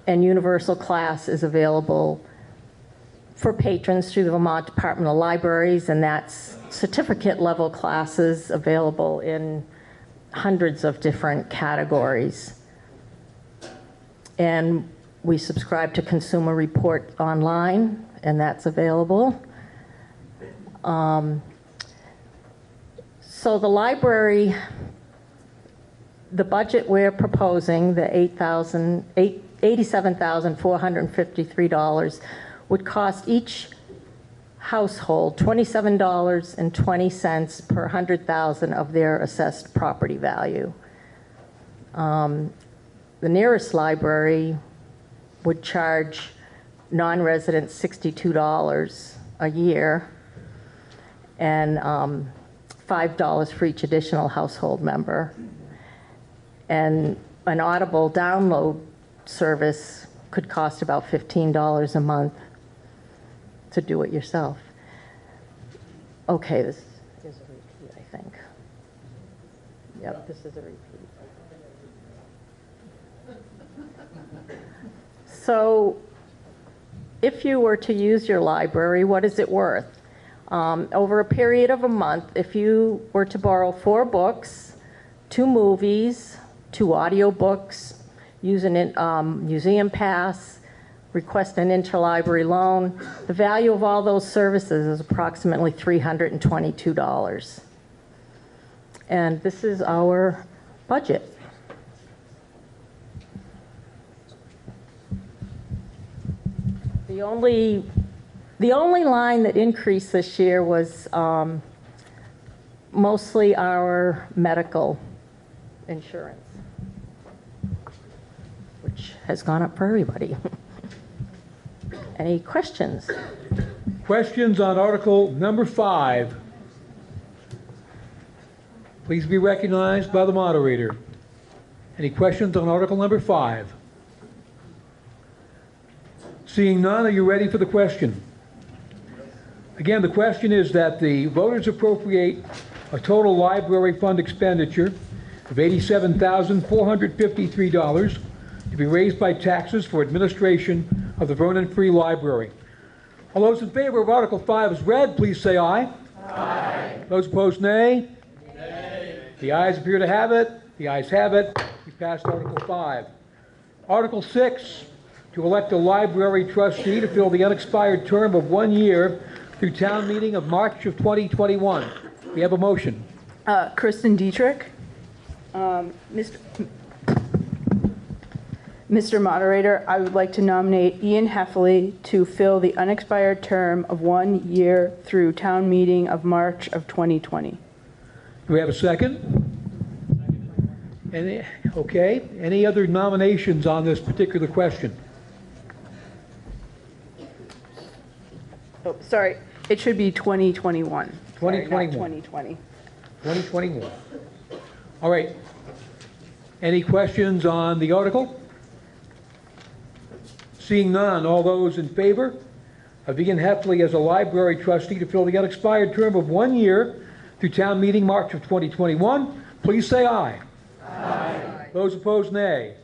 and universal class is available for patrons through the Vermont Department of Libraries, and that's certificate level classes available in hundreds of different categories. And we subscribe to Consumer Report online, and that's available. So the library, the budget we're proposing, the $87,453, would cost each household $27.20 per 100,000 of their assessed property value. The nearest library would charge non-residents $62 a year, and $5 for each additional household member. And an Audible download service could cost about $15 a month to do it yourself. Okay, this is a repeat, I think. Yep, this is a repeat. So if you were to use your library, what is it worth? Over a period of a month, if you were to borrow 4 books, 2 movies, 2 audiobooks, use a museum pass, request an interlibrary loan, the value of all those services is approximately $322. And this is our budget. The only line that increased this year was mostly our medical insurance, which has gone up for everybody. Any questions? Questions on Article number 5? Please be recognized by the moderator. Any questions on Article number 5? Seeing none, are you ready for the question? Again, the question is that the voters appropriate a total library fund expenditure of $87,453 to be raised by taxes for administration of the Vernon Free Library. All those in favor of Article 5 as read, please say aye. Aye. Those opposed, nay. Nay. The ayes appear to have it. The ayes have it. We passed Article 5. Article 6, to elect a library trustee to fill the unexpired term of 1 year through town meeting of March of 2021. We have a motion. Kristen Dietrich. Mr. Moderator, I would like to nominate Ian Heffley to fill the unexpired term of 1 year through town meeting of March of 2020. Do we have a second? Okay. Any other nominations on this particular question? Oh, sorry. It should be 2021. 2021. Sorry, not 2020. 2021. All right. Any questions on the article? Seeing none, all those in favor of Ian Heffley as a library trustee to fill the unexpired term of 1 year through town meeting March of 2021, please say aye. Aye. Those opposed, nay.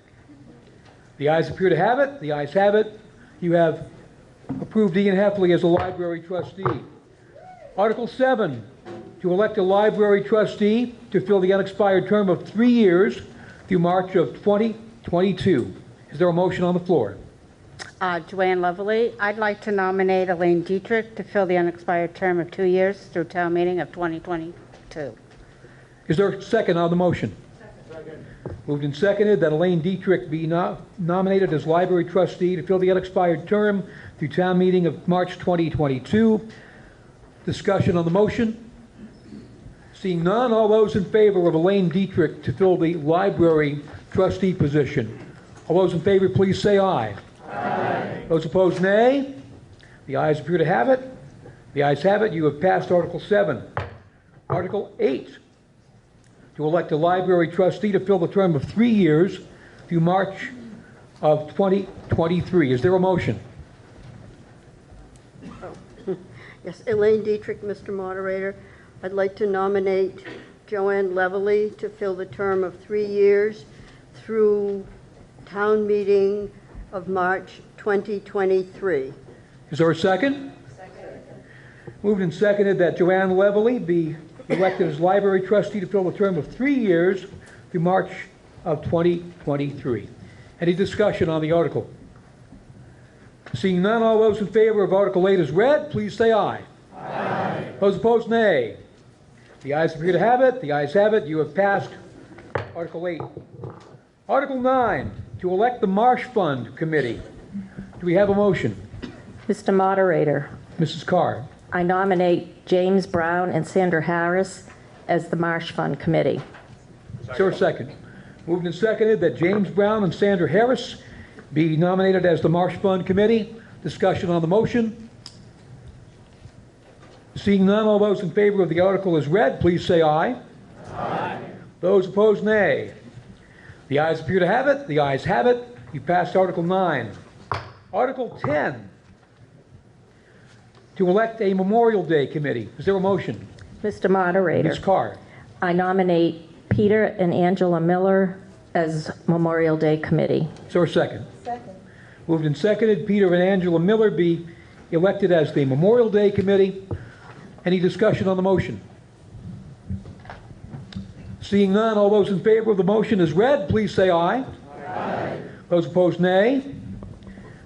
The ayes appear to have it. The ayes have it. You have approved Ian Heffley as a library trustee. Article 7, to elect a library trustee to fill the unexpired term of 3 years through March of 2022. Is there a motion on the floor? Joanne Lovely. I'd like to nominate Elaine Dietrich to fill the unexpired term of 2 years through town meeting of 2022. Is there a second on the motion? Second. Moved and seconded that Elaine Dietrich be nominated as library trustee to fill the unexpired term through town meeting of March 2022. Discussion on the motion. Seeing none, all those in favor of Elaine Dietrich to fill the library trustee position. All those in favor, please say aye. Aye. Those opposed, nay. The ayes appear to have it. The ayes have it. You have passed Article 7. Article 8, to elect a library trustee to fill the term of 3 years through March of 2023. Is there a motion? Yes, Elaine Dietrich, Mr. Moderator. I'd like to nominate Joanne Levely to fill the term of 3 years through town meeting of March 2023. Is there a second? Moved and seconded that Joanne Levely be elected as library trustee to fill the term of 3 years through March of 2023. Any discussion on the article? Seeing none, all those in favor of Article 8 as read, please say aye. Aye. Those opposed, nay. The ayes appear to have it. The ayes have it. You have passed Article 8. Article 9, to elect the Marsh Fund Committee. Do we have a motion? Mr. Moderator, Mrs. Carr. I nominate James Brown and Sandra Harris as the Marsh Fund Committee. Is there a second? Moved and seconded that James Brown and Sandra Harris be nominated as the Marsh Fund Committee. Discussion on the motion. Seeing none, all those in favor of the article as read, please say aye. Aye. Those opposed, nay. The ayes appear to have it. The ayes have it. You passed Article 9. Article 10, to elect a Memorial Day Committee. Is there a motion? Mr. Moderator, Ms. Carr. I nominate Peter and Angela Miller as Memorial Day Committee. Is there a second? Second. Moved and seconded, Peter and Angela Miller be elected as the Memorial Day Committee. Any discussion on the motion? Seeing none, all those in favor of the motion as read, please say aye. Aye. Those opposed, nay.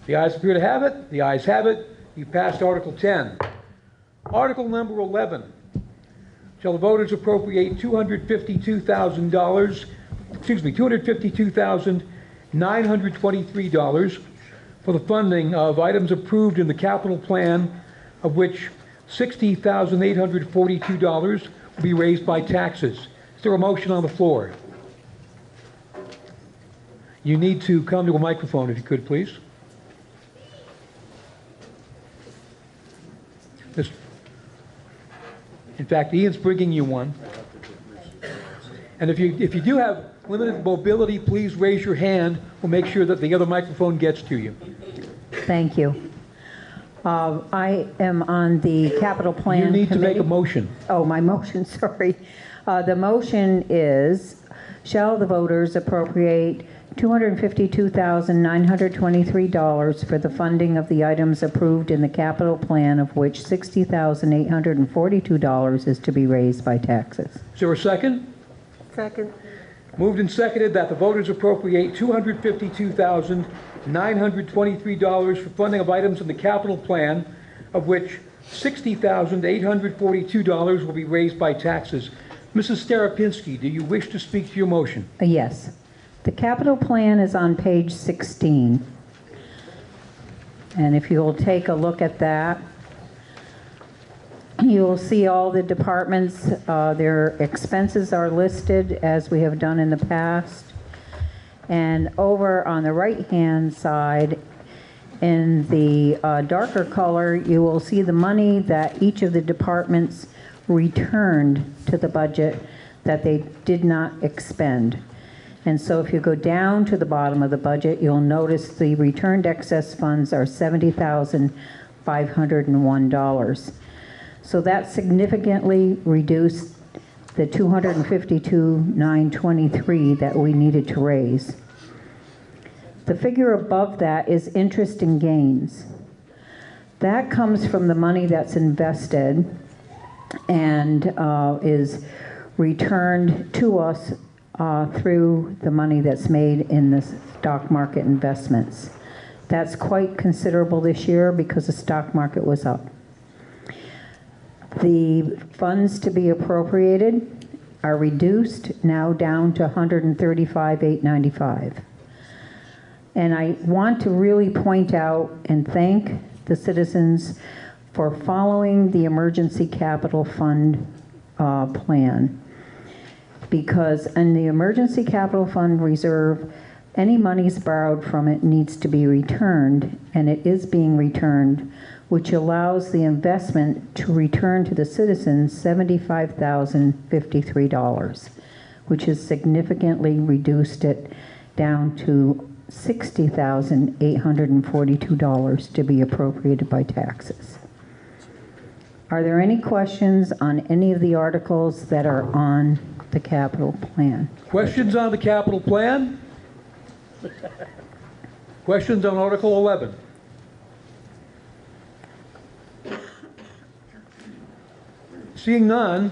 The ayes appear to have it. The ayes have it. You passed Article 10. Article number 11. Shall the voters appropriate $252,923 for the funding of items approved in the capital plan, of which $60,842 will be raised by taxes. Is there a motion on the floor? You need to come to a microphone if you could, please. In fact, Ian's bringing you one. And if you do have limited mobility, please raise your hand. We'll make sure that the other microphone gets to you. Thank you. I am on the capital plan You need to make a committee. motion. Oh, my motion, sorry. The motion is, shall the voters appropriate $252,923 for the funding of the items approved in the capital plan, of which $60,842 is to be raised by taxes. Is there a second? Second. Moved and seconded that the voters appropriate $252,923 for funding of items in the capital plan, of which $60,842 will be raised by taxes. Mrs. Staropinski, do you wish to speak to your motion? Yes. The capital plan is on page 16. And if you'll take a look at that, you'll see all the departments, their expenses are listed as we have done in the past. And over on the right-hand side, in the darker color, you will see the money that each of the departments returned to the budget that they did not expend. And so if you go down to the bottom of the budget, you'll notice the returned excess funds are $70,501. So that significantly reduced the $252,923 that we needed to raise. The figure above that is interest and gains. That comes from the money that's invested and is returned to us through the money that's made in the stock market investments. That's quite considerable this year because the stock market was up. The funds to be appropriated are reduced, now down to $135,895. And I want to really point out and thank the citizens for following the emergency capital fund plan. Because in the emergency capital fund reserve, any monies borrowed from it needs to be returned, and it is being returned, which allows the investment to return to the citizens $75,053, which has significantly reduced it down to $60,842 to be appropriated by taxes. Are there any questions on any of the articles that are on the capital plan? Questions on the capital plan? Questions on Article 11? Seeing none,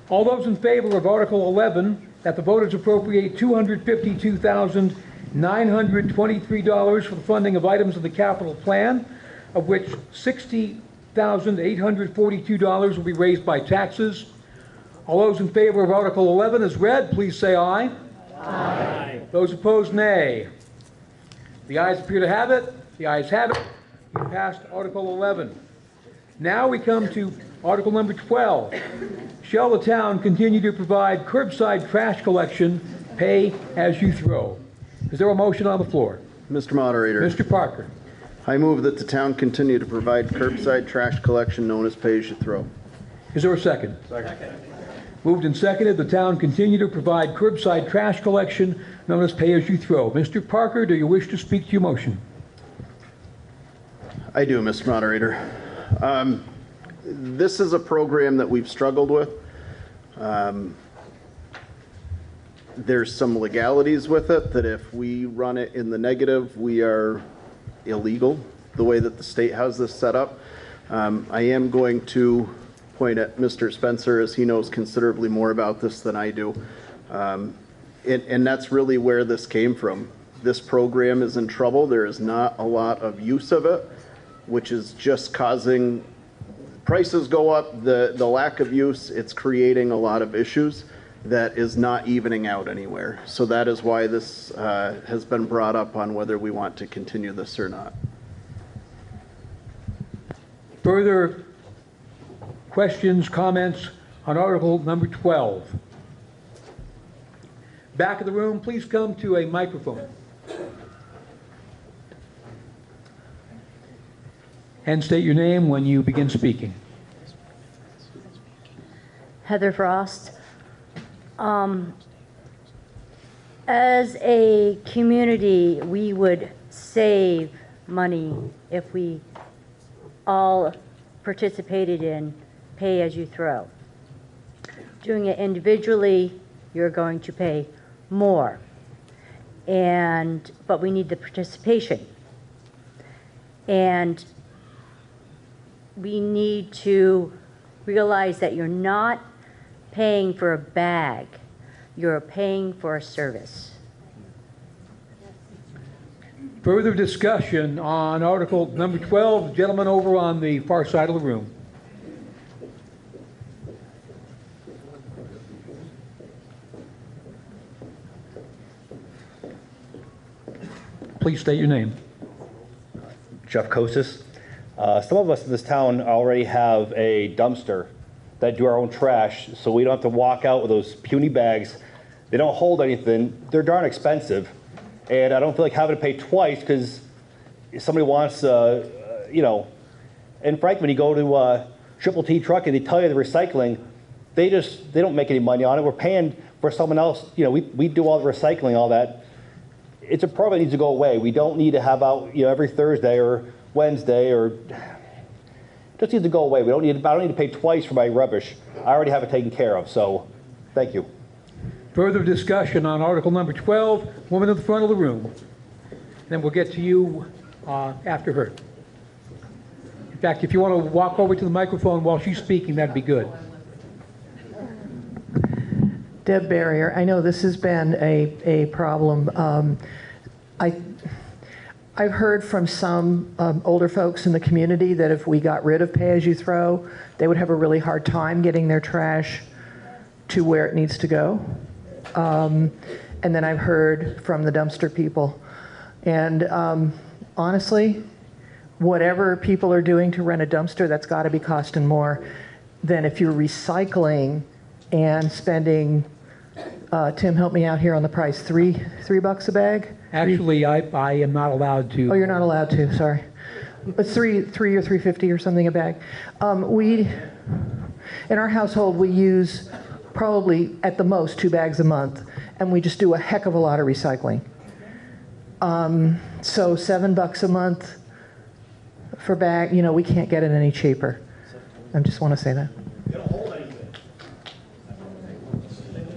all those in favor of Article 11, that the voters appropriate $252,923 for the funding of items of the capital plan, of which $60,842 will be raised by taxes. All those in favor of Article 11 as read, please say aye. Aye. Those opposed, nay. The ayes appear to have it. The ayes have it. You passed Article 11. Now we come to Article number 12. Shall the town continue to provide curbside trash collection, pay as you throw? Is there a motion on the floor? Mr. Moderator, Mr. Parker. I move that the town continue to provide curbside trash collection known as pay-as-you-throw. Is there a second? Second. Moved and seconded, the town continue to provide curbside trash collection known as pay-as-you-throw. Mr. Parker, do you wish to speak to your motion? I do, Mr. Moderator. This is a program that we've struggled with. There's some legalities with it that if we run it in the negative, we are illegal, the way that the state has this set up. I am going to point at Mr. Spencer, as he knows considerably more about this than I do. And that's really where this came from. This program is in trouble. There is not a lot of use of it, which is just causing prices go up. The lack of use, it's creating a lot of issues that is not evening out anywhere. So that is why this has been brought up on whether we want to continue this or not. Further questions, comments on Article number 12? Back of the room, please come to a microphone. And state your name when you begin speaking. Heather Frost. As a community, we would save money if we all participated in pay as you throw. Doing it individually, you're going to pay more. But we need the participation. And we need to realize that you're not paying for a bag, you're paying for a service. Further discussion on Article number 12, gentlemen over on the far side of the room. Please state your name. Jeff Kosis. Some of us in this town already have a dumpster that do our own trash, so we don't have to walk out with those puny bags. They don't hold anything. They're darn expensive. And I don't feel like having to pay twice because somebody wants, you know, and frankly, when you go to Triple T Trucking, they tell you the recycling, they don't make any money on it. We're paying for someone else. You know, we do all the recycling, all that. It's a program that needs to go away. We don't need to have out, you know, every Thursday or Wednesday, or it just needs to go away. I don't need to pay twice for my rubbish. I already have it taken care of, so thank you. Further discussion on Article number 12, woman at the front of the room. Then we'll get to you after her. In fact, if you want to walk over to the microphone while she's speaking, that'd be good. Deb Barrier, I know this has been a problem. I've heard from some older folks in the community that if we got rid of pay-as-you-throw, they would have a really hard time getting their trash to where it needs to go. And then I've heard from the dumpster people. And honestly, whatever people are doing to rent a dumpster, that's got to be costing more than if you're recycling and spending, Tim, help me out here on the price, $3 a bag? Actually, I am not allowed to. Oh, you're not allowed to, sorry. But $3 or $3.50 or something a bag. In our household, we use probably at the most 2 bags a month, and we just do a heck of a lot of recycling. So $7 a month for bag, you know, we can't get it any cheaper. I just want to say that.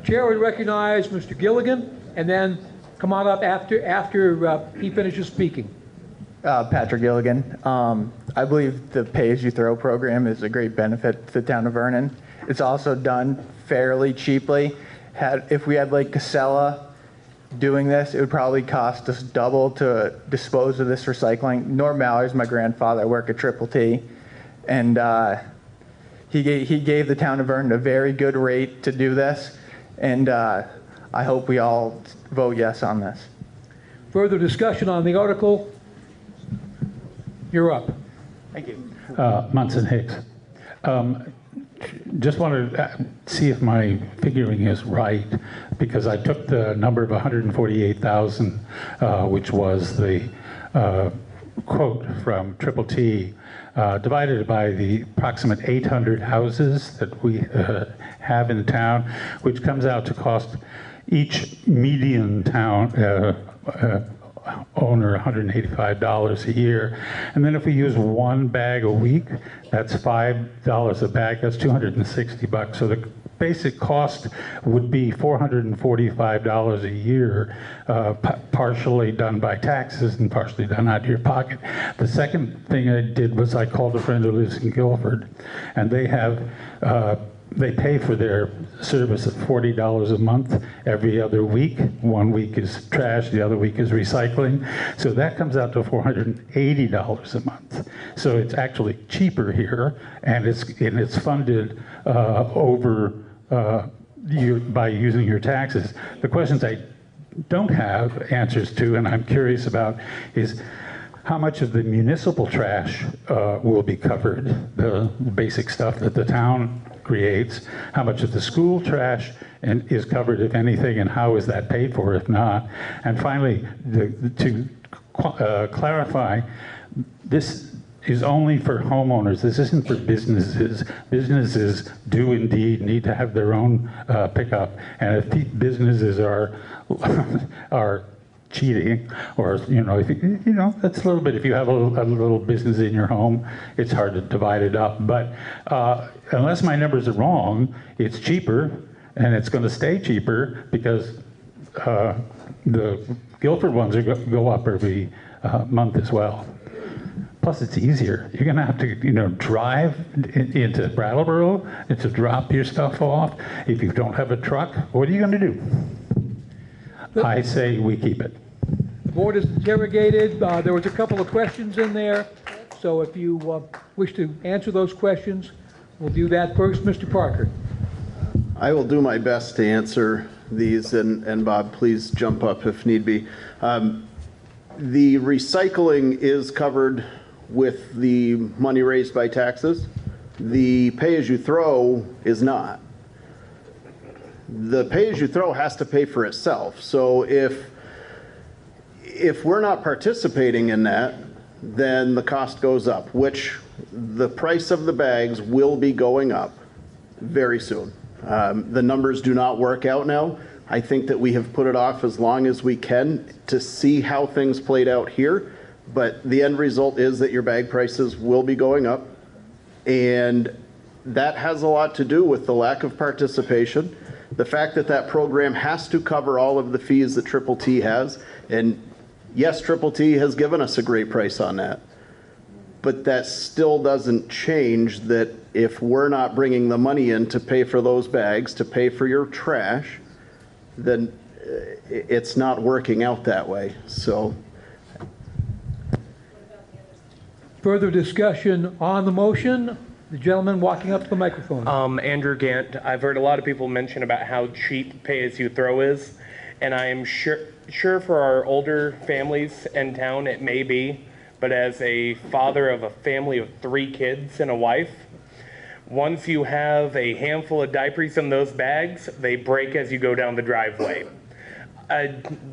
Chair would recognize Mr. Gilligan, and then Come on up after he finishes speaking. Patrick Gilligan. I believe the pay-as-you-throw program is a great benefit to the town of Vernon. It's also done fairly cheaply. If we had Lake Casella doing this, it would probably cost us double to dispose of this recycling. Norm Mallory's my grandfather. I work at Triple T, and he gave the town of Vernon a very good rate to do this, and I hope we all vote yes on this. Further discussion on the article? You're up. Thank you. Munson Hicks. Just wanted to see if my figuring is right, because I took the number of 148,000, which was the quote from Triple T, divided it by the approximate 800 houses that we have in town, which comes out to cost each median town owner $185 a year. And then if we use one bag a week, that's $5 a bag, that's $260. So the basic cost would be $445 a year, partially done by taxes and partially done out of your pocket. The second thing I did was I called a friend who lives in Guilford, and they have they pay for their service at $40 a month every other week. 1 week is trash, the other week is recycling. So that comes out to $480 a month. So it's actually cheaper here, and it's funded by using your taxes. The questions I don't have answers to, and I'm curious about, is how much of the municipal trash will be covered, the basic stuff that the town creates, how much of the school trash is covered, if anything, and how is that paid for if not? And finally, to clarify, this is only for homeowners. This isn't for businesses. Businesses do indeed need to have their own pickup, and if businesses are cheating, or if that's a little bit. If you have a little business in your home, it's hard to divide it up. But unless my numbers are wrong, it's cheaper, and it's going to stay cheaper because the Guilford ones go up every month as well. Plus, it's easier. You're going to have to, drive into Brattleboro to drop your stuff off. If you don't have a truck, what are you going to do? I say we keep it. The board is interrogated. There was a couple of questions in there, so if you wish to answer those questions, we'll do that first. Mr. Parker. I will do my best to answer these, and Bob, please jump up if need be. The recycling is covered with the money raised by taxes. The pay-as-you-throw is not. The pay-as-you-throw has to pay for itself. So if we're not participating in that, then the cost goes up, which the price of the bags will be going up very soon. The numbers do not work out now. I think that we have put it off as long as we can to see how things played out here, but the end result is that your bag prices will be going up, and that has a lot to do with the lack of participation, the fact that that program has to cover all of the fees that Triple T has, and yes, Triple T has given us a great price on that, but that still doesn't change that if we're not bringing the money in to pay for those bags, to pay for your trash, then it's not working out that way. So, further discussion on the motion? The gentleman walking up to the microphone. Andrew Gant. I've heard a lot of people mention about how cheap pay-as-you-throw is, and I am sure for our older families in town it may be, but as a father of a family of 3 kids and a wife, once you have a handful of diapers in those bags, they break as you go down the driveway.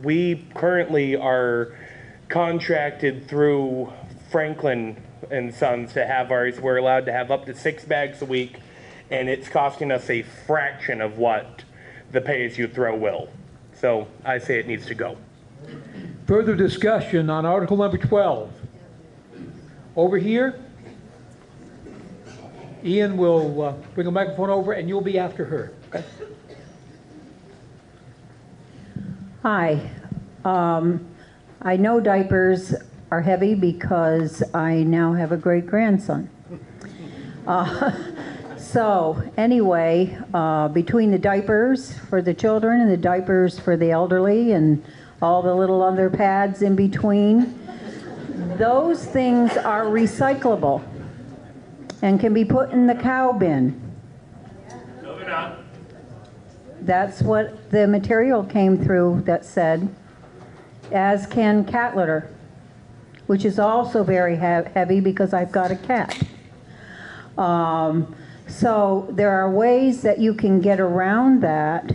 We currently are contracted through Franklin and Sons to have ours. We're allowed to have up to 6 bags a week, and it's costing us a fraction of what the pay-as-you-throw will. So I say it needs to go. Further discussion on Article number 12. Over here, Ian will bring a microphone over, and you'll be after her. Okay? Hi. I know diapers are heavy because I now have a great-grandson. So anyway, between the diapers for the children and the diapers for the elderly and all the little other pads in between, those things are recyclable and can be put in the cow bin. No, they're not. That's what the material came through that said, as can cat litter, which is also very heavy because I've got a cat. So there are ways that you can get around that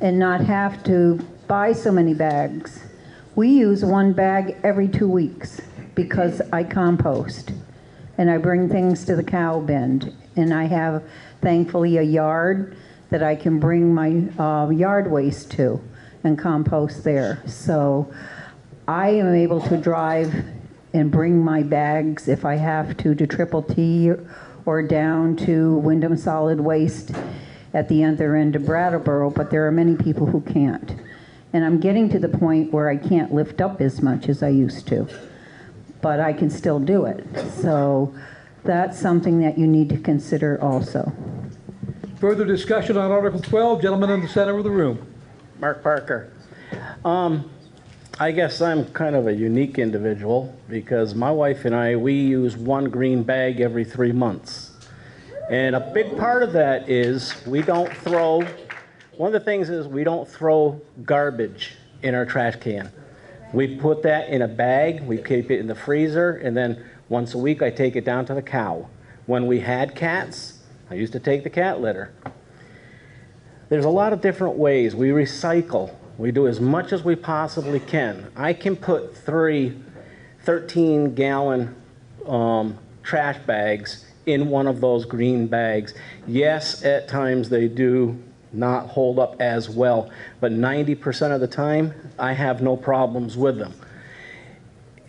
and not have to buy so many bags. We use one bag every 2 weeks because I compost and I bring things to the cow bin, and I have thankfully a yard that I can bring my yard waste to and compost there. So I am able to drive and bring my bags if I have to Triple T or down to Wyndham Solid Waste at the other end of Brattleboro, but there are many people who can't. And I'm getting to the point where I can't lift up as much as I used to, but I can still do it. So that's something that you need to consider also. Further discussion on Article 12, gentleman in the center of the room. Mark Parker. I guess I'm kind of a unique individual because my wife and I, we use one green bag every 3 months. And a big part of that is we don't throw, one of the things is we don't throw garbage in our trash can. We put that in a bag, we keep it in the freezer, and then once a week I take it down to the cow. When we had cats, I used to take the cat litter. There's a lot of different ways. We recycle. We do as much as we possibly can. I can put 3 13-gallon trash bags in one of those green bags. Yes, at times they do not hold up as well, but 90% of the time, I have no problems with them.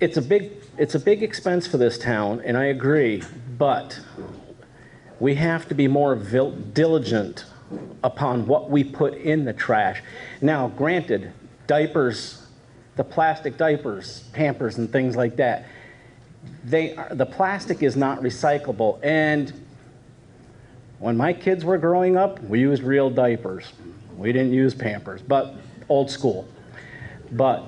It's a big expense for this town, and I agree, but we have to be more diligent upon what we put in the trash. Now, granted, diapers, the plastic diapers, Pampers and things like that, the plastic is not recyclable. And when my kids were growing up, we used real diapers. We didn't use Pampers, but old school. But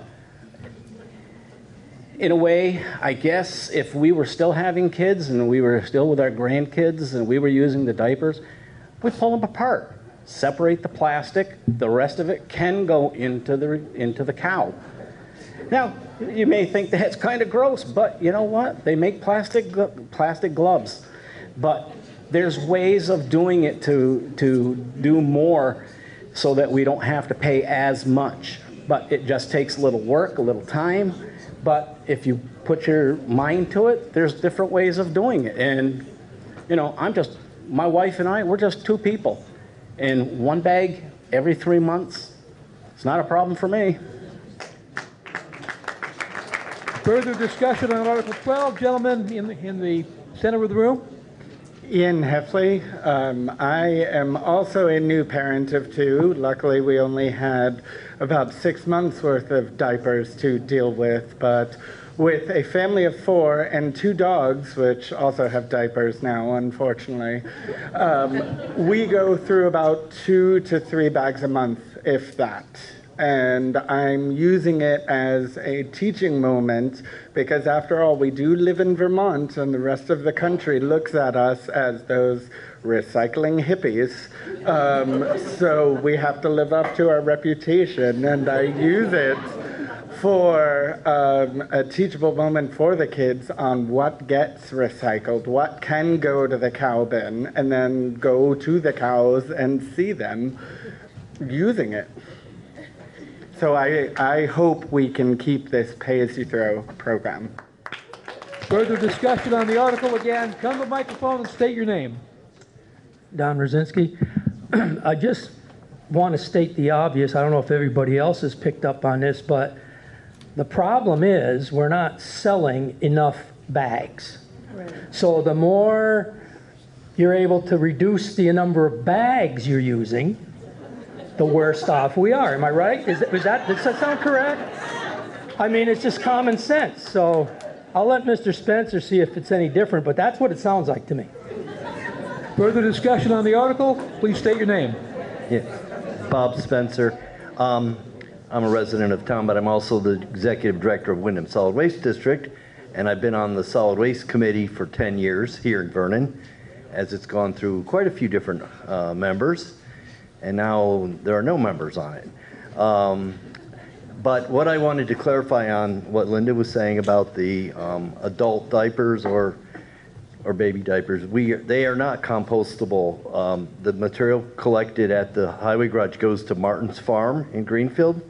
in a way, I guess if we were still having kids and we were still with our grandkids and we were using the diapers, we pull them apart, separate the plastic. The rest of it can go into the cow. Now, you may think that's kind of gross, but you know what? They make plastic gloves. But there's ways of doing it to do more so that we don't have to pay as much. But it just takes a little work, a little time. But if you put your mind to it, there's different ways of doing it. And, you know, my wife and I, we're just 2 people. And one bag every 3 months, it's not a problem for me. Further discussion on Article 12, gentlemen in the center of the room. Ian Heffley. I am also a new parent of 2. Luckily, we only had about 6 months worth of diapers to deal with, but with a family of 4 and 2 dogs, which also have diapers now, unfortunately, we go through about 2 to 3 bags a month, if that. And I'm using it as a teaching moment because, after all, we do live in Vermont and the rest of the country looks at us as those recycling hippies. So we have to live up to our reputation, and I use it for a teachable moment for the kids on what gets recycled, what can go to the cow bin, and then go to the cows and see them using it. So I hope we can keep this pay-as-you-throw program. Further discussion on the article. Again, come to the microphone and state your name. Don Rosinski. I just want to state the obvious. I don't know if everybody else has picked up on this, but the problem is we're not selling enough bags. Right. So the more you're able to reduce the number of bags you're using, the worse off we are. Am I right? Does that sound correct? I mean, it's just common sense. So I'll let Mr. Spencer see if it's any different, but that's what it sounds like to me. Further discussion on the article? Please state your name. Yeah. Bob Spencer. I'm a resident of town, but I'm also the executive director of Wyndham Solid Waste District, and I've been on the Solid Waste Committee for 10 years here in Vernon, as it's gone through quite a few different members, and now there are no members on it. But what I wanted to clarify on what Linda was saying about the adult diapers or baby diapers, they are not compostable. The material collected at the highway garage goes to Martin's Farm in Greenfield,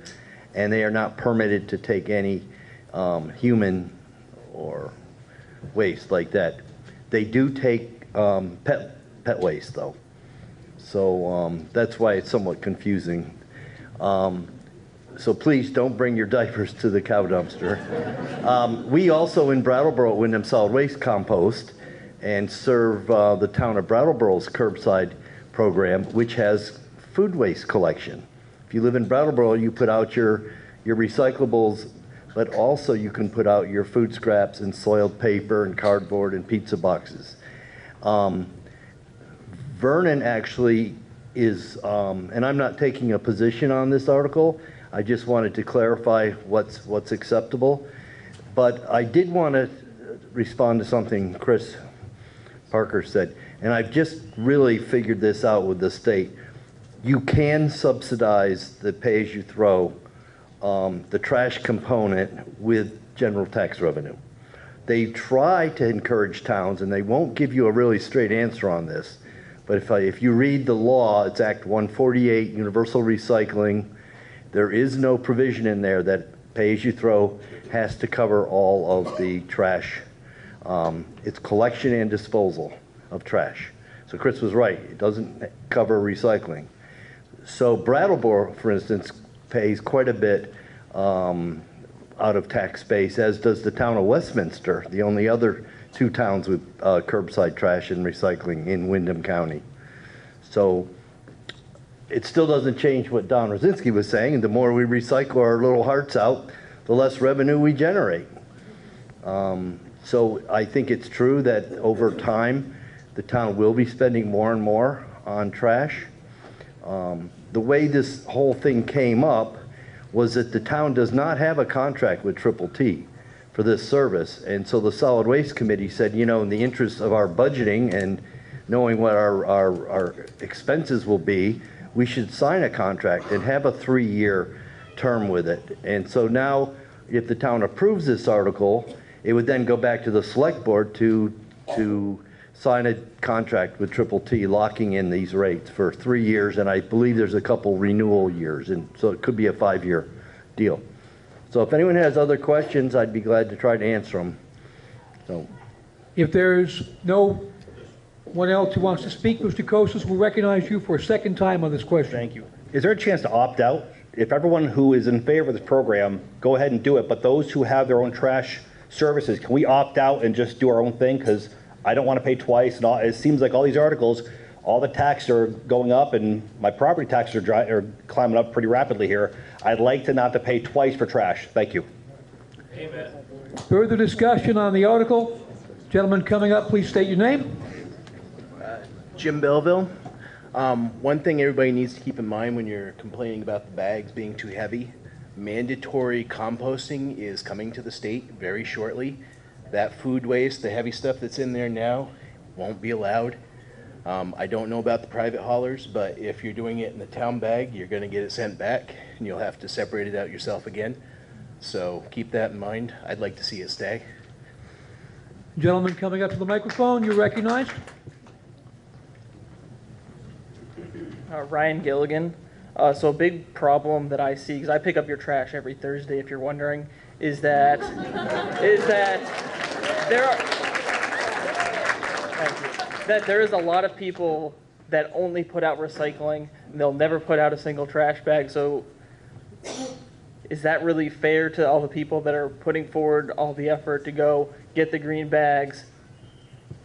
and they are not permitted to take any human or waste like that. They do take pet waste though, so that's why it's somewhat confusing. So please don't bring your diapers to the cow dumpster. We also in Brattleboro at Wyndham Solid Waste compost and serve the town of Brattleboro's curbside program, which has food waste collection. If you live in Brattleboro, you put out your recyclables, but also you can put out your food scraps and soiled paper and cardboard and pizza boxes. Vernon actually is, and I'm not taking a position on this article, I just wanted to clarify what's acceptable. But I did want to respond to something Chris Parker said, and I've just really figured this out with the state. You can subsidize the pay-as-you-throw, the trash component with general tax revenue. They try to encourage towns, and they won't give you a really straight answer on this, but if you read the law, it's Act 148, Universal Recycling, there is no provision in there that pay-as-you-throw has to cover all of the trash. It's collection and disposal of trash. So Chris was right, it doesn't cover recycling. So Brattleboro, for instance, pays quite a bit out of tax base, as does the town of Westminster, the only other two towns with curbside trash and recycling in Wyndham County. So it still doesn't change what Don Rosinski was saying, and the more we recycle our little hearts out, the less revenue we generate. So I think it's true that over time, the town will be spending more and more on trash. The way this whole thing came up was that the town does not have a contract with Triple T for this service. And so the Solid Waste Committee said, you know, in the interest of our budgeting and knowing what our expenses will be, we should sign a contract and have a 3-year term with it. And so now, if the town approves this article, it would then go back to the select board to sign a contract with Triple T, locking in these rates for 3 years, and I believe there's a couple renewal years, and so it could be a 5-year deal. So if anyone has other questions, I'd be glad to try to answer them. So, if there's no one else who wants to speak, Mr. Kosas will recognize you for a second time on this question. Thank you. Is there a chance to opt out? If everyone who is in favor of this program, go ahead and do it, but those who have their own trash services, can we opt out and just do our own thing? Because I don't want to pay twice, and it seems like all these articles, all the taxes are going up, and my property taxes are climbing up pretty rapidly here. I'd like to not to pay twice for trash. Thank you. Amen. Further discussion on the article? Gentleman coming up, please state your name. Jim Belleville. One thing everybody needs to keep in mind when you're complaining about the bags being too heavy, mandatory composting is coming to the state very shortly. That food waste, the heavy stuff that's in there now, won't be allowed. I don't know about the private haulers, but if you're doing it in the town bag, you're going to get it sent back, and you'll have to separate it out yourself again. So keep that in mind. I'd like to see it stay. Gentleman coming up to the microphone, you're recognized. Ryan Gilligan. So a big problem that I see, because I pick up your trash every Thursday, if you're wondering, is that there is a lot of people that only put out recycling, and they'll never put out a single trash bag. So is that really fair to all the people that are putting forward all the effort to go get the green bags,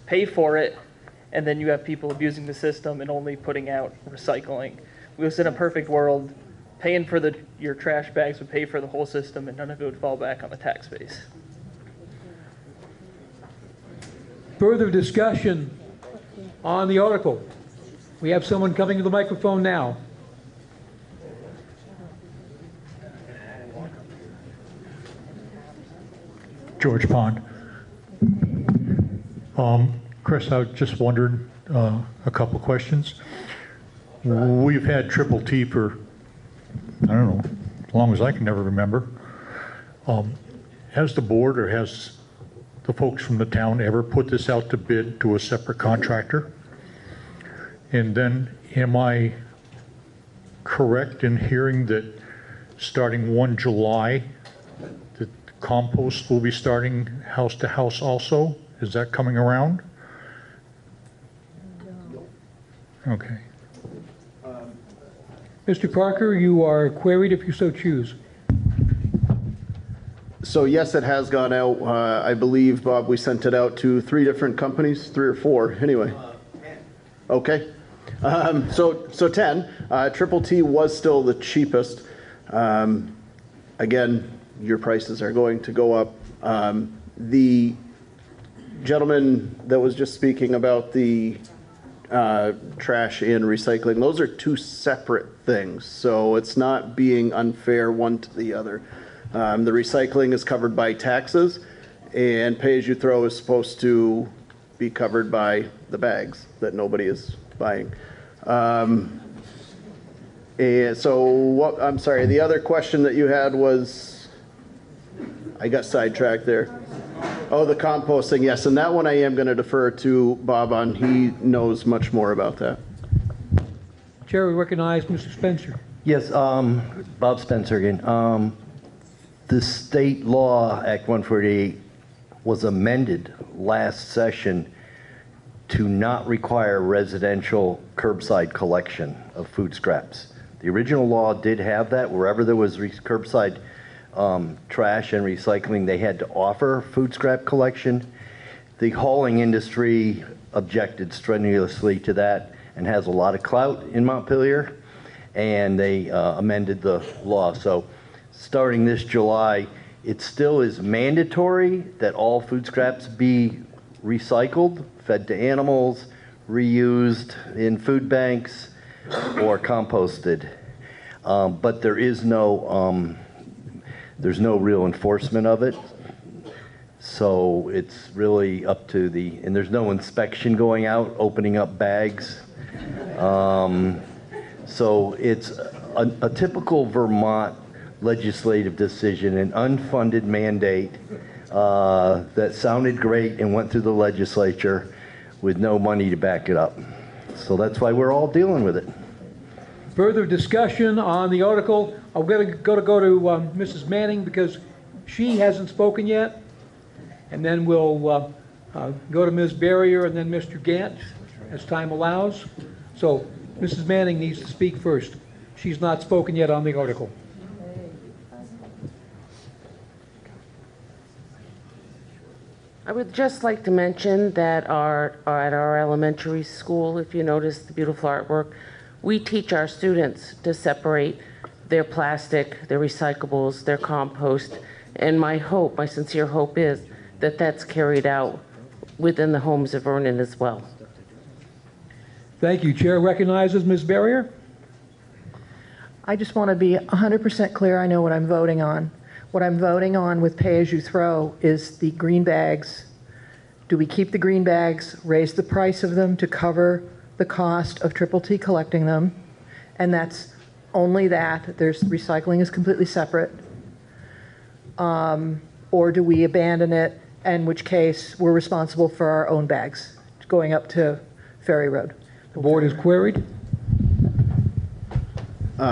pay for it, and then you have people abusing the system and only putting out recycling? Because in a perfect world, paying for your trash bags would pay for the whole system, and none of it would fall back on the tax base. Further discussion on the article? We have someone coming to the microphone now. George Pond. Chris, I just wondered a couple questions. We've had Triple T for, I don't know, as long as I can never remember. Has the board or has the folks from the town ever put this out to bid to a separate contractor? And then am I correct in hearing that starting 1 July, the compost will be starting house to house also? Is that coming around? Okay. Mr. Parker, you are queried if you so choose. So yes, it has gone out. I believe, Bob, we sent it out to 3 different companies, 3 or 4, anyway. 10. Okay. So 10. Triple T was still the cheapest. Again, your prices are going to go up. The gentleman that was just speaking about the trash and recycling, those are 2 separate things. So it's not being unfair one to the other. The recycling is covered by taxes, and pay-as-you-throw is supposed to be covered by the bags that nobody is buying. And so what, I'm sorry, the other question that you had was, I got sidetracked there. Oh, the composting, yes, and that one I am going to defer to Bob on. He knows much more about that. Chair, we recognize Mr. Spencer. Yes, Bob Spencer again. The state law, Act 148, was amended last session to not require residential curbside collection of food scraps. The original law did have that. Wherever there was curbside trash and recycling, they had to offer food scrap collection. The hauling industry objected strenuously to that and has a lot of clout in Montpelier, and they amended the law. So starting this July, it still is mandatory that all food scraps be recycled, fed to animals, reused in food banks, or composted. But there is no, there's no real enforcement of it. So it's really up to and there's no inspection going out, opening up bags. So it's a typical Vermont legislative decision, an unfunded mandate that sounded great and went through the legislature with no money to back it up. So that's why we're all dealing with it. Further discussion on the article. I'm going to go to Mrs. Manning because she hasn't spoken yet. And then we'll go to Ms. Barrier and then Mr. Gant as time allows. So Mrs. Manning needs to speak first. She's not spoken yet on the article. I would just like to mention that at our elementary school, if you notice the beautiful artwork, we teach our students to separate their plastic, their recyclables, their compost, and my sincere hope is that that's carried out within the homes of Vernon as well. Thank you. Chair recognizes Ms. Barrier. I just want to be 100% clear I know what I'm voting on. What I'm voting on with pay-as-you-throw is the green bags. Do we keep the green bags, raise the price of them to cover the cost of Triple T collecting them? And that's only that. Recycling is completely separate. Or do we abandon it, in which case we're responsible for our own bags going up to Ferry Road? The board is queried.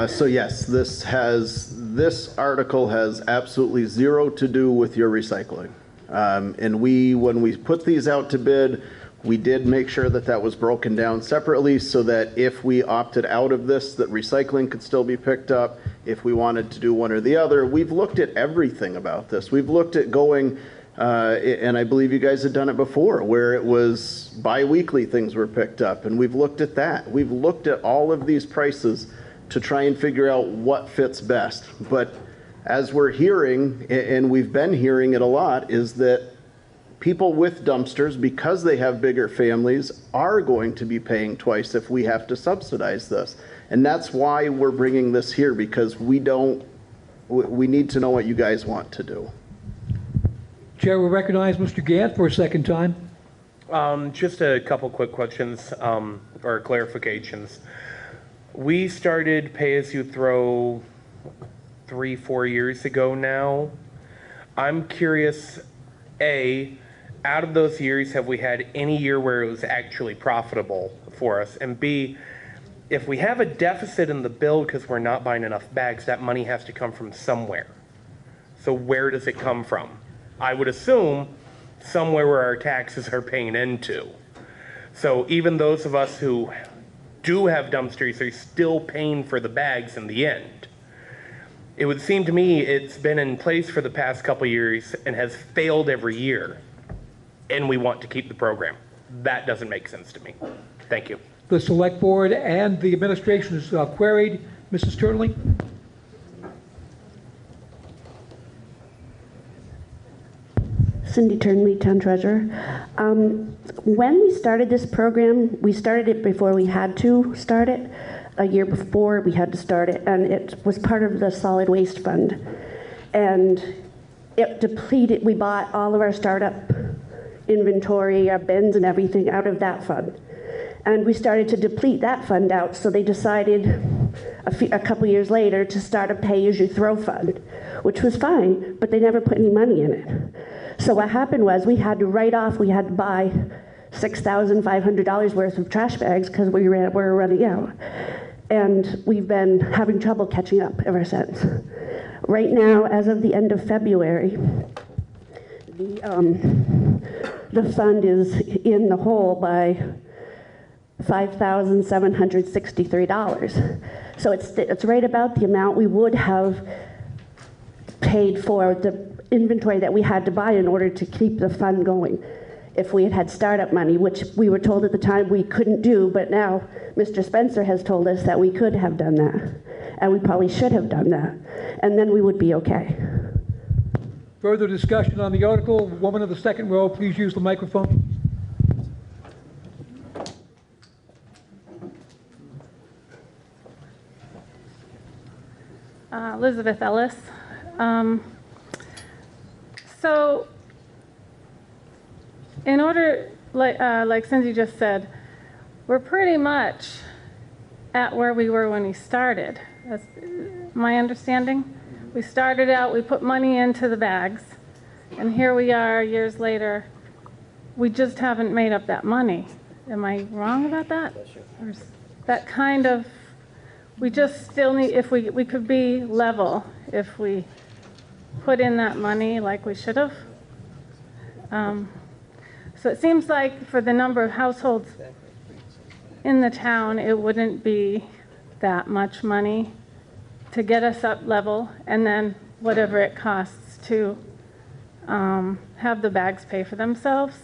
So yes, this article has absolutely zero to do with your recycling. And when we put these out to bid, we did make sure that was broken down separately so that if we opted out of this, that recycling could still be picked up. If we wanted to do one or the other, we've looked at everything about this. We've looked at going, and I believe you guys had done it before, where it was bi-weekly things were picked up, and we've looked at that. We've looked at all of these prices to try and figure out what fits best. But as we're hearing, and we've been hearing it a lot, is that people with dumpsters, because they have bigger families, are going to be paying twice if we have to subsidize this. And that's why we're bringing this here, because we need to know what you guys want to do. Chair will recognize Mr. Gant for a second time. Just a couple quick questions or clarifications. We started pay-as-you-throw 3-4 years ago now. I'm curious, A, out of those years, have we had any year where it was actually profitable for us? And B, if we have a deficit in the bill because we're not buying enough bags, that money has to come from somewhere. So where does it come from? I would assume somewhere where our taxes are paying into. So even those of us who do have dumpsters are still paying for the bags in the end. It would seem to me it's been in place for the past couple years and has failed every year, and we want to keep the program. That doesn't make sense to me. Thank you. The Select Board and the administration is queried. Mrs. Turnley? Cindy Turnley, Town Treasurer. When we started this program, we started it before we had to start it. A year before we had to start it, and it was part of the solid waste fund. And it depleted, we bought all of our startup inventory, our bins and everything out of that fund. And we started to deplete that fund out, so they decided a couple years later to start a pay-as-you-throw fund, which was fine, but they never put any money in it. So what happened was we had to write off, we had to buy $6,500 worth of trash bags because we were running out. And we've been having trouble catching up ever since. Right now, as of the end of February, the fund is in the hole by $5,763. So it's right about the amount we would have paid for the inventory that we had to buy in order to keep the fund going. If we had had startup money, which we were told at the time we couldn't do, but now Mr. Spencer has told us that we could have done that, and we probably should have done that, and then we would be okay. Further discussion on the article. Woman of the second row, please use the microphone. Elizabeth Ellis. So, in order, like Cindy just said, we're pretty much at where we were when we started. That's my understanding. We started out, we put money into the bags, and here we are years later. We just haven't made up that money. Am I wrong about that? Or is that kind of, we just still need, if we could be level if we put in that money like we should have. So it seems like for the number of households in the town, it wouldn't be that much money to get us up level, and then whatever it costs to have the bags pay for themselves.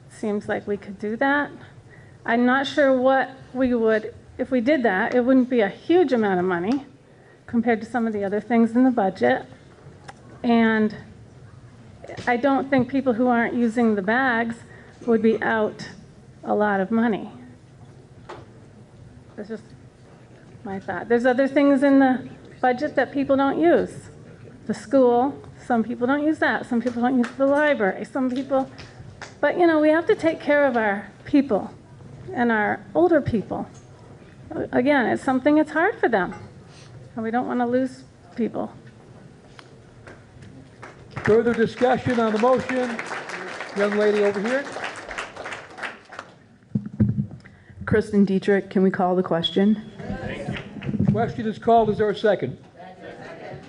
Seems like we could do that. I'm not sure what we would, if we did that, it wouldn't be a huge amount of money compared to some of the other things in the budget. And I don't think people who aren't using the bags would be out a lot of money. That's just my thought. There's other things in the budget that people don't use. The school, some people don't use that. Some people don't use the library. Some people, but you know, we have to take care of our people and our older people. Again, it's something that's hard for them, and we don't want to lose people. Further discussion on the motion. Young lady over here. Kristen Dietrich, can we call the question? Question is called. Is there a second?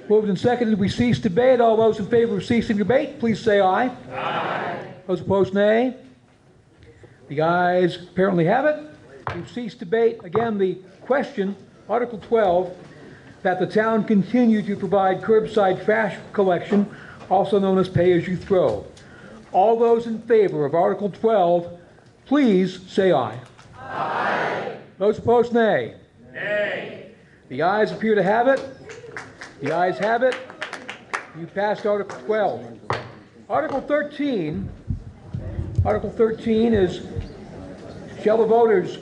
Moved and seconded. We cease debate. All those in favor of ceasing debate, please say aye. Aye. Those opposed, nay. The ayes apparently have it. We've ceased debate. Again, the question, Article 12, that the town continue to provide curbside trash collection, also known as pay-as-you-throw. All those in favor of Article 12, please say aye. Aye. Those opposed, nay. Nay. The ayes appear to have it. The ayes have it. You passed Article 12. Article 13 is, shall the voters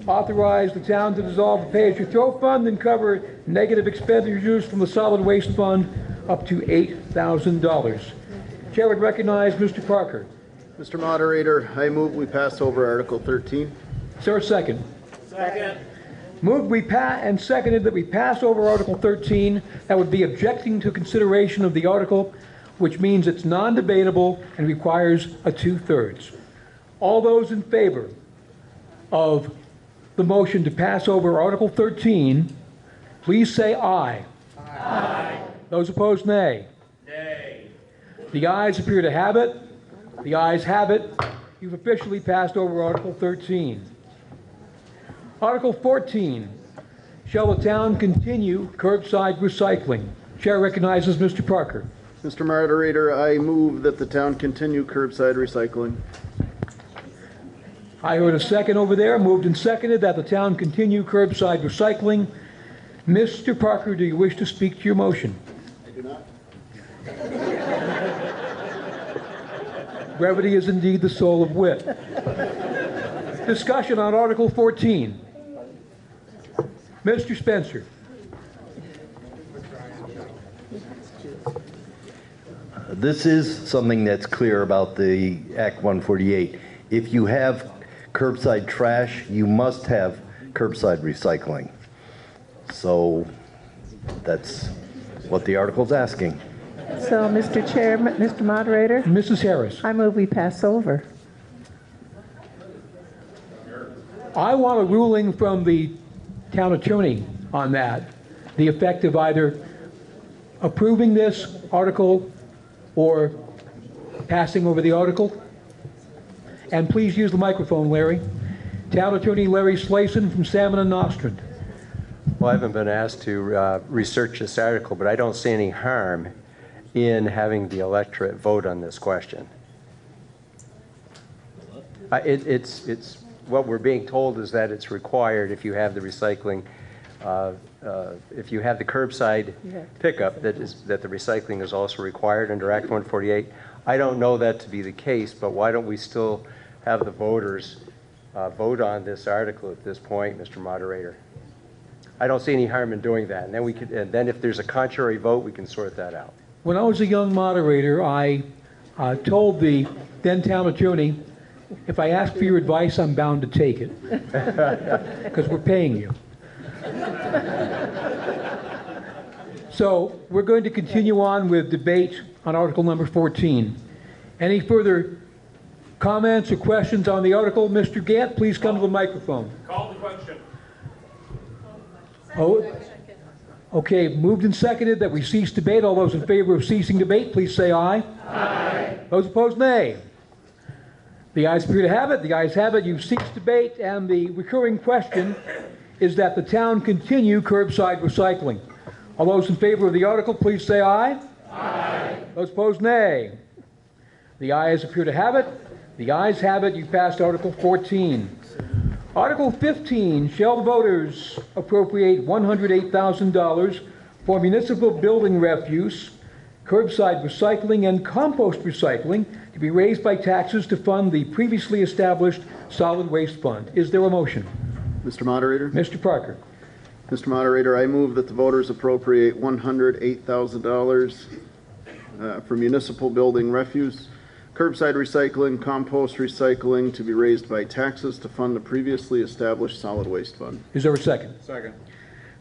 authorize the town to dissolve the pay-as-you-throw fund and cover negative expenditures from the solid waste fund up to $8,000. Chair would recognize Mr. Parker. Mr. Moderator, I move we pass over Article 13. Is there a second? Second. Moved and seconded that we pass over Article 13. That would be objecting to consideration of the article, which means it's non-debatable and requires a 2/3. All those in favor of the motion to pass over Article 13, please say aye. Aye. Those opposed, nay. Nay. The ayes appear to have it. The ayes have it. You've officially passed over Article 13. Article 14, shall the town continue curbside recycling? Chair recognizes Mr. Parker. Mr. Moderator, I move that the town continue curbside recycling. I heard a second over there, moved and seconded that the town continue curbside recycling. Mr. Parker, do you wish to speak to your motion? I do not. Brevity is indeed the soul of wit. Discussion on Article 14. Mr. Spencer. This is something that's clear about the Act 148. If you have curbside trash, you must have curbside recycling. So that's what the article's asking. So, Mr. Chair, Mr. Moderator, Mrs. Harris. I move we pass over. I want a ruling from the town attorney on that, the effect of either approving this article or passing over the article. And please use the microphone, Larry. Town Attorney Larry Slayson from Salmon and Nostrand. Well, I haven't been asked to research this article, but I don't see any harm in having the electorate vote on this question. It's what we're being told is that it's required if you have the recycling, if you have the curbside pickup, that the recycling is also required under Act 148. I don't know that to be the case, but why don't we still have the voters vote on this article at this point, Mr. Moderator? I don't see any harm in doing that, and then and then if there's a contrary vote, we can sort that out. When I was a young moderator, I told the then town attorney, if I ask for your advice, I'm bound to take it, because we're paying you. So we're going to continue on with debate on article number 14. Any further comments or questions on the article? Mr. Gant, please come to the microphone. Call the question. Oh, okay, moved and seconded that we cease debate. All those in favor of ceasing debate, please say aye. Aye. Those opposed, nay. The ayes appear to have it. The ayes have it. You've ceased debate, and the recurring question is that the town continue curbside recycling. All those in favor of the article, please say aye. Aye. Those opposed, nay. The ayes appear to have it. The ayes have it. You've passed Article 14. Article 15, shall the voters appropriate $108,000 for municipal building refuse, curbside recycling, and compost recycling to be raised by taxes to fund the previously established solid waste fund. Is there a motion? Mr. Moderator? Mr. Parker. Mr. Moderator, I move that the voters appropriate $108,000 for municipal building refuse, curbside recycling, compost recycling to be raised by taxes to fund the previously established solid waste fund. Is there a second? Second.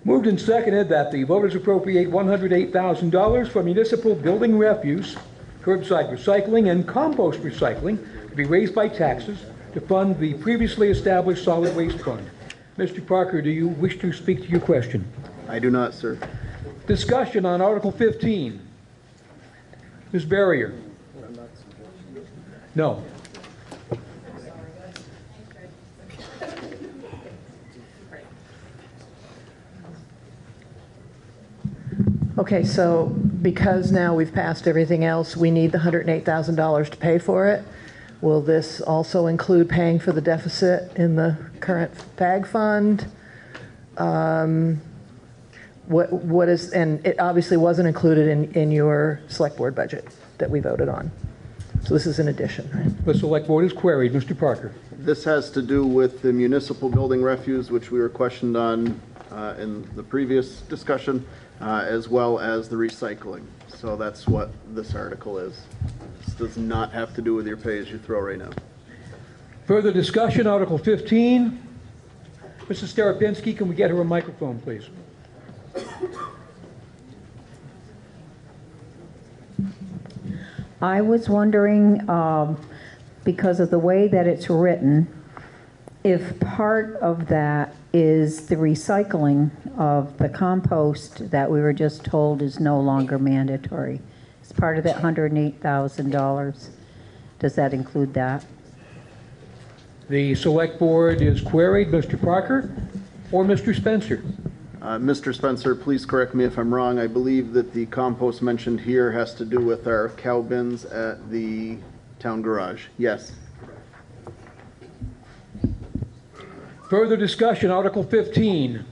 Moved and seconded that the voters appropriate $108,000 for municipal building refuse, curbside recycling, and compost recycling to be raised by taxes to fund the previously established solid waste fund. Mr. Parker, do you wish to speak to your question? I do not, sir. Discussion on Article 15. Ms. Barrier. No. Okay, so because now we've passed everything else, we need the $108,000 to pay for it. Will this also include paying for the deficit in the current FAG fund? What is, and it obviously wasn't included in your select board budget that we voted on. So this is an addition, right? The select board is queried. Mr. Parker. This has to do with the municipal building refuse, which we were questioned on in the previous discussion, as well as the recycling. So that's what this article is. This does not have to do with your pay-as-you-throw right now. Further discussion, Article 15. Mrs. Staropinski, can we get her a microphone, please? I was wondering, because of the way that it's written, if part of that is the recycling of the compost that we were just told is no longer mandatory. It's part of that $108,000. Does that include that? The select board is queried. Mr. Parker or Mr. Spencer? Mr. Spencer, please correct me if I'm wrong. I believe that the compost mentioned here has to do with our cow bins at the town garage. Yes. Further discussion, Article 15.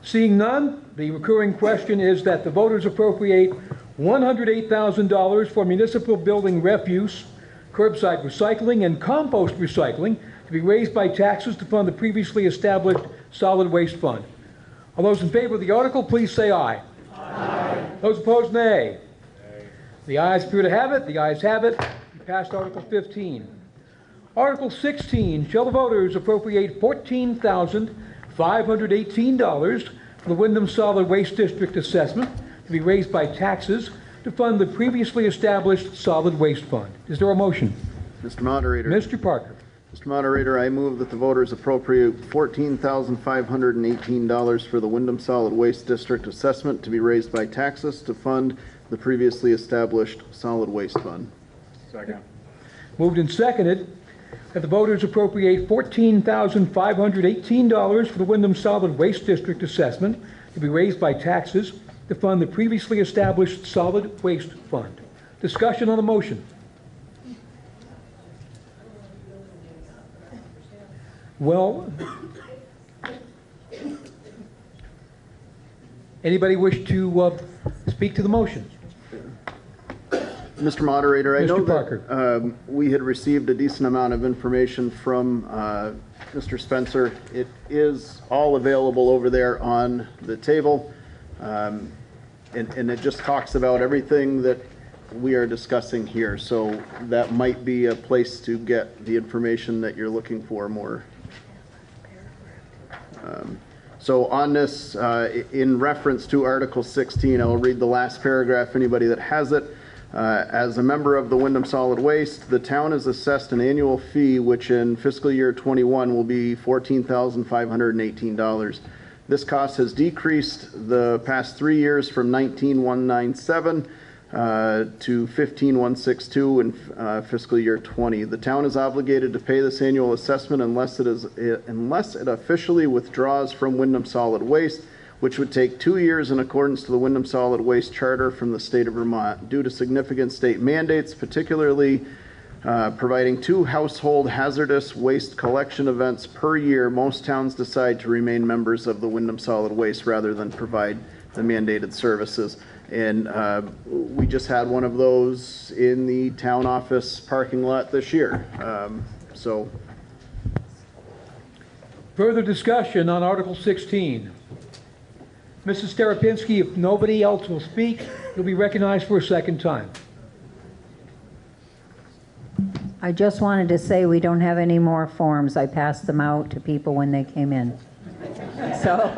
Seeing none, the recurring question is that the voters appropriate $108,000 for municipal building refuse, curbside recycling, and compost recycling to be raised by taxes to fund the previously established solid waste fund. All those in favor of the article, please say aye. Aye. Those opposed, nay. The ayes appear to have it. The ayes have it. We passed Article 15. Article 16, shall the voters appropriate $14,518 for the Wyndham Solid Waste District assessment to be raised by taxes to fund the previously established solid waste fund. Is there a motion? Mr. Moderator. Mr. Parker. Mr. Moderator, I move that the voters appropriate $14,518 for the Wyndham Solid Waste District assessment to be raised by taxes to fund the previously established solid waste fund. Second. Moved and seconded that the voters appropriate $14,518 for the Wyndham Solid Waste District assessment to be raised by taxes to fund the previously established solid waste fund. Discussion on the motion. Well, anybody wish to speak to the motion? Mr. Moderator, I know Mr. Parker. that we had received a decent amount of information from Mr. Spencer. It is all available over there on the table, and it just talks about everything that we are discussing here. So that might be a place to get the information that you're looking for more. So on this, in reference to Article 16, I will read the last paragraph, anybody that has it. As a member of the Wyndham Solid Waste, the town is assessed an annual fee which in fiscal year 21 will be $14,518. This cost has decreased the past 3 years from $19,197 to $15,162 in fiscal year 20. The town is obligated to pay this annual assessment unless it officially withdraws from Wyndham Solid Waste, which would take 2 years in accordance to the Wyndham Solid Waste Charter from the state of Vermont. Due to significant state mandates, particularly providing 2 household hazardous waste collection events per year, most towns decide to remain members of the Wyndham Solid Waste rather than provide the mandated services. And we just had one of those in the town office parking lot this year. Further discussion on Article 16. Mrs. Staropinski, if nobody else will speak, you'll be recognized for a second time. I just wanted to say we don't have any more forms. I passed them out to people when they came in. So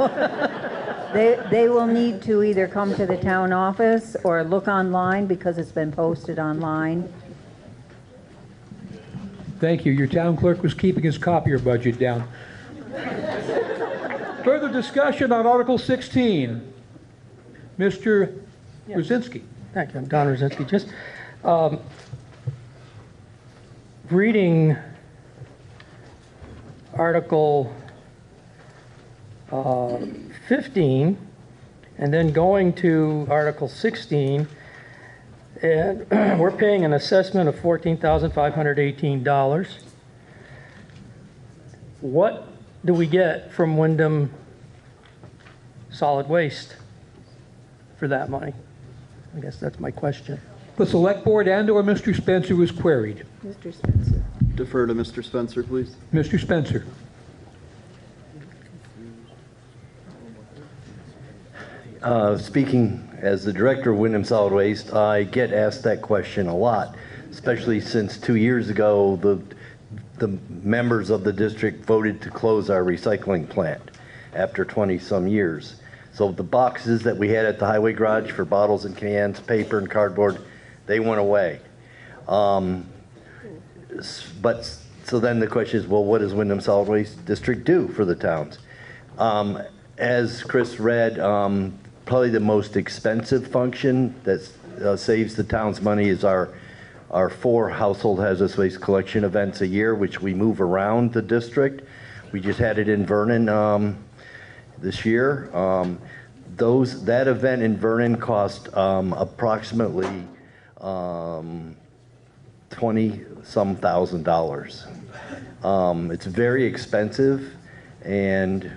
they will need to either come to the town office or look online because it's been posted online. Thank you. Your town clerk was keeping his copier budget down. Further discussion on Article 16. Mr. Brzezinski. Thank you. I'm Don Brzezinski. Just reading Article 15 and then going to Article 16, and we're paying an assessment of $14,518. What do we get from Wyndham solid waste for that money? I guess that's my question. The Select Board and/or Mr. Spencer was queried. Mr. Spencer. Defer to Mr. Spencer, please. Mr. Spencer. Speaking as the director of Wyndham Solid Waste, I get asked that question a lot, especially since 2 years ago, the members of the district voted to close our recycling plant after 20-some years. So the boxes that we had at the highway garage for bottles and cans, paper and cardboard, they went away. So then the question is, well, what does Wyndham Solid Waste District do for the towns? As Chris read, probably the most expensive function that saves the town's money is our 4 household hazardous waste collection events a year, which we move around the district. We just had it in Vernon this year. That event in Vernon cost approximately $20-some thousand. It's very expensive, and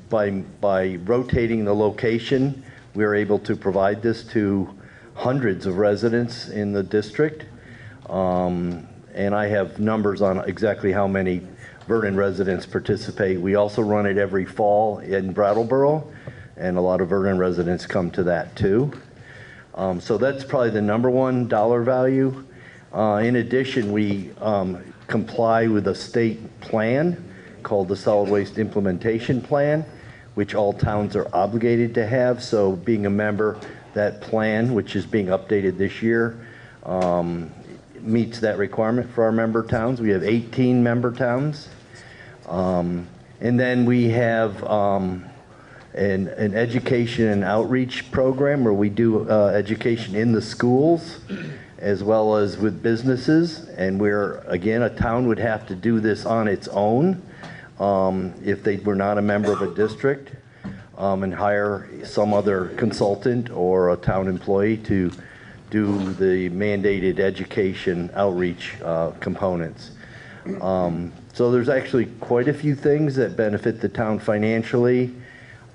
by rotating the location, we're able to provide this to hundreds of residents in the district. And I have numbers on exactly how many Vernon residents participate. We also run it every fall in Brattleboro, and a lot of Vernon residents come to that too. So that's probably the #1 dollar value. In addition, we comply with a state plan called the Solid Waste Implementation Plan, which all towns are obligated to have. So being a member, that plan, which is being updated this year, meets that requirement for our member towns. We have 18 member towns. And then we have an education and outreach program where we do education in the schools as well as with businesses. And we're, again, a town would have to do this on its own if they were not a member of a district, and hire some other consultant or a town employee to do the mandated education outreach components. So there's actually quite a few things that benefit the town financially.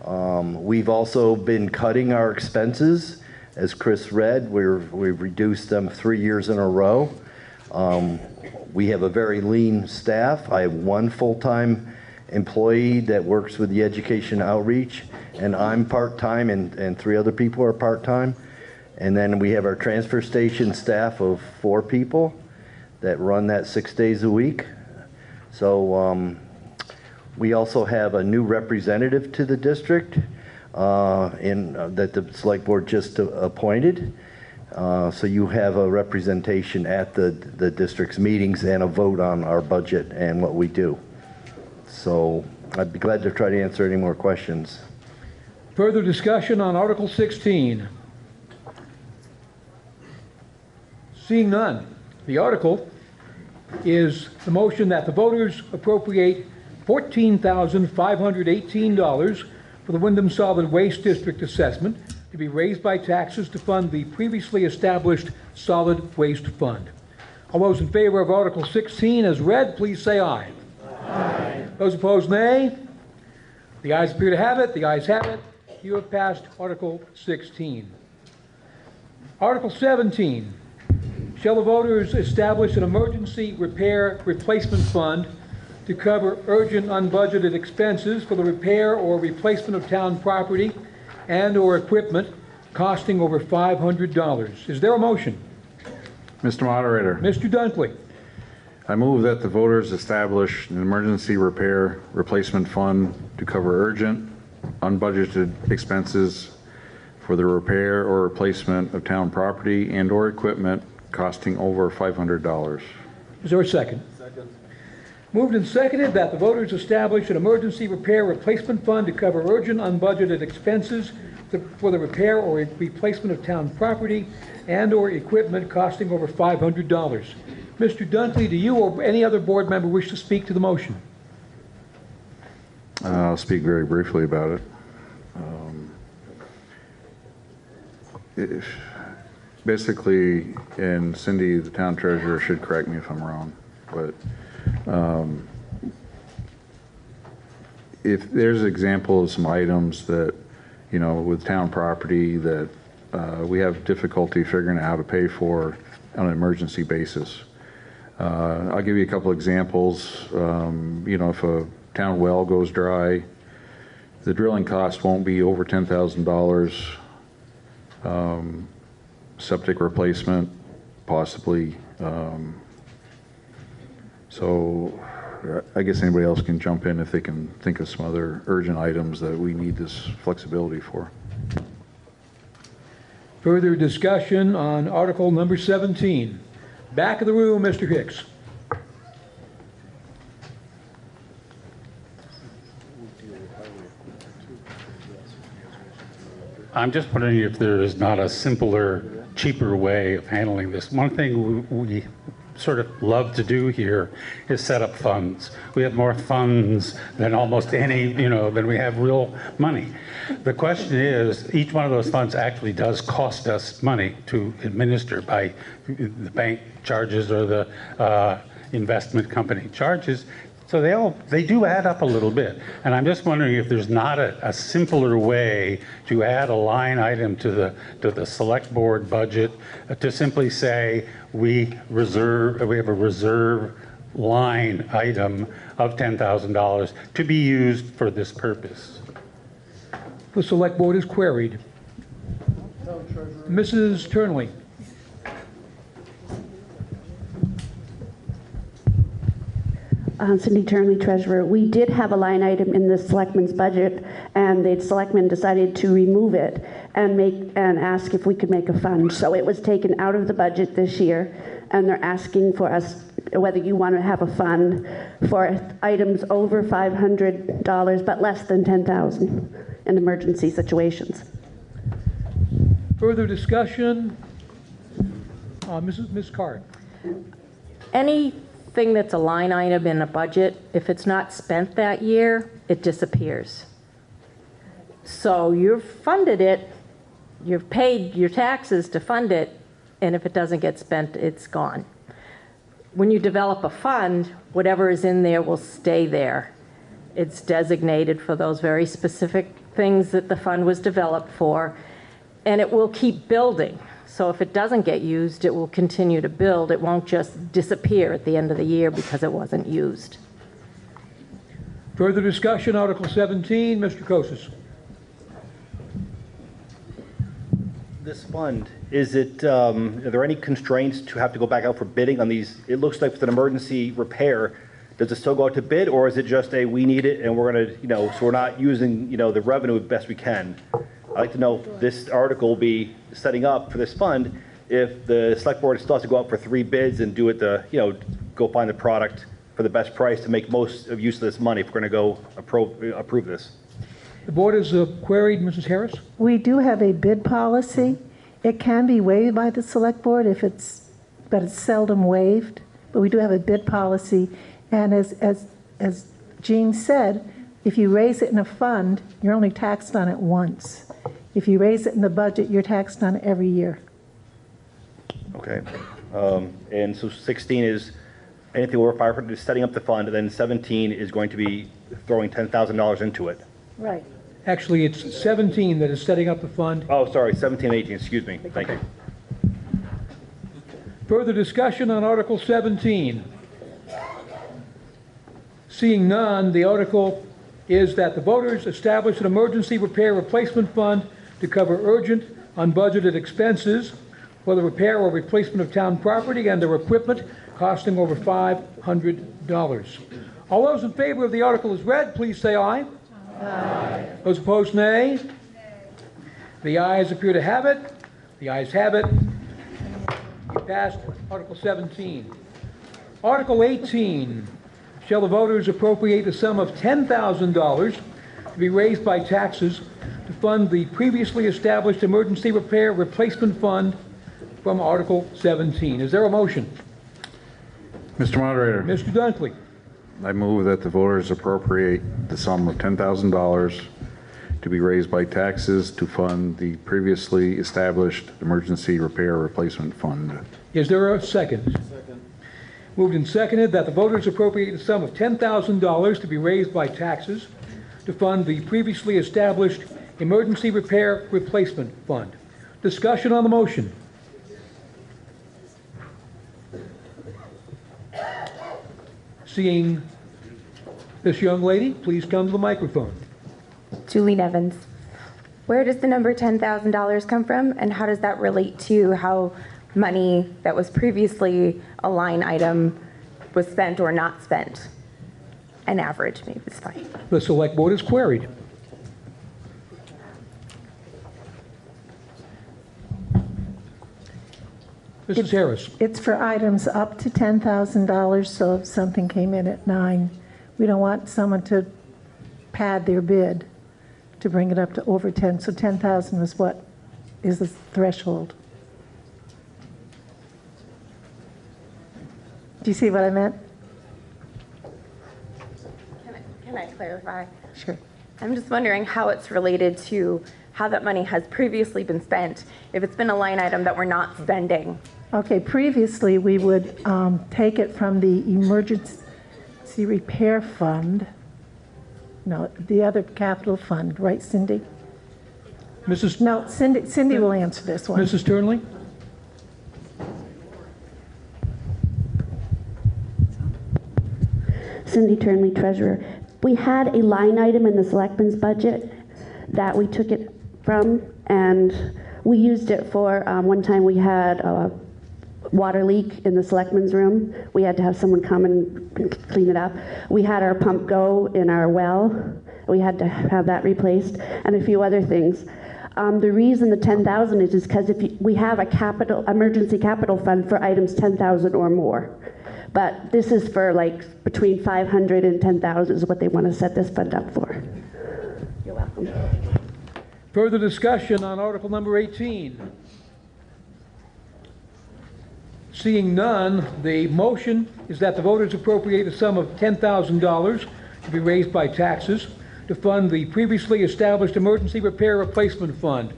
We've also been cutting our expenses. As Chris read, we've reduced them 3 years in a row. We have a very lean staff. I have 1 full-time employee that works with the education outreach, and I'm part-time, and 3 other people are part-time. And then we have our transfer station staff of 4 people that run that 6 days a week. So we also have a new representative to the district that the select board just appointed. So you have a representation at the district's meetings and a vote on our budget and what we do. So I'd be glad to try to answer any more questions. Further discussion on Article 16? Seeing none, the article is the motion that the voters appropriate $14,518 for the Wyndham Solid Waste District assessment to be raised by taxes to fund the previously established Solid Waste Fund. All those in favor of Article 16 as read, please say aye. Aye. Those opposed, nay. The ayes appear to have it. The ayes have it. You have passed Article 16. Article 17. Shall the voters establish an emergency repair replacement fund to cover urgent unbudgeted expenses for the repair or replacement of town property and or equipment costing over $500? Is there a motion? Mr. Moderator. Mr. Dunkley. I move that the voters establish an emergency repair replacement fund to cover urgent, unbudgeted expenses for the repair or replacement of town property and or equipment costing over $500. Is there a second? Second. Moved and seconded that the voters establish an emergency repair replacement fund to cover urgent unbudgeted expenses for the repair or replacement of town property and or equipment costing over $500. Mr. Dunkley, do you or any other board member wish to speak to the motion? I'll speak very briefly about it. Basically, and Cindy, the town treasurer, should correct me if I'm wrong, but if there's examples of some items that with town property that we have difficulty figuring out how to pay for on an emergency basis. I'll give you a couple examples. If a town well goes dry, the drilling cost won't be over $10,000. Septic replacement, possibly. So I guess anybody else can jump in if they can think of some other urgent items that we need this flexibility for. Further discussion on Article number 17. Back of the room, Mr. Hicks. I'm just wondering if there is not a simpler, cheaper way of handling this. One thing we sort of love to do here is set up funds. We have more funds than almost any, than we have real money. The question is, each one of those funds actually does cost us money to administer by the bank charges or the investment company charges. So they do add up a little bit. And I'm just wondering if there's not a simpler way to add a line item to the select board budget to simply say we have a reserve line item of $10,000 to be used for this purpose. The select board is queried. Mrs. Turnley. Cindy Turnley, Treasurer. We did have a line item in the selectmen's budget, and the selectmen decided to remove it and ask if we could make a fund. So it was taken out of the budget this year, and they're asking for us whether you want to have a fund for items over $500 but less than $10,000 in emergency situations. Further discussion? Ms. Card. Anything that's a line item in a budget, if it's not spent that year, it disappears. So you've funded it, you've paid your taxes to fund it, and if it doesn't get spent, it's gone. When you develop a fund, whatever is in there will stay there. It's designated for those very specific things that the fund was developed for, and it will keep building. So if it doesn't get used, it will continue to build. It won't just disappear at the end of the year because it wasn't used. Further discussion, Article 17, Mr. Kosis. This fund, are there any constraints to have to go back out for bidding on these? It looks like with an emergency repair, does it still go out to bid, or is it just we need it and we're going to, so we're not using, the revenue as best we can? I'd like to know if this article will be setting up for this fund if the select board still has to go out for 3 bids and do it go find the product for the best price to make most of use of this money if we're going to go approve this. The board is queried, Mrs. Harris. We do have a bid policy. It can be waived by the select board but it's seldom waived. But we do have a bid policy, and as Jean said, if you raise it in a fund, you're only taxed on it once. If you raise it in the budget, you're taxed on it every year. Okay. And so 16 is anything over 500 is setting up the fund, and then 17 is going to be throwing $10,000 into it. Right. Actually, it's 17 that is setting up the fund. Oh, sorry, 17 and 18, excuse me. Thank you. Further discussion on Article 17. Seeing none, the article is that the voters establish an emergency repair replacement fund to cover urgent, unbudgeted expenses for the repair or replacement of town property and their equipment costing over $500. All those in favor of the article as read, please say aye. Aye. Those opposed, nay. The ayes appear to have it. The ayes have it. You passed Article 17. Article 18. Shall the voters appropriate a sum of $10,000 to be raised by taxes to fund the previously established emergency repair replacement fund from Article 17? Is there a motion? Mr. Moderator. Mr. Dunkley. I move that the voters appropriate the sum of $10,000 to be raised by taxes to fund the previously established emergency repair replacement fund. Is there a second? Second. Moved and seconded that the voters appropriate the sum of $10,000 to be raised by taxes to fund the previously established Emergency Repair Replacement Fund. Discussion on the motion. Seeing this young lady, please come to the microphone. Julie Nevins. Where does the number $10,000 come from, and how does that relate to how money that was previously a line item was spent or not spent? An average maybe is fine. The Select Board is queried. Mrs. Harris. It's for items up to $10,000, so if something came in at 9, we don't want someone to pad their bid to bring it up to over 10. So 10,000 is what is the threshold. Do you see what I meant? Can I clarify? Sure. I'm just wondering how it's related to how that money has previously been spent, if it's been a line item that we're not spending. Okay, previously we would take it from the emergency repair fund. No, the other capital fund, right, Cindy? Mrs. No, Cindy will answer this one. Mrs. Turnley? Cindy Turnley, treasurer. We had a line item in the selectmen's budget that we took it from, and we used it for, one time we had a water leak in the selectmen's room. We had to have someone come and clean it up. We had our pump go in our well. We had to have that replaced, and a few other things. The reason the 10,000 is because we have a emergency capital fund for items 10,000 or more. But this is for like between 500 and 10,000 is what they want to set this fund up for. You're welcome. Further discussion on article number 18. Seeing none, the motion is that the voters appropriate a sum of $10,000 to be raised by taxes to fund the previously established Emergency Repair Replacement Fund.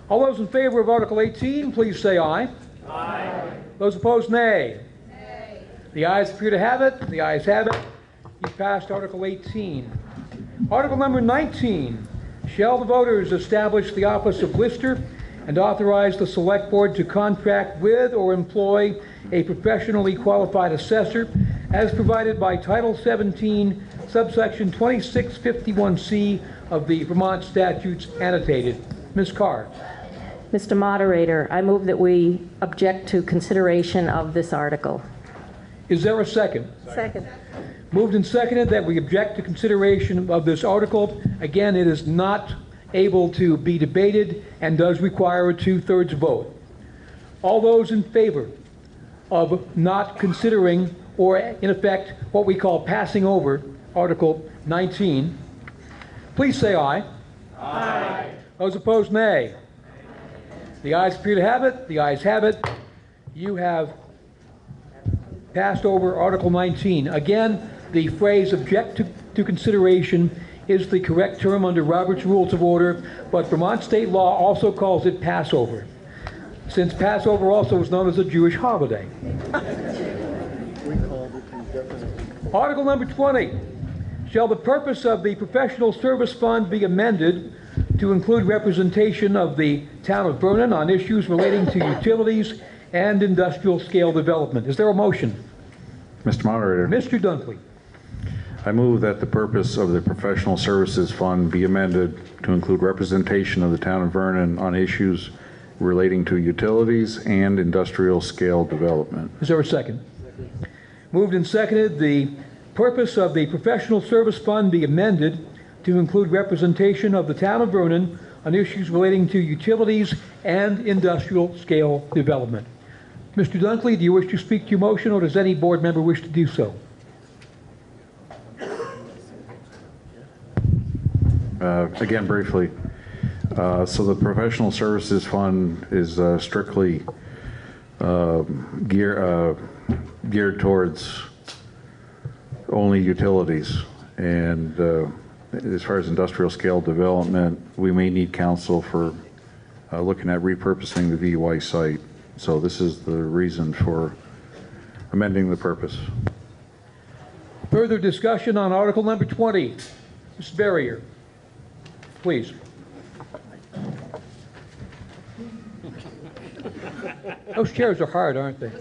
All those in favor of Article 18, please say aye. Aye. Those opposed, nay. Nay. The ayes appear to have it. The ayes have it. You've passed Article 18. Article number 19. Shall the voters establish the office of Lister and authorize the Select Board to contract with or employ a professionally qualified assessor as provided by Title 17, subsection 2651C of the Vermont statutes annotated. Ms. Carr. Mr. Moderator, I move that we object to consideration of this article. Is there a second? Second. Moved and seconded that we object to consideration of this article. Again, it is not able to be debated and does require a 2/3 vote. All those in favor of not considering, or in effect, what we call passing over Article 19, please say aye. Aye. Those opposed, nay. The ayes appear to have it. The ayes have it. You have passed over Article 19. Again, the phrase object to consideration is the correct term under Robert's Rules of Order, but Vermont state law also calls it Passover, since Passover also is known as a Jewish holiday. Article number 20. Shall the purpose of the Professional Service Fund be amended to include representation of the town of Vernon on issues relating to utilities and industrial scale development? Is there a motion? Mr. Moderator. Mr. Dunkley. I move that the purpose of the Professional Services Fund be amended to include representation of the town of Vernon on issues relating to utilities and industrial scale development. Is there a second? Second. Moved and seconded, the purpose of the Professional Service Fund be amended to include representation of the town of Vernon on issues relating to utilities and industrial scale development. Mr. Dunkley, do you wish to speak to your motion, or does any board member wish to do so? Again, briefly. So the Professional Services Fund is strictly geared towards only utilities. And as far as industrial scale development, we may need counsel for looking at repurposing the VY site. So this is the reason for amending the purpose. Further discussion on Article number 20. Ms. Barrier, please. Those chairs are hard, aren't they?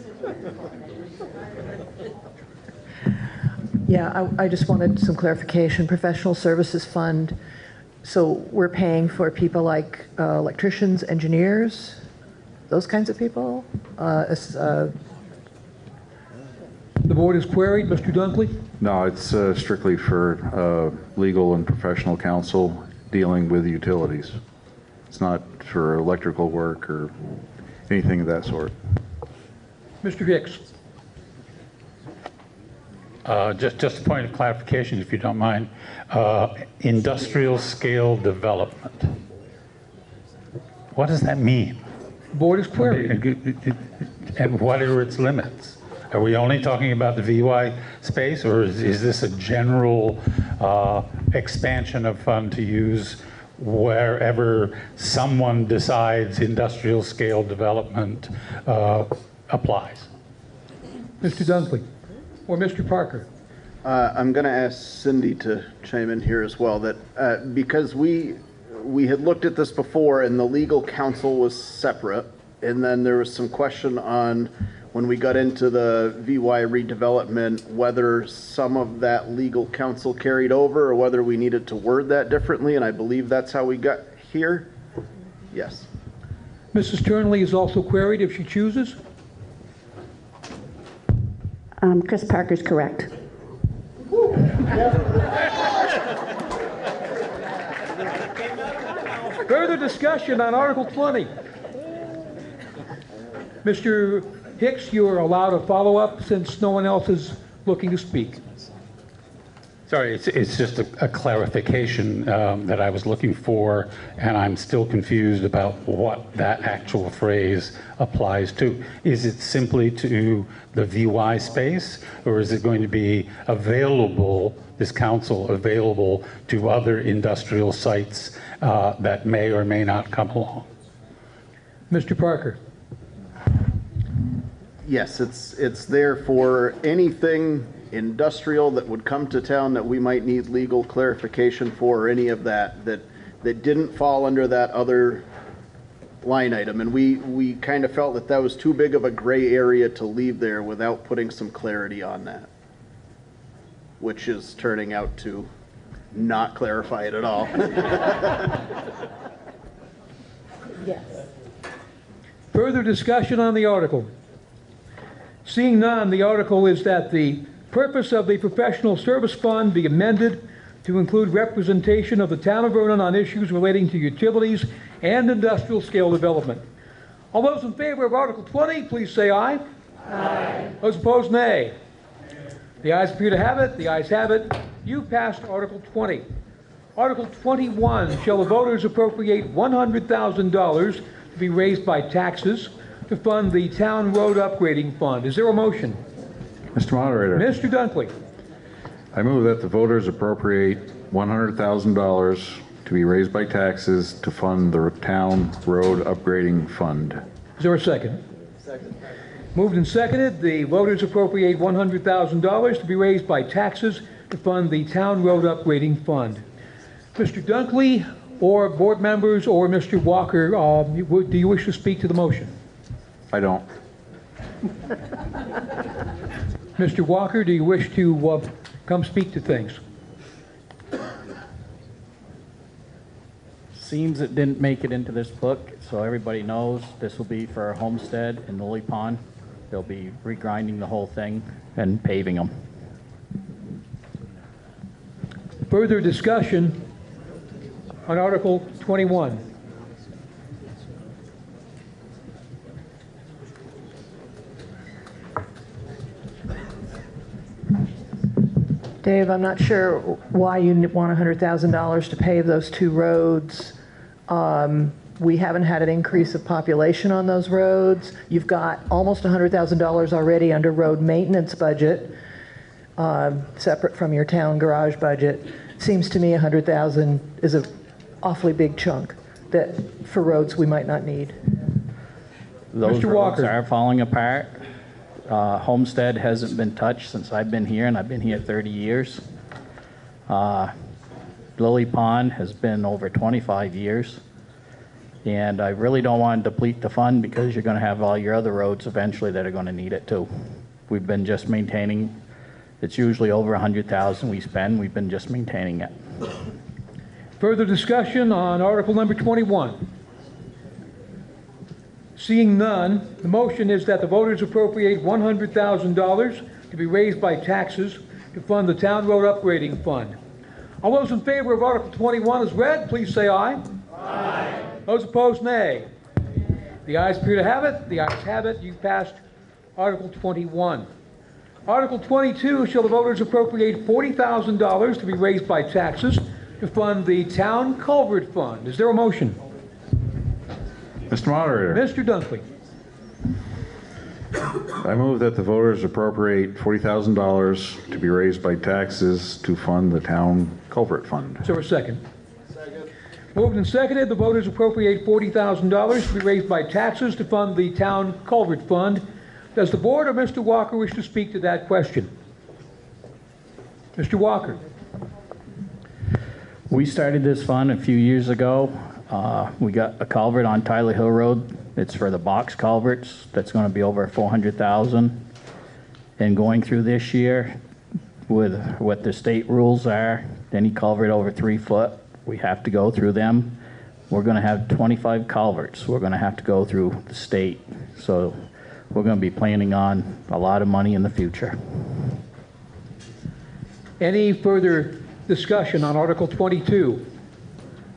Yeah, I just wanted some clarification. Professional services fund, so we're paying for people like electricians, engineers, those kinds of people? The board is queried. Mr. Dunkley? No, it's strictly for legal and professional counsel dealing with utilities. It's not for electrical work or anything of that sort. Mr. Hicks? Just a point of clarification, if you don't mind. Industrial scale development. What does that mean? Board is queried. And what are its limits? Are we only talking about the VY space, or is this a general expansion of fund to use wherever someone decides industrial scale development applies? Mr. Dunkley or Mr. Parker? I'm going to ask Cindy to chime in here as well, that because we had looked at this before and the legal counsel was separate, and then there was some question on when we got into the VY redevelopment, whether some of that legal counsel carried over or whether we needed to word that differently, and I believe that's how we got here. Yes. Mrs. Turnley is also queried if she chooses. Chris Parker's correct. Further discussion on Article 20. Mr. Hicks, you are allowed a follow-up since no one else is looking to speak. Sorry, it's just a clarification that I was looking for, and I'm still confused about what that actual phrase applies to. Is it simply to the VY space, or is it going to be available, this council available to other industrial sites that may or may not come along? Mr. Parker. Yes, it's there for anything industrial that would come to town that we might need legal clarification for, or any of that didn't fall under that other line item. And we kind of felt that was too big of a gray area to leave there without putting some clarity on that, which is turning out to not clarify it at all. Yes. Further discussion on the article. Seeing none, the article is that the purpose of the Professional Service Fund be amended to include representation of the town of Vernon on issues relating to utilities and industrial scale development. All those in favor of Article 20, please say aye. Aye. Those opposed, nay. The ayes appear to have it. The ayes have it. You passed Article 20. Article 21, shall the voters appropriate $100,000 to be raised by taxes to fund the town road upgrading fund. Is there a motion? Mr. Moderator. Mr. Dunkley. I move that the voters appropriate $100,000 to be raised by taxes to fund the town road upgrading fund. Is there a second? Second. Moved and seconded. The voters appropriate $100,000 to be raised by taxes to fund the town road upgrading fund. Mr. Dunkley or board members or Mr. Walker, do you wish to speak to the motion? I don't. Mr. Walker, do you wish to come speak to things? Seems it didn't make it into this book, so everybody knows this will be for our homestead in Lily Pond. They'll be regrinding the whole thing and paving them. Further discussion on Article 21. Dave, I'm not sure why you want $100,000 to pave those two roads. We haven't had an increase of population on those roads. You've got almost $100,000 already under road maintenance budget, separate from your town garage budget. Seems to me $100,000 is an awfully big chunk that for roads we might not need. Those Mr. roads Walker. are falling apart. Homestead hasn't been touched since I've been here, and I've been here 30 years. Lily Pond has been over 25 years. And I really don't want to deplete the fund because you're going to have all your other roads eventually that are going to need it too. We've been just maintaining, it's usually over 100,000 we spend, we've been just maintaining it. Further discussion on Article number 21? Seeing none, the motion is that the voters appropriate $100,000 to be raised by taxes to fund the town road upgrading fund. All those in favor of Article 21 as read, please say aye. Aye. Those opposed, nay. The ayes appear to have it. The ayes have it. You passed Article 21. Article 22, shall the voters appropriate $40,000 to be raised by taxes to fund the town culvert fund. Is there a motion? Mr. Moderator. Mr. Dunkley. I move that the voters appropriate $40,000 to be raised by taxes to fund the town culvert fund. Is there a second? Second. Moved and seconded, the voters appropriate $40,000 to be raised by taxes to fund the town culvert fund. Does the board or Mr. Walker wish to speak to that question? Mr. Walker. We started this fund a few years ago. We got a culvert on Tyler Hill Road. It's for the box culverts. That's going to be over $400,000. And going through this year with what the state rules are, any culvert over 3 foot, we have to go through them. We're going to have 25 culverts. We're going to have to go through the state. So we're going to be planning on a lot of money in the future. Any further discussion on Article 22?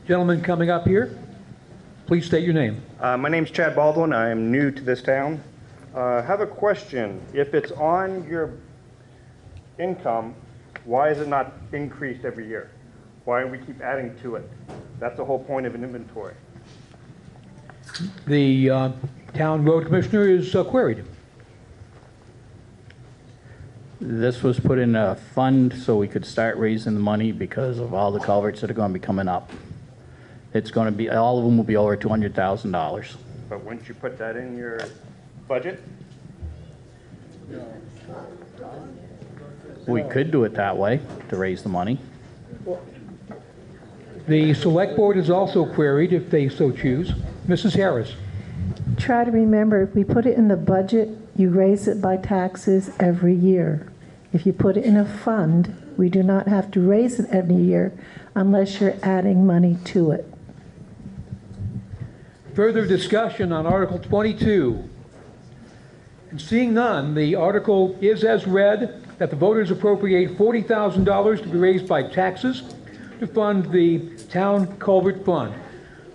Gentleman coming up here, please state your name. My name's Chad Baldwin. I am new to this town. I have a question. If it's on your income, why is it not increased every year? Why do we keep adding to it? That's the whole point of an inventory. The town road commissioner is queried. This was put in a fund so we could start raising the money because of all the culverts that are going to be coming up. It's going to be, all of them will be over $200,000. But wouldn't you put that in your budget? We could do it that way to raise the money. The select board is also queried if they so choose. Mrs. Harris. Try to remember, if we put it in the budget, you raise it by taxes every year. If you put it in a fund, we do not have to raise it every year unless you're adding money to it. Further discussion on Article 22. And seeing none, the article is as read, that the voters appropriate $40,000 to be raised by taxes to fund the town culvert fund.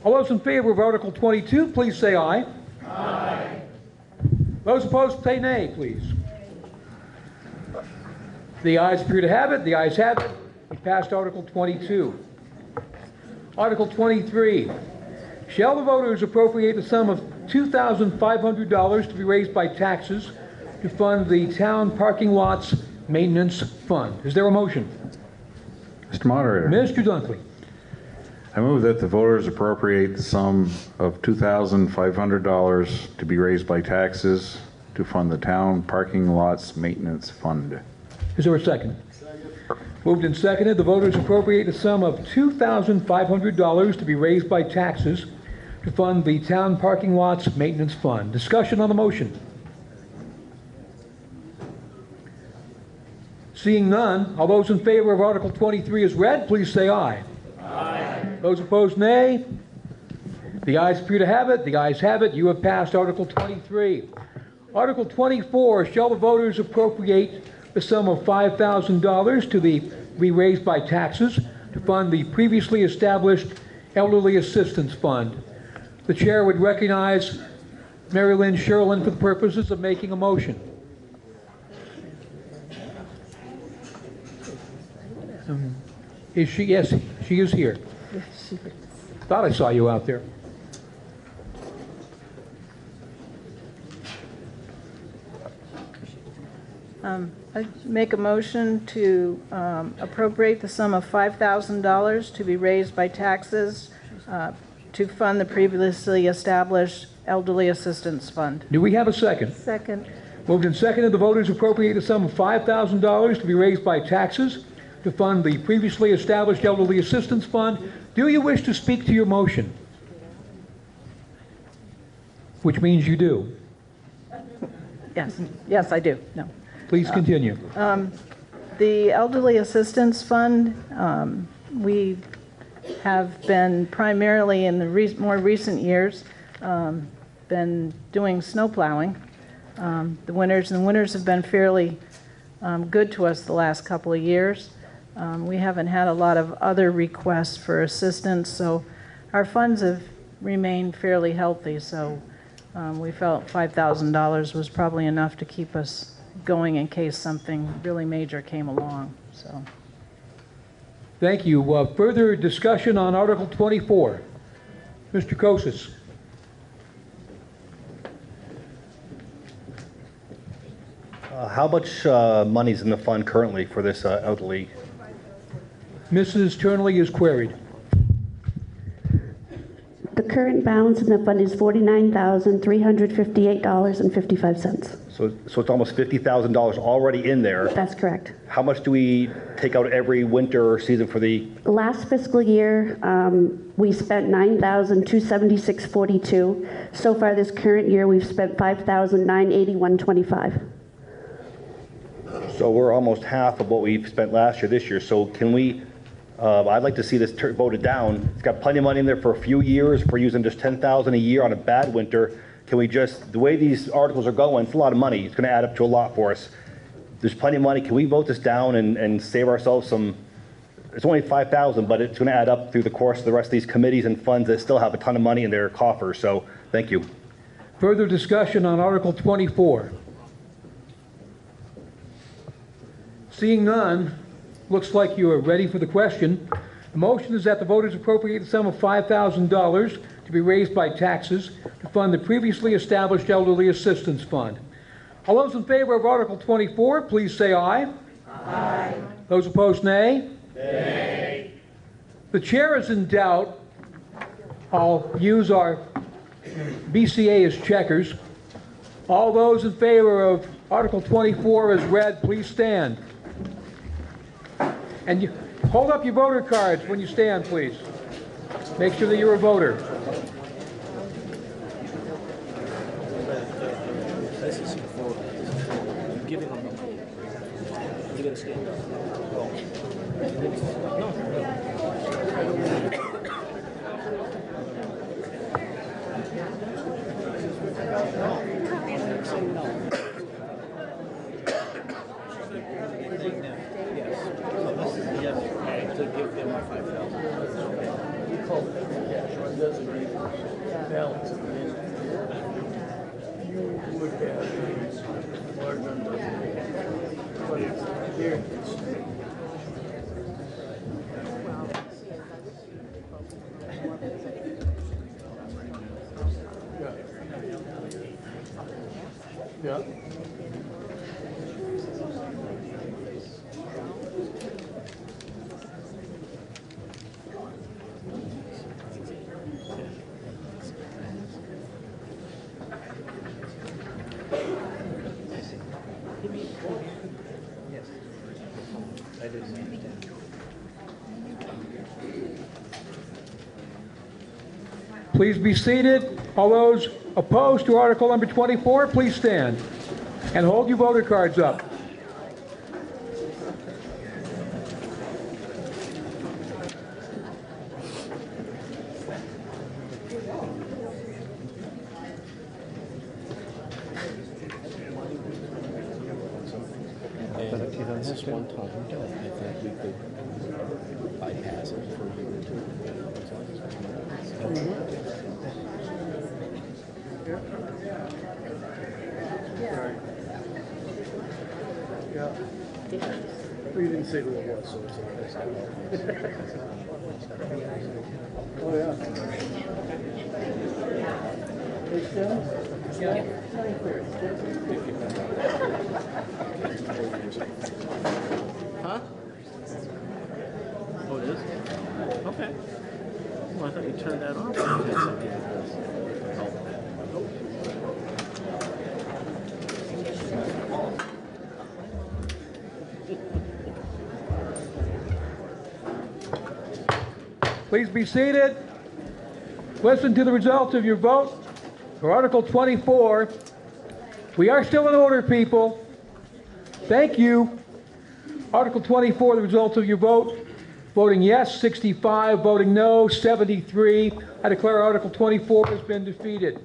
All those in favor of Article 22, please say aye. Aye. Those opposed, say nay, please. The ayes appear to have it. The ayes have it. We passed Article 22. Article 23. Shall the voters appropriate the sum of $2,500 to be raised by taxes to fund the town parking lots maintenance fund? Is there a motion? Mr. Moderator. Mr. Dunkley. I move that the voters appropriate the sum of $2,500 to be raised by taxes to fund the town parking lots maintenance fund. Is there a second? Second. Moved and seconded. The voters appropriate the sum of $2,500 to be raised by taxes to fund the town parking lots maintenance fund. Discussion on the motion. Seeing none, all those in favor of Article 23 as read, please say aye. Aye. Those opposed, nay. The ayes appear to have it. The ayes have it. You have passed Article 23. Article 24, shall the voters appropriate the sum of $5,000 to be raised by taxes to fund the previously established Elderly Assistance Fund. The chair would recognize Mary Lynn Sherlin for the purposes of making a motion. Is she? Yes, she is here. Thought I saw you out there. I make a motion to appropriate the sum of $5,000 to be raised by taxes to fund the previously established Elderly Assistance Fund. Do we have a second? Second. Moved and seconded. The voters appropriate the sum of $5,000 to be raised by taxes to fund the previously established Elderly Assistance Fund. Do you wish to speak to your motion? which means you do. Yes, I do, no. Please continue. The Elderly Assistance Fund, we have been primarily in the more recent years been doing snow plowing. The winters have been fairly good to us the last couple of years. We haven't had a lot of other requests for assistance, so our funds have remained fairly healthy. So we felt $5,000 was probably enough to keep us going in case something really major came along. So. Thank you. Further discussion on Article 24. Mr. Kosis. How much money's in the fund currently for this elderly? Mrs. Turnley is queried. The current balance in the fund is $49,358.55. So it's almost $50,000 already in there. That's correct. How much do we take out every winter or season for the? Last fiscal year, we spent $9,276.42. So far this current year, we've spent $5,981.25. So we're almost half of what we spent last year this year. So can we, I'd like to see this voted down. It's got plenty of money in there for a few years. If we're using just $10,000 a year on a bad winter, can we just, the way these articles are going, it's a lot of money. It's going to add up to a lot for us. There's plenty of money. Can we vote this down and save ourselves some, it's only $5,000, but it's going to add up through the course of the rest of these committees and funds that still have a ton of money in their coffers. So thank you. Further discussion on Article 24. Seeing none, looks like you are ready for the question. The motion is that the voters appropriate the sum of $5,000 to be raised by taxes to fund the previously established Elderly Assistance Fund. All those in favor of Article 24, please say aye. Aye. Those opposed, nay. Nay. The chair is in doubt. I'll use our BCA as checkers. All those in favor of Article 24 as read, please stand. And you hold up your voter cards when you stand, please. Make sure that you're a voter. This is for giving them. You gotta stand up. To give them a $5,000. You call it. Designate balance. You would have a large number. But here. Yeah. I didn't understand. Please be seated. All those opposed to Article number 24, please stand. And hold your voter cards up. But if you don't have one time, I think we could bypass it for a year or two. Yeah. Well, you didn't say who it was, so it's oh, yeah. Yeah. Huh? Oh, it is? Okay. Well, I thought you turned that off. Please be seated. Listen to the results of your vote. For Article 24, we are still in order, people. Thank you. Article 24, the results of your vote. Voting yes, 65. Voting no, 73. I declare Article 24 has been defeated.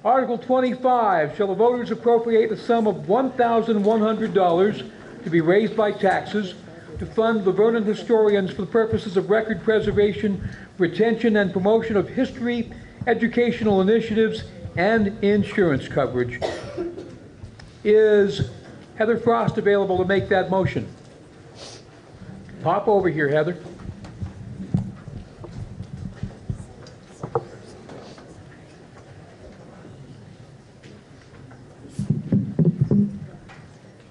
Article 25, shall the voters appropriate the sum of $1,100 to be raised by taxes to fund the Vernon historians for the purposes of record preservation, retention, and promotion of history, educational initiatives, and insurance coverage. Is Heather Frost available to make that motion? Pop over here, Heather.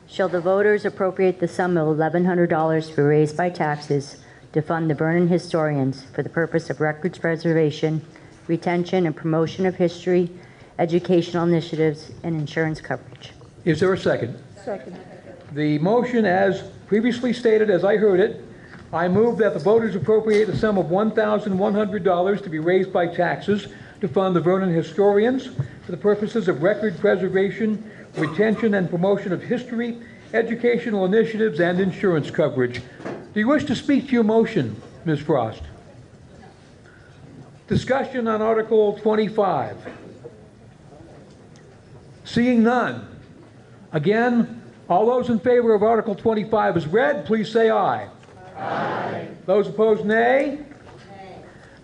Shall the voters appropriate the sum of $1,100 to be raised by taxes to fund the Vernon historians for the purpose of records preservation, retention, and promotion of history, educational initiatives, and insurance coverage? Is there a second? Second. The motion, as previously stated, as I heard it, I move that the voters appropriate the sum of $1,100 to be raised by taxes to fund the Vernon historians for the purposes of record preservation, retention, and promotion of history, educational initiatives, and insurance coverage. Do you wish to speak to your motion, Ms. Frost? Discussion on Article 25. Seeing none. Again, all those in favor of Article 25 as read, please say aye. Aye. Those opposed, nay.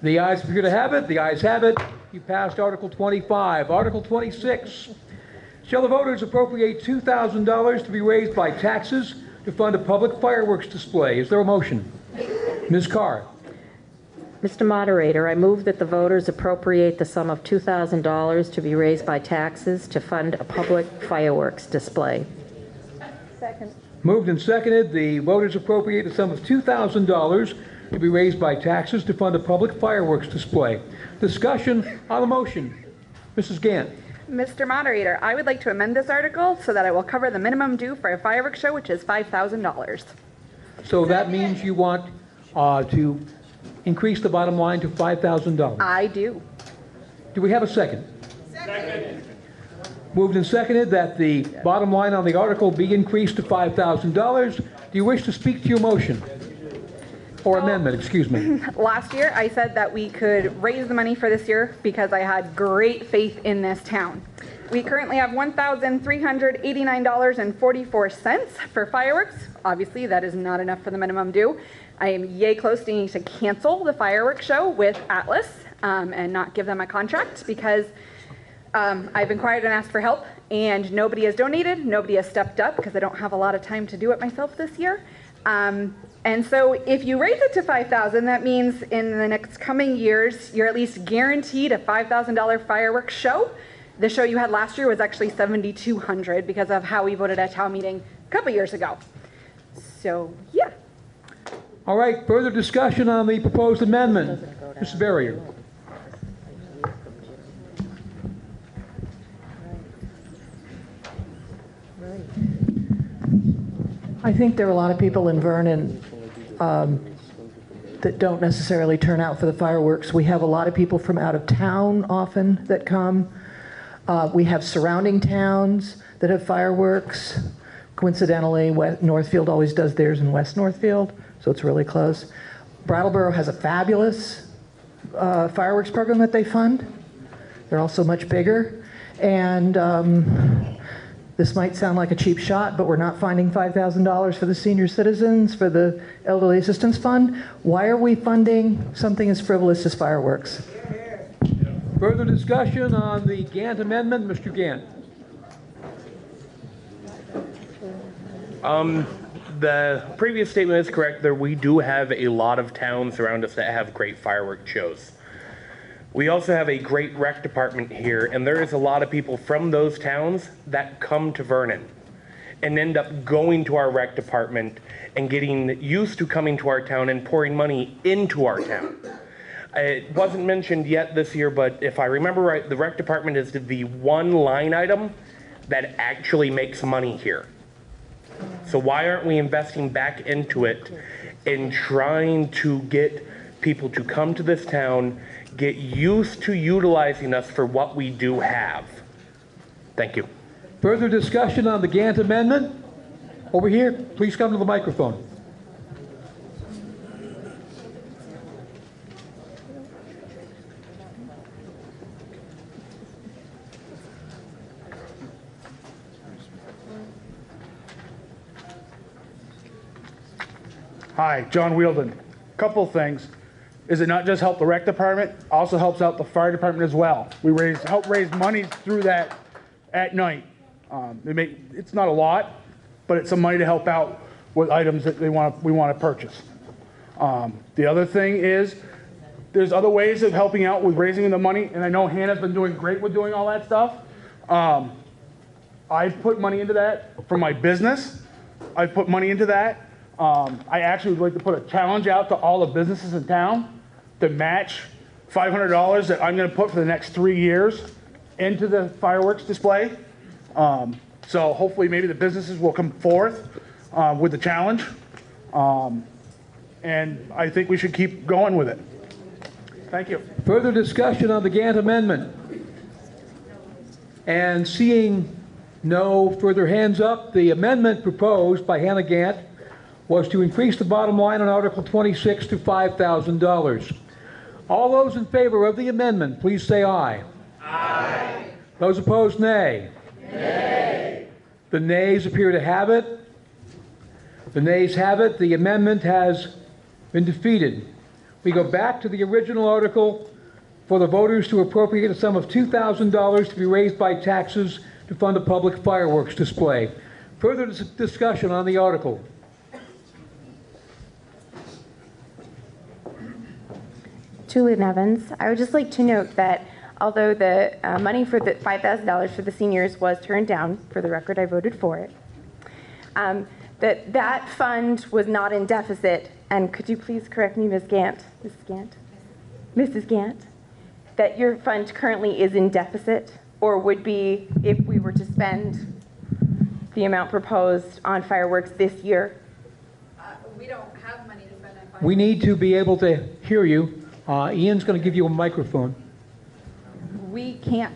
The ayes appear to have it. The ayes have it. You passed Article 25. Article 26. Shall the voters appropriate $2,000 to be raised by taxes to fund a public fireworks display? Is there a motion? Ms. Carr. Mr. Moderator, I move that the voters appropriate the sum of $2,000 to be raised by taxes to fund a public fireworks display. Second. Moved and seconded. The voters appropriate the sum of $2,000 to be raised by taxes to fund a public fireworks display. Discussion on the motion. Mrs. Gant. Mr. Moderator, I would like to amend this article so that it will cover the minimum due for a fireworks show, which is $5,000. So that means you want to increase the bottom line to $5,000. I do. Do we have a second? Second. Moved and seconded that the bottom line on the article be increased to $5,000. Do you wish to speak to your motion? Or amendment, excuse me. Last year, I said that we could raise the money for this year because I had great faith in this town. We currently have $1,389.44 for fireworks. Obviously, that is not enough for the minimum due. I am yay close to needing to cancel the fireworks show with Atlas and not give them a contract because I've inquired and asked for help and nobody has donated, nobody has stepped up because I don't have a lot of time to do it myself this year. And so if you raise it to $5,000, that means in the next coming years, you're at least guaranteed a $5,000 fireworks show. The show you had last year was actually $7,200 because of how we voted at town meeting a couple years ago. So, yeah. All right, further discussion on the proposed amendment. Mr. Barrier. I think there are a lot of people in Vernon that don't necessarily turn out for the fireworks. We have a lot of people from out of town often that come. We have surrounding towns that have fireworks. Coincidentally, Northfield always does theirs in West Northfield, so it's really close. Brattleboro has a fabulous fireworks program that they fund. They're also much bigger. And this might sound like a cheap shot, but we're not finding $5,000 for the senior citizens, for the Elderly Assistance Fund. Why are we funding something as frivolous as fireworks? Further discussion on the Gant amendment. Mr. Gant. The previous statement is correct. We do have a lot of towns around us that have great fireworks shows. We also have a great rec department here, and there is a lot of people from those towns that come to Vernon and end up going to our rec department and getting used to coming to our town and pouring money into our town. It wasn't mentioned yet this year, but if I remember right, the rec department is the one line item that actually makes money here. So why aren't we investing back into it and trying to get people to come to this town, get used to utilizing us for what we do have. Thank you. Further discussion on the Gant amendment? Over here, please come to the microphone. Hi, John Wielden. Couple things. Is it not just help the rec department? Also helps out the fire department as well. We help raise money through that at night. It's not a lot, but it's some money to help out with items that we want to purchase. The other thing is, there's other ways of helping out with raising the money, and I know Hannah's been doing great with doing all that stuff. I've put money into that for my business. I've put money into that. I actually would like to put a challenge out to all the businesses in town to match $500 that I'm going to put for the next 3 years into the fireworks display. So hopefully maybe the businesses will come forth with the challenge. And I think we should keep going with it. Thank you. Further discussion on the Gant amendment? And seeing no further hands up, the amendment proposed by Hannah Gant was to increase the bottom line on Article 26 to $5,000. All those in favor of the amendment, please say aye. Aye. Those opposed, nay. Nay. The nays appear to have it. The nays have it. The amendment has been defeated. We go back to the original article for the voters to appropriate a sum of $2,000 to be raised by taxes to fund a public fireworks display. Further discussion on the article. Julie Nevins. I would just like to note that although the money for the $5,000 for the seniors was turned down, for the record I voted for it, that fund was not in deficit. And could you please correct me, Ms. Gant, Mrs. Gant, that your fund currently is in deficit, or would be if we were to spend the amount proposed on fireworks this year? We don't have money to spend on fireworks. We need to be able to hear you. Ian's going to give you a microphone. We can't.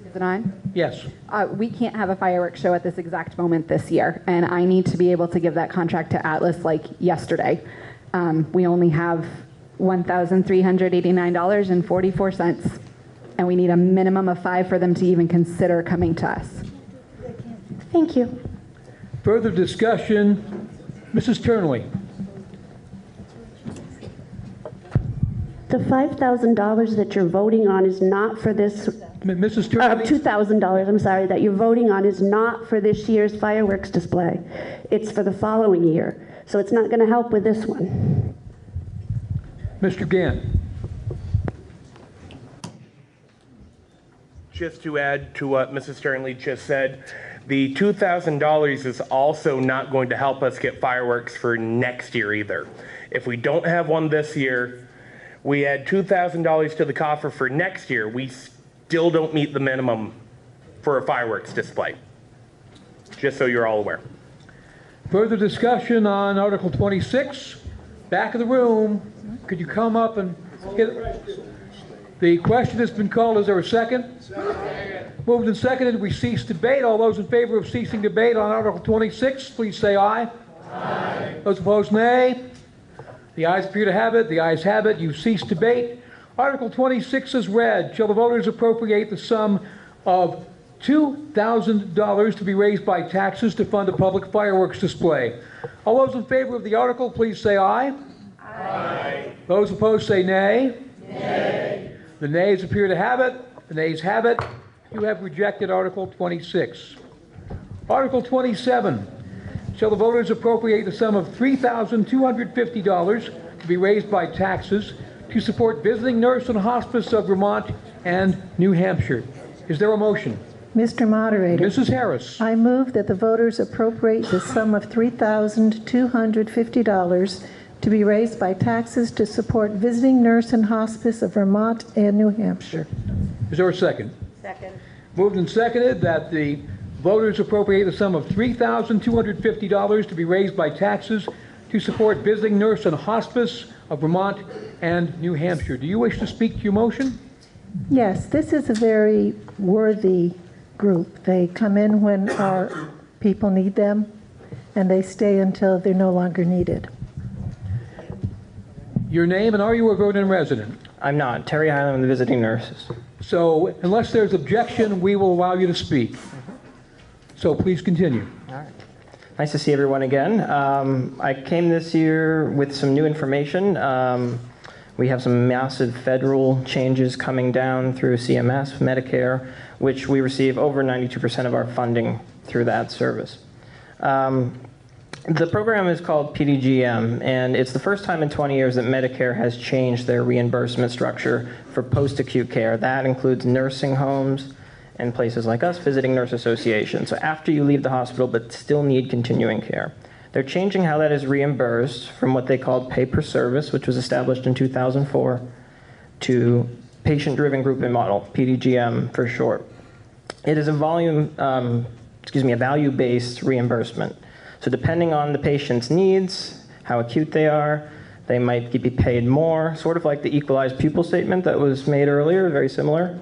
Is it on? Yes. We can't have a fireworks show at this exact moment this year, and I need to be able to give that contract to Atlas like yesterday. We only have $1,389.44, and we need a minimum of $5 for them to even consider coming to us. Thank you. Further discussion, Mrs. Turnley. The $5,000 that you're voting on is not for this. Mrs. Turnley? $2,000, I'm sorry, that you're voting on is not for this year's fireworks display. It's for the following year. So it's not going to help with this one. Mr. Gant. Just to add to what Mrs. Sternley just said, the $2,000 is also not going to help us get fireworks for next year either. If we don't have one this year, we add $2,000 to the coffer for next year, we still don't meet the minimum for a fireworks display. Just so you're all aware. Further discussion on Article 26. Back of the room. Could you come up and hit? The question has been called. Is there a second? Second. Moved and seconded. We cease debate. All those in favor of ceasing debate on Article 26, please say aye. Aye. Those opposed, nay. The ayes appear to have it. The ayes have it. You cease debate. Article 26 is read. Shall the voters appropriate the sum of $2,000 to be raised by taxes to fund a public fireworks display? All those in favor of the article, please say aye. Aye. Those opposed say nay. Nay. The nays appear to have it. The nays have it. You have rejected Article 26. Article 27. Shall the voters appropriate the sum of $3,250 to be raised by taxes to support Visiting Nurse and Hospice of Vermont and New Hampshire? Is there a motion? Mr. Moderator. Mrs. Harris. I move that the voters appropriate the sum of $3,250 to be raised by taxes to support Visiting Nurse and Hospice of Vermont and New Hampshire. Is there a second? Second. Moved and seconded that the voters appropriate the sum of $3,250 to be raised by taxes to support visiting nurse and hospice of Vermont and New Hampshire. Do you wish to speak to your motion? Yes, this is a very worthy group. They come in when our people need them, and they stay until they're no longer needed. Your name, and are you a Vernon resident? I'm not. Terry Highland, I'm the visiting nurses. So unless there's objection, we will allow you to speak. So please continue. All right. Nice to see everyone again. I came this year with some new information. We have some massive federal changes coming down through CMS, Medicare, which we receive over 92% of our funding through that service. The program is called PDGM, and it's the first time in 20 years that Medicare has changed their reimbursement structure for post-acute care. That includes nursing homes and places like us, visiting nurse associations. So after you leave the hospital but still need continuing care. They're changing how that is reimbursed from what they called pay per service, which was established in 2004, to patient-driven grouping model, PDGM for short. It is a value-based reimbursement. So depending on the patient's needs, how acute they are, they might be paid more, sort of like the equalized pupil statement that was made earlier, very similar.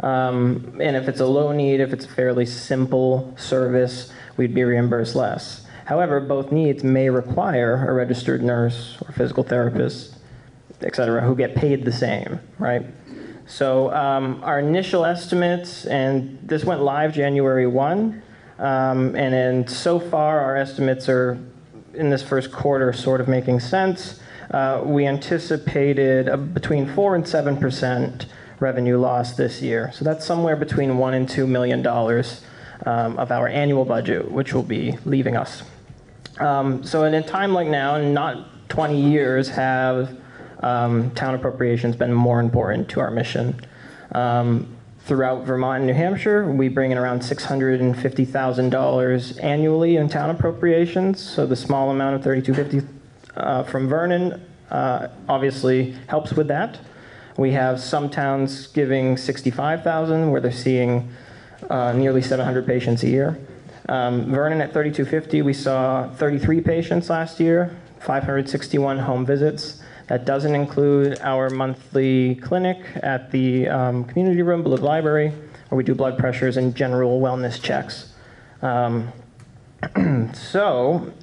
And if it's a low need, if it's a fairly simple service, we'd be reimbursed less. However, both needs may require a registered nurse or physical therapist, et cetera, who get paid the same, right? So our initial estimates, and this went live January 1, and then so far our estimates are in this first quarter sort of making sense. We anticipated between 4 and 7% revenue loss this year. So that's somewhere between $1 and $2 million of our annual budget, which will be leaving us. So in a time like now, not 20 years, have town appropriations been more important to our mission. Throughout Vermont and New Hampshire, we bring in around $650,000 annually in town appropriations. So the small amount of $3250 from Vernon obviously helps with that. We have some towns giving $65,000 where they're seeing nearly 700 patients a year. Vernon at $3250, we saw 33 patients last year, 561 home visits. That doesn't include our monthly clinic at the community room below the library, where we do blood pressures and general wellness checks. So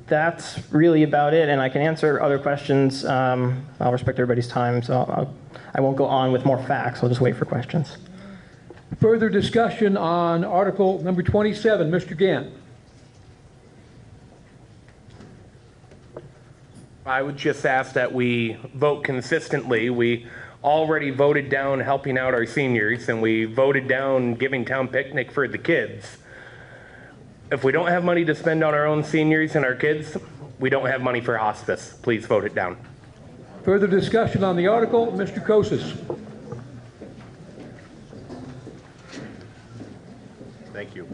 that's really about it, and I can answer other questions. I'll respect everybody's time, so I won't go on with more facts. I'll just wait for questions. Further discussion on Article number 27. Mr. Gant. I would just ask that we vote consistently. We already voted down helping out our seniors, and we voted down giving town picnic for the kids. If we don't have money to spend on our own seniors and our kids, we don't have money for hospice. Please vote it down. Further discussion on the article. Mr. Kosis. Thank you.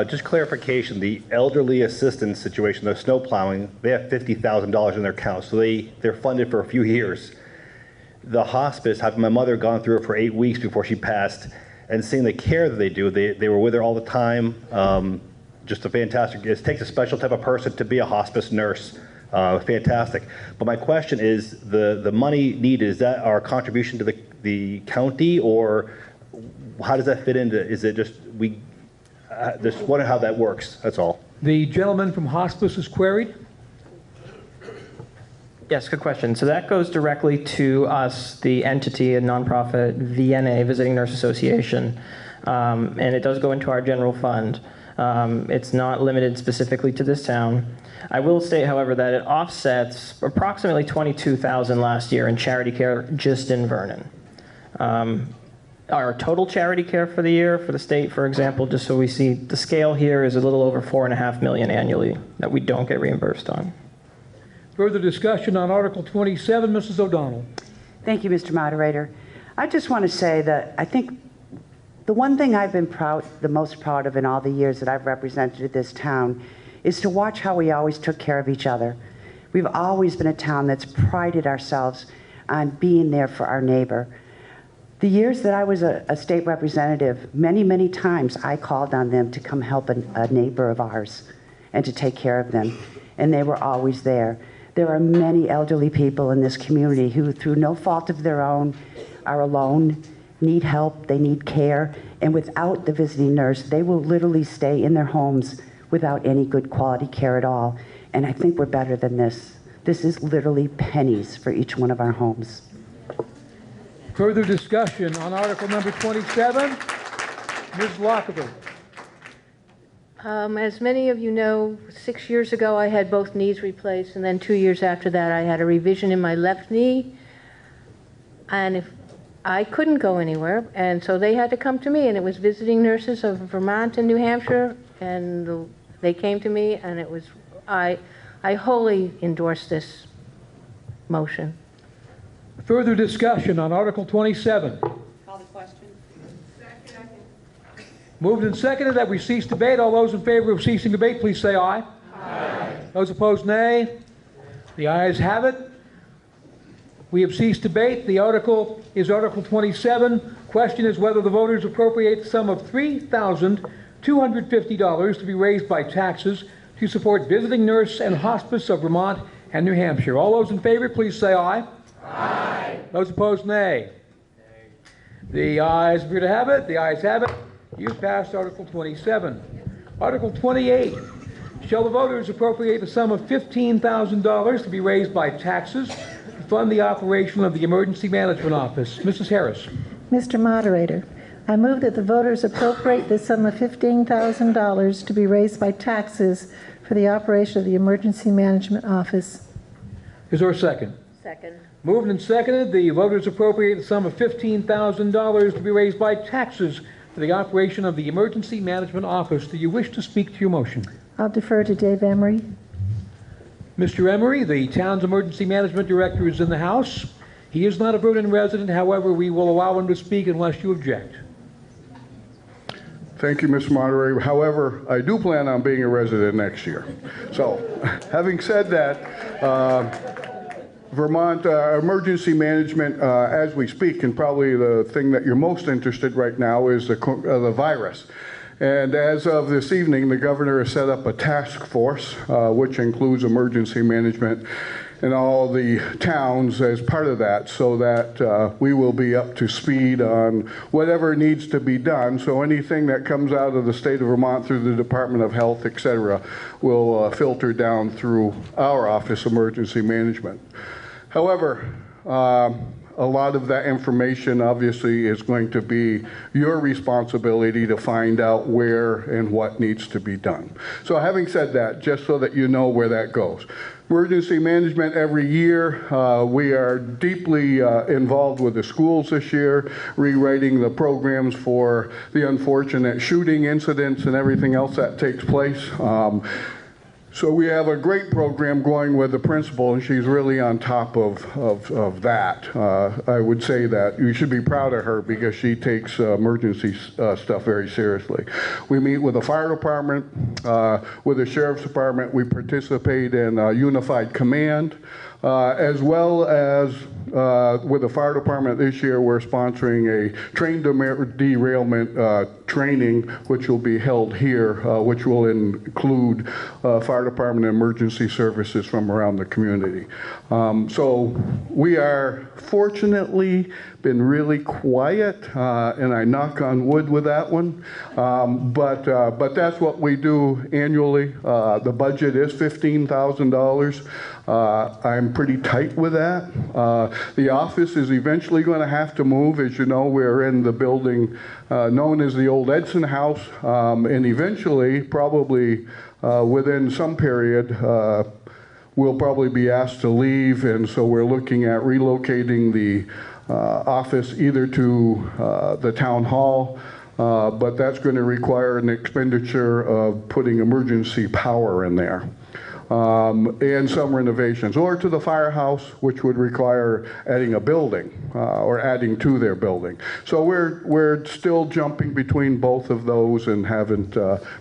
Just clarification, the elderly assistance situation, the snow plowing, they have $50,000 in their account, so they're funded for a few years. The hospice, having my mother gone through it for 8 weeks before she passed, and seeing the care that they do, they were with her all the time. Just a fantastic, it takes a special type of person to be a hospice nurse. Fantastic. But my question is, the money needed, is that our contribution to the county, or how does that fit into, is it just, just wondering how that works, that's all. The gentleman from hospice is queried. Yes, good question. So that goes directly to us, the entity, a nonprofit, VNA, Visiting Nurse Association, and it does go into our general fund. It's not limited specifically to this town. I will state, however, that it offsets approximately $22,000 last year in charity care just in Vernon. Our total charity care for the year for the state, for example, just so we see the scale here, is a little over $4.5 million annually that we don't get reimbursed on. Further discussion on Article 27, Mrs. O'Donnell. Thank you, Mr. Moderator. I just want to say that I think the one thing I've been the most proud of in all the years that I've represented this town is to watch how we always took care of each other. We've always been a town that's prided ourselves on being there for our neighbor. The years that I was a state representative, many, many times I called on them to come help a neighbor of ours and to take care of them. and they were always there. There are many elderly people in this community who, through no fault of their own, are alone, need help, they need care, and without the visiting nurse, they will literally stay in their homes without any good quality care at all. And I think we're better than this. This is literally pennies for each one of our homes. Further discussion on Article number 27? Ms. Lockerbie. As many of you know, 6 years ago I had both knees replaced, and then 2 years after that I had a revision in my left knee. And if I couldn't go anywhere, and so they had to come to me, and it was visiting nurses of Vermont and New Hampshire, and they came to me, and it was, I wholly endorse this motion. Further discussion on Article 27? Call the question. Moved and seconded that we cease debate. All those in favor of ceasing debate, please say aye. Aye. Those opposed, nay. The ayes have it. We have ceased debate. The article is Article 27. Question is whether the voters appropriate the sum of $3,250 to be raised by taxes to support visiting nurse and hospice of Vermont and New Hampshire. All those in favor, please say aye. Aye. Those opposed, nay. The ayes appear to have it. The ayes have it. You've passed Article 27. Article 28. Shall the voters appropriate the sum of $15,000 to be raised by taxes to fund the operation of the Emergency Management Office? Mrs. Harris. Mr. Moderator, I move that the voters appropriate the sum of $15,000 to be raised by taxes for the operation of the Emergency Management Office. Is there a second? Second. Moved and seconded. The voters appropriate the sum of $15,000 to be raised by taxes for the operation of the Emergency Management Office. Do you wish to speak to your motion? I'll defer to Dave Emery. Mr. Emery, the town's Emergency Management Director, is in the House. He is not a Vernon resident. However, we will allow him to speak unless you object. Thank you, Mr. Moderator. However, I do plan on being a resident next year. So, having said that, Vermont emergency management, as we speak, and probably the thing that you're most interested right now is the virus. And as of this evening, the governor has set up a task force, which includes emergency management in all the towns as part of that, so that we will be up to speed on whatever needs to be done. So anything that comes out of the state of Vermont through the Department of Health, et cetera, will filter down through our office, emergency management. However, a lot of that information obviously is going to be your responsibility to find out where and what needs to be done. So having said that, just so that you know where that goes. Emergency management every year, we are deeply involved with the schools this year, rewriting the programs for the unfortunate shooting incidents and everything else that takes place. So we have a great program going with the principal, and she's really on top of that. I would say that you should be proud of her because she takes emergency stuff very seriously. We meet with the fire department, with the sheriff's department. We participate in unified command, as well as with the fire department this year, we're sponsoring a train derailment training, which will be held here, which will include fire department and emergency services from around the community. So we are fortunately been really quiet, and I knock on wood with that one. But that's what we do annually. The budget is $15,000. I'm pretty tight with that. The office is eventually going to have to move. As you know, we're in the building known as the old Edson House, and eventually, probably within some period, we'll probably be asked to leave, and so we're looking at relocating the office either to the town hall, but that's going to require an expenditure of putting emergency power in there. And some renovations, or to the firehouse, which would require adding a building or adding to their building. So we're still jumping between both of those and haven't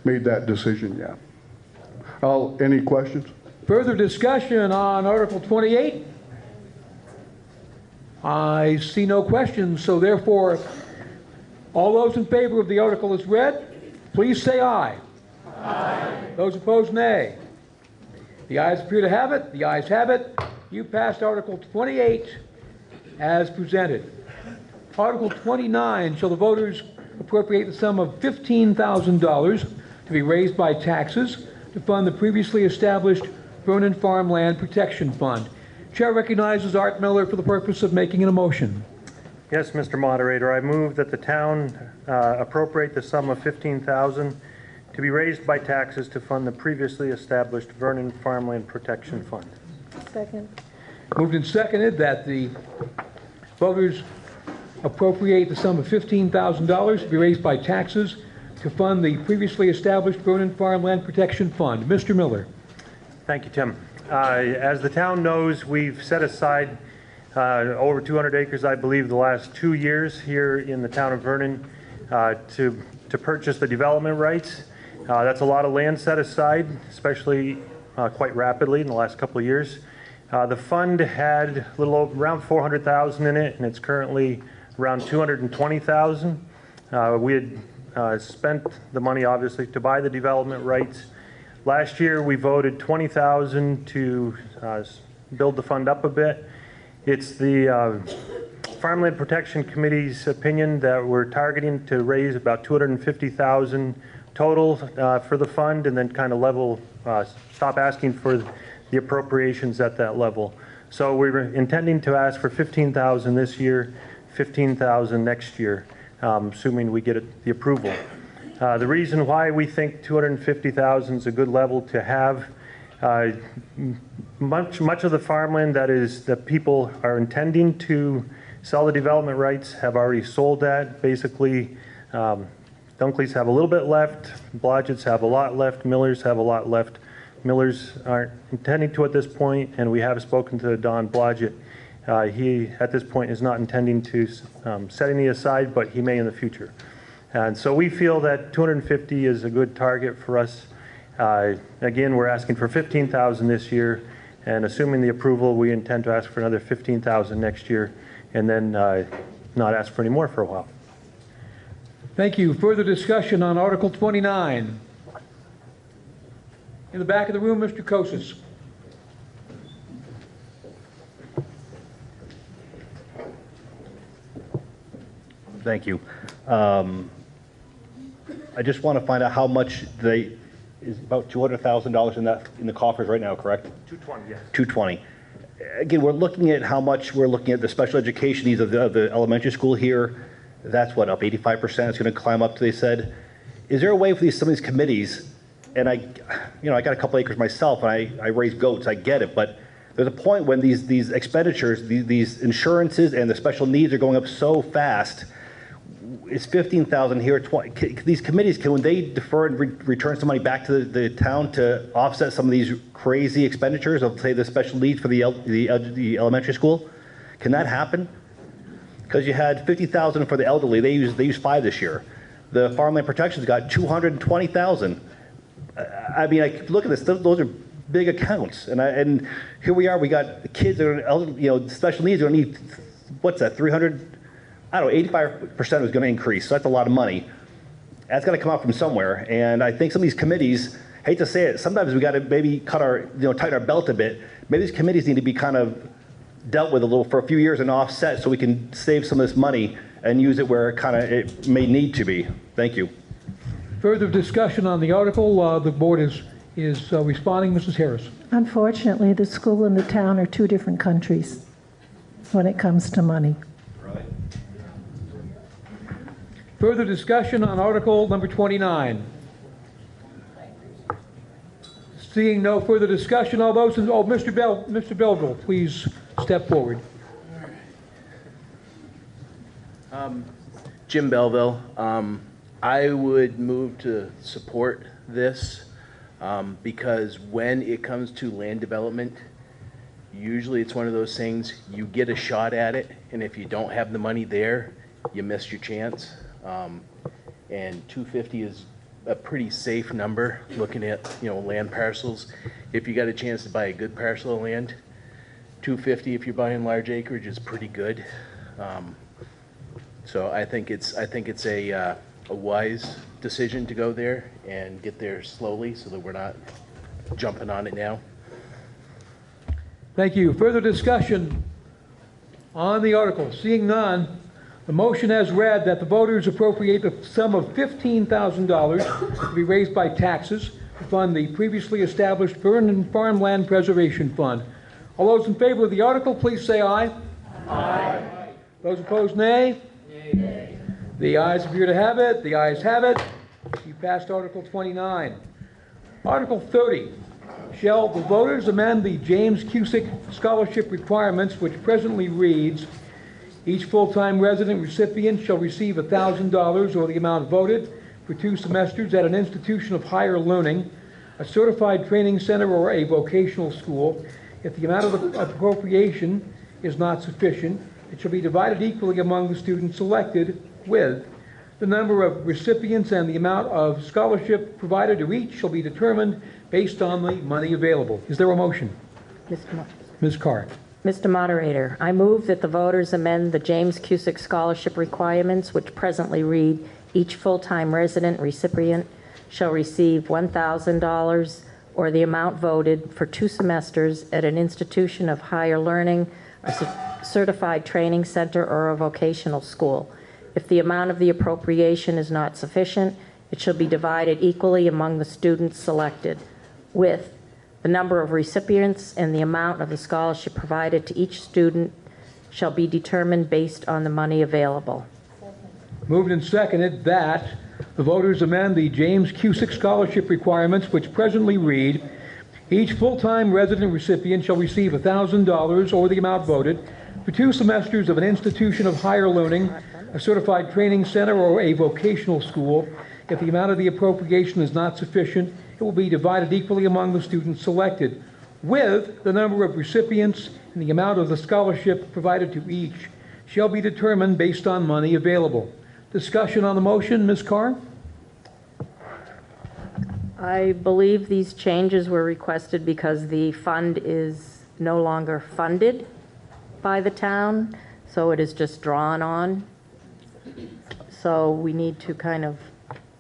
made that decision yet. Any questions? Further discussion on Article 28? I see no questions, so therefore, all those in favor of the article as read, please say aye. Aye. Those opposed, nay. The ayes appear to have it. The ayes have it. You passed Article 28 as presented. Article 29, shall the voters appropriate the sum of $15,000 to be raised by taxes to fund the previously established Vernon Farmland Protection Fund. Chair recognizes Art Miller for the purpose of making a motion. Yes, Mr. Moderator, I move that the town appropriate the sum of $15,000 to be raised by taxes to fund the previously established Vernon Farmland Protection Fund. Second. Moved and seconded that the voters appropriate the sum of $15,000 to be raised by taxes to fund the previously established Vernon Farmland Protection Fund. Mr. Miller. Thank you, Tim. As the town knows, we've set aside over 200 acres, I believe, the last 2 years here in the town of Vernon to purchase the development rights. That's a lot of land set aside, especially quite rapidly in the last couple of years. The fund had a little over, around $400,000 in it, and it's currently around $220,000. We had spent the money, obviously, to buy the development rights. Last year, we voted $20,000 to build the fund up a bit. It's the Farmland Protection Committee's opinion that we're targeting to raise about $250,000 total for the fund, and then kind of level, stop asking for the appropriations at that level. So we're intending to ask for $15,000 this year, $15,000 next year, assuming we get the approval. The reason why we think $250,000 is a good level to have, much of the farmland that people are intending to sell the development rights have already sold that. Basically, Dunkleys have a little bit left, Blodgetts have a lot left, Millers have a lot left. Millers aren't intending to at this point, and we have spoken to Don Blodgett. He, at this point, is not intending to set any aside, but he may in the future. And so we feel that 250 is a good target for us. Again, we're asking for 15,000 this year, and assuming the approval, we intend to ask for another 15,000 next year, and then not ask for any more for a while. Thank you. Further discussion on Article 29. In the back of the room, Mr. Kosis. Thank you. I just want to find out how much is about $200,000 in the coffers right now, correct? 220, yes. 220. Again, we're looking at how much we're looking at the special education needs of the elementary school here. That's what, up 85%? It's going to climb up to, they said. Is there a way for some of these committees, and I got a couple acres myself, and I raise goats, I get it, but there's a point when these expenditures, these insurances and the special needs are going up so fast. It's 15,000 here, 20. These committees, when they defer and return some money back to the town to offset some of these crazy expenditures of, say, the special needs for the elementary school? Can that happen? Because you had 50,000 for the elderly. They used 5 this year. The Farmland Protection's got 220,000. I mean, I look at this; those are big accounts, and here we are. We got kids that are, special needs are going to need, what's that? 300. I don't know, 85% was going to increase, so that's a lot of money. That's going to come out from somewhere, and I think some of these committees, hate to say it, sometimes we got to maybe tighten our belt a bit. Maybe these committees need to be kind of dealt with a little for a few years and offset, so we can save some of this money and use it where it may need to be. Thank you. Further discussion on the article. The board is responding. Mrs. Harris. Unfortunately, the school and the town are 2 different countries when it comes to money. Further discussion on Article number 29. Seeing no further discussion, all those in, Mr. Belville, please step forward. Jim Belville. I would move to support this because when it comes to land development, usually it's one of those things, you get a shot at it, and if you don't have the money there, you miss your chance. And 250 is a pretty safe number looking at land parcels. If you got a chance to buy a good parcel of land, 250 if you're buying large acreage is pretty good. So I think it's a wise decision to go there and get there slowly so that we're not jumping on it now. Thank you. Further discussion on the article? Seeing none, the motion as read that the voters appropriate the sum of $15,000 to be raised by taxes to fund the previously established Vernon Farmland Preservation Fund. All those in favor of the article, please say aye. Aye. Those opposed, nay. Nay. The ayes appear to have it. The ayes have it. You passed Article 29. Article 30. Shall the voters amend the James Cusick scholarship requirements, which presently reads, each full-time resident recipient shall receive $1,000 or the amount voted for 2 semesters at an institution of higher learning, a certified training center, or a vocational school. If the amount of the appropriation is not sufficient, it shall be divided equally among the students selected, with the number of recipients and the amount of scholarship provided to each shall be determined based on the money available. Is there a motion? Ms. Carr. Mr. Moderator, I move that the voters amend the James Cusick scholarship requirements, which presently read, each full-time resident recipient shall receive $1,000 or the amount voted for 2 semesters at an institution of higher learning, a certified training center, or a vocational school. If the amount of the appropriation is not sufficient, it shall be divided equally among the students selected, with the number of recipients and the amount of the scholarship provided to each student shall be determined based on the money available. Moved and seconded that the voters amend the James Cusick scholarship requirements, which presently read, each full-time resident recipient shall receive $1,000 or the amount voted for 2 semesters of an institution of higher learning, a certified training center, or a vocational school. If the amount of the appropriation is not sufficient, it will be divided equally among the students selected, with the number of recipients and the amount of the scholarship provided to each shall be determined based on money available. Discussion on the motion, Ms. Carr? I believe these changes were requested because the fund is no longer funded by the town, so it is just drawn on. So we need to kind of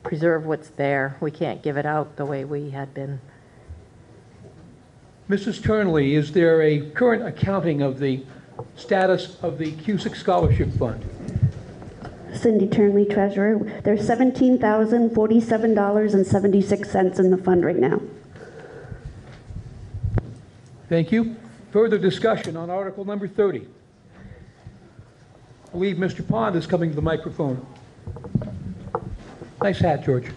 preserve what's there. We can't give it out the way we had been. Mrs. Turnley, is there a current accounting of the status of the Cusick Scholarship Fund? Cindy Turnley, treasurer. There's $17,047.76 in the fund right now. Thank you. Further discussion on Article number 30. I believe Mr. Pond is coming to the microphone. Nice hat, George.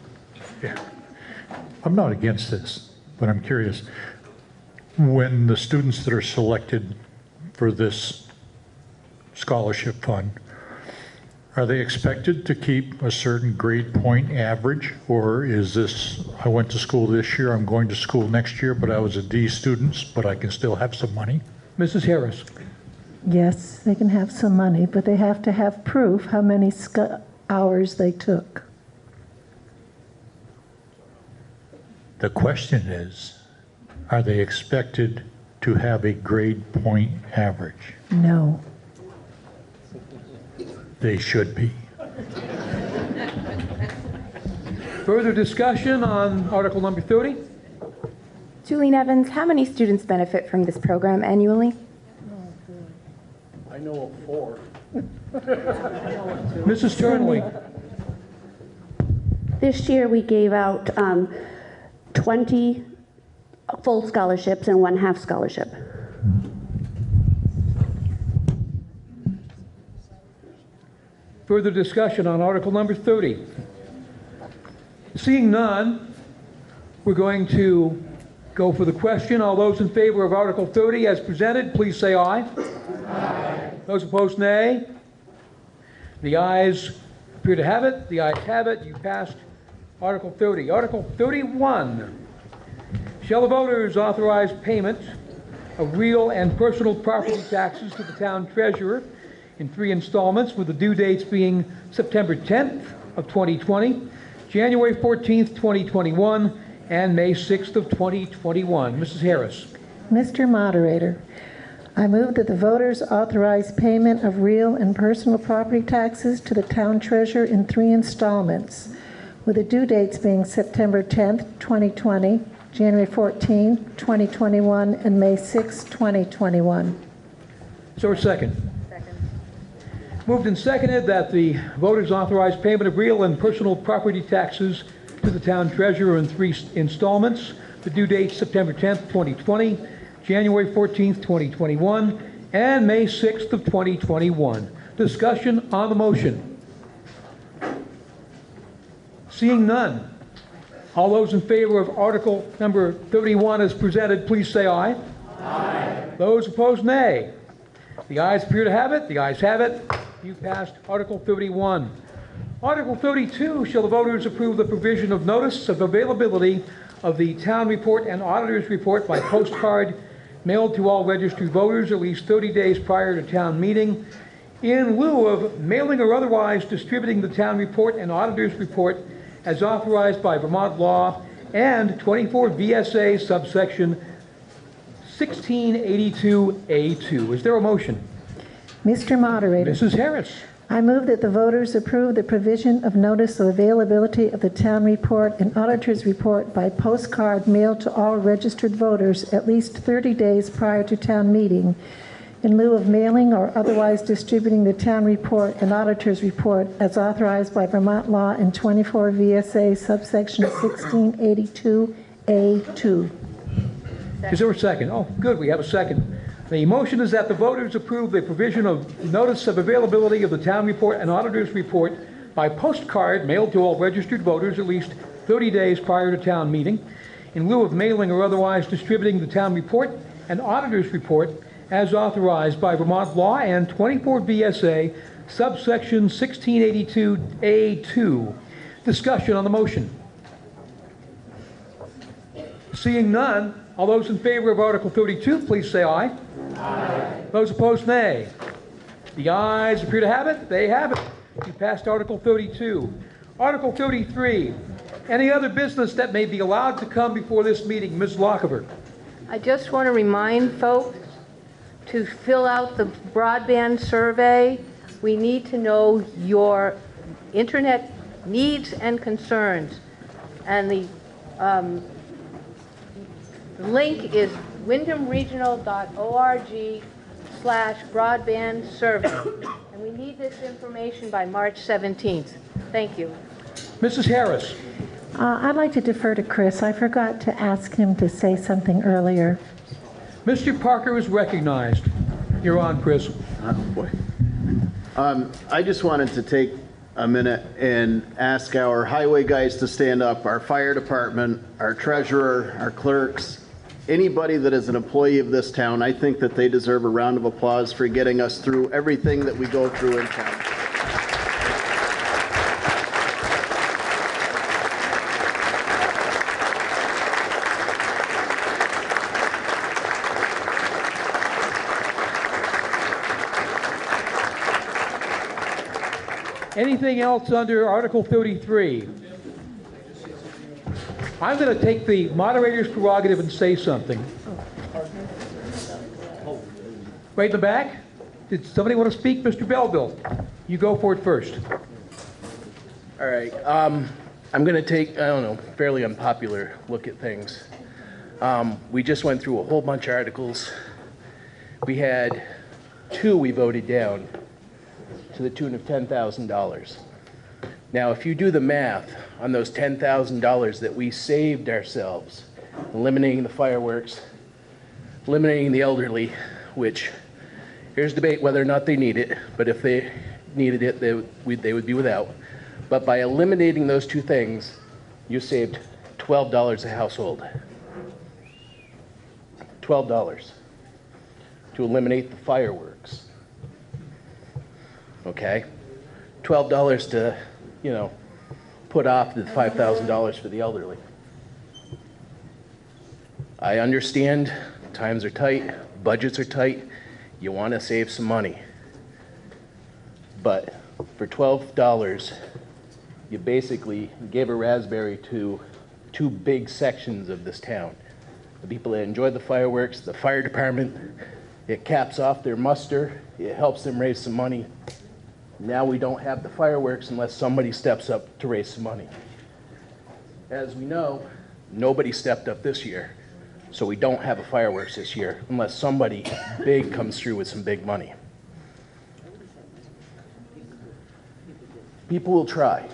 Yeah. I'm not against this, but I'm curious. When the students that are selected for this scholarship fund, are they expected to keep a certain grade point average? Or is this, I went to school this year, I'm going to school next year, but I was a D student, but I can still have some money? Mrs. Harris. Yes, they can have some money, but they have to have proof how many hours they took. The question is, are they expected to have a grade point average? No. They should be. Further discussion on Article number 30? Julie Nevins, how many students benefit from this program annually? I know of 4. Mrs. Turnley. This year we gave out 20 full scholarships and 1 half scholarship. Further discussion on Article number 30. Seeing none, we're going to go for the question. All those in favor of Article 30 as presented, please say aye. Aye. Those opposed, nay. The ayes appear to have it. The ayes have it. You passed Article 30. Article 31. Shall the voters authorize payment of real and personal property taxes to the town treasurer in 3 installments, with the due dates being September 10th of 2020, January 14th, 2021, and May 6th of 2021. Mrs. Harris. Mr. Moderator, I move that the voters authorize payment of real and personal property taxes to the town treasurer in 3 installments, with the due dates being September 10th, 2020, January 14, 2021, and May 6, 2021. Is there a second? Moved and seconded that the voters authorize payment of real and personal property taxes to the town treasurer in 3 installments. The due dates September 10th, 2020, January 14th, 2021, and May 6th of 2021. Discussion on the motion. Seeing none. All those in favor of Article number 31 as presented, please say aye. Aye. Those opposed, nay. The ayes appear to have it. The ayes have it. You passed Article 31. Article 32, shall the voters approve the provision of notice of availability of the town report and auditor's report by postcard mailed to all registered voters at least 30 days prior to town meeting, in lieu of mailing or otherwise distributing the town report and auditor's report as authorized by Vermont law and 24 VSA subsection 1682A2. Is there a motion? Mr. Moderator. Mrs. Harris. I move that the voters approve the provision of notice of availability of the town report and auditor's report by postcard mailed to all registered voters at least 30 days prior to town meeting, in lieu of mailing or otherwise distributing the town report and auditor's report as authorized by Vermont law and 24 VSA subsection 1682A2. Is there a second? Oh, good, we have a second. The motion is that the voters approve the provision of notice of availability of the town report and auditor's report by postcard mailed to all registered voters at least 30 days prior to town meeting, in lieu of mailing or otherwise distributing the town report and auditor's report as authorized by Vermont law and 24 VSA subsection 1682A2. Discussion on the motion. Seeing none, all those in favor of Article 32, please say aye. Aye. Those opposed, nay. The ayes appear to have it. They have it. You passed Article 32. Article 33. Any other business that may be allowed to come before this meeting? Ms. Lockever. I just want to remind folks to fill out the broadband survey. We need to know your internet needs and concerns. And the link is windhamregional.org/broadband survey. And we need this information by March 17th. Thank you. Mrs. Harris. I'd like to defer to Chris. I forgot to ask him to say something earlier. Mr. Parker is recognized. You're on, Chris. Oh, boy. I just wanted to take a minute and ask our highway guys to stand up, our fire department, our treasurer, our clerks, anybody that is an employee of this town. I think that they deserve a round of applause for getting us through everything that we go through in town. Anything else under Article 33? I'm going to take the moderator's prerogative and say something. Right in the back? Did somebody want to speak? Mr. Belleville, you go for it first. All right. I'm going to take, I don't know, fairly unpopular look at things. We just went through a whole bunch of articles. We had 2 we voted down to the tune of $10,000. Now, if you do the math on those $10,000 that we saved ourselves, eliminating the fireworks, eliminating the elderly, which here's debate whether or not they need it, but if they needed it, they would be without. But by eliminating those 2 things, you saved $12 a household. $12 to eliminate the fireworks. Okay? $12 to, put off the $5,000 for the elderly. I understand times are tight, budgets are tight, you want to save some money. But for $12, you basically gave a raspberry to 2 big sections of this town. The people that enjoy the fireworks, the fire department, it caps off their muster, it helps them raise some money. Now we don't have the fireworks unless somebody steps up to raise some money. As we know, Nobody stepped up this year, so we don't have a fireworks this year unless somebody big comes through with some big money. People will try.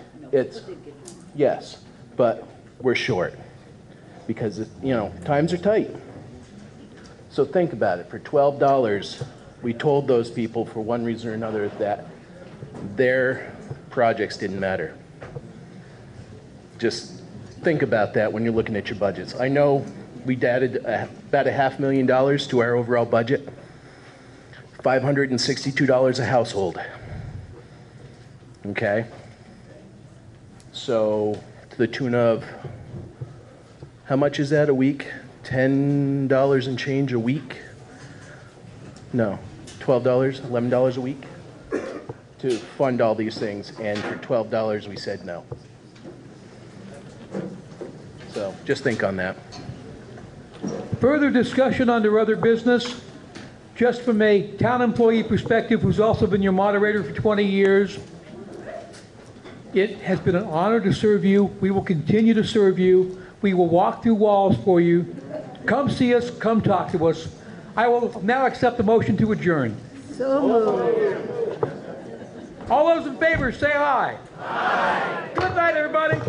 Yes, but we're short because, times are tight. So think about it. For $12, we told those people for one reason or another that their projects didn't matter. Just think about that when you're looking at your budgets. I know we added about $500,000 to our overall budget, $562 a household. Okay? So to the tune of, how much is that a week? $10 and change a week? No, $12, $11 a week to fund all these things, and for $12 we said no. So just think on that. Further discussion under other business. Just from a town employee perspective, who's also been your moderator for 20 years, it has been an honor to serve you. We will continue to serve you. We will walk through walls for you. Come see us, come talk to us. I will now accept the motion to adjourn. So moved. All those in favor, say aye. Aye. Good night, everybody.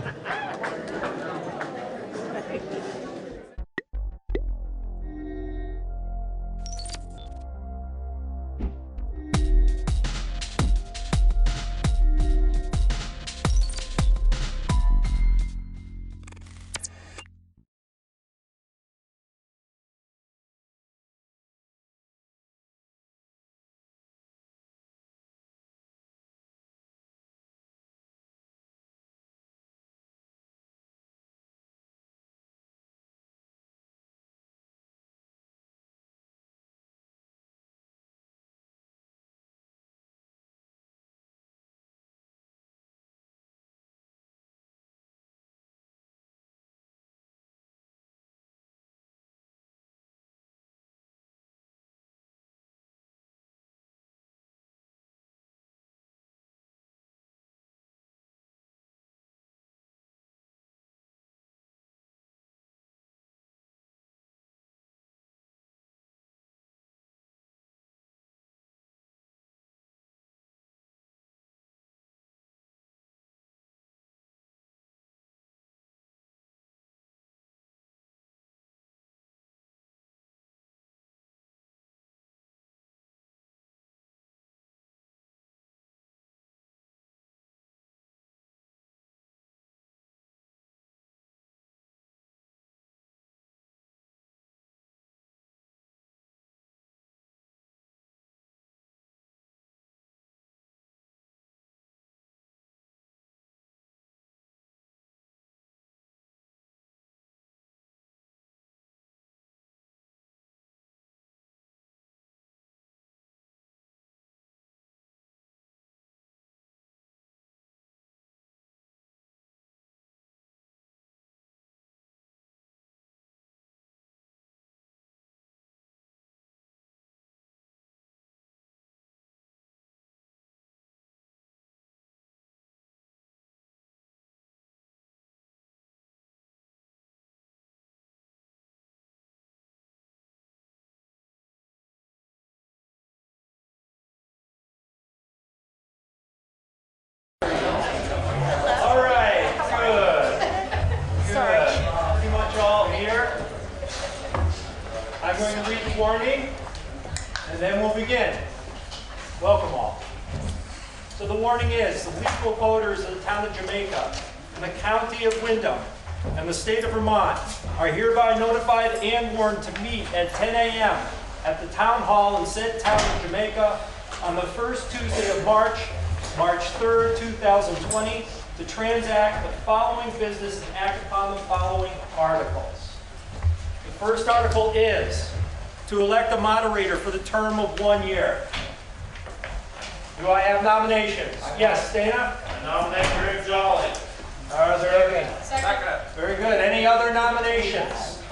I'm going to read the warning, and then we'll begin. Welcome all. So the warning is, the legal voters of the town of Jamaica and the county of Windham and the state of Vermont are hereby notified and warned to meet at 10 a.m. at the town hall in said town of Jamaica on the first Tuesday of March, March 3rd, 2020, to transact the following business and act upon the following articles. The first article is to elect a moderator for the term of 1 year. Do I have nominations? Yes, Dana? I nominate Greg Jolly. Are there any? Second. Very good. Any other nominations?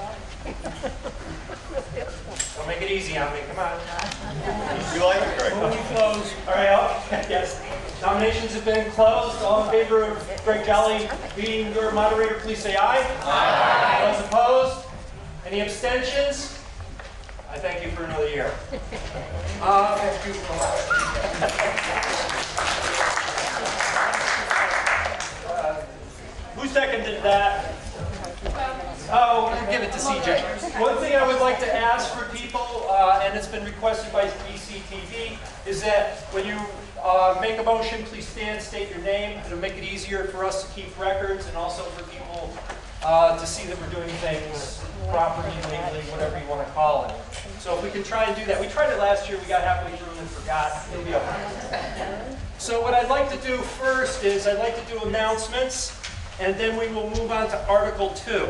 Don't make it easy on me. Come on. You like it, Greg? Move we close. All right. Okay. Yes. Nominations have been closed. All in favor of Greg Jolly being your moderator, please say aye. Aye. Those opposed? Any abstentions? I thank you for another year. Thank you for who seconded that? Oh, give it to CJ. One thing I would like to ask for people, and it's been requested by BCTV, is that when you make a motion, please stand, state your name. It'll make it easier for us to keep records and also for people to see that we're doing things properly, legally, whatever you want to call it. So if we can try and do that. We tried it last year, we got halfway through and forgot. It'll be okay. So what I'd like to do first is I'd like to do announcements, and then we will move on to Article 2.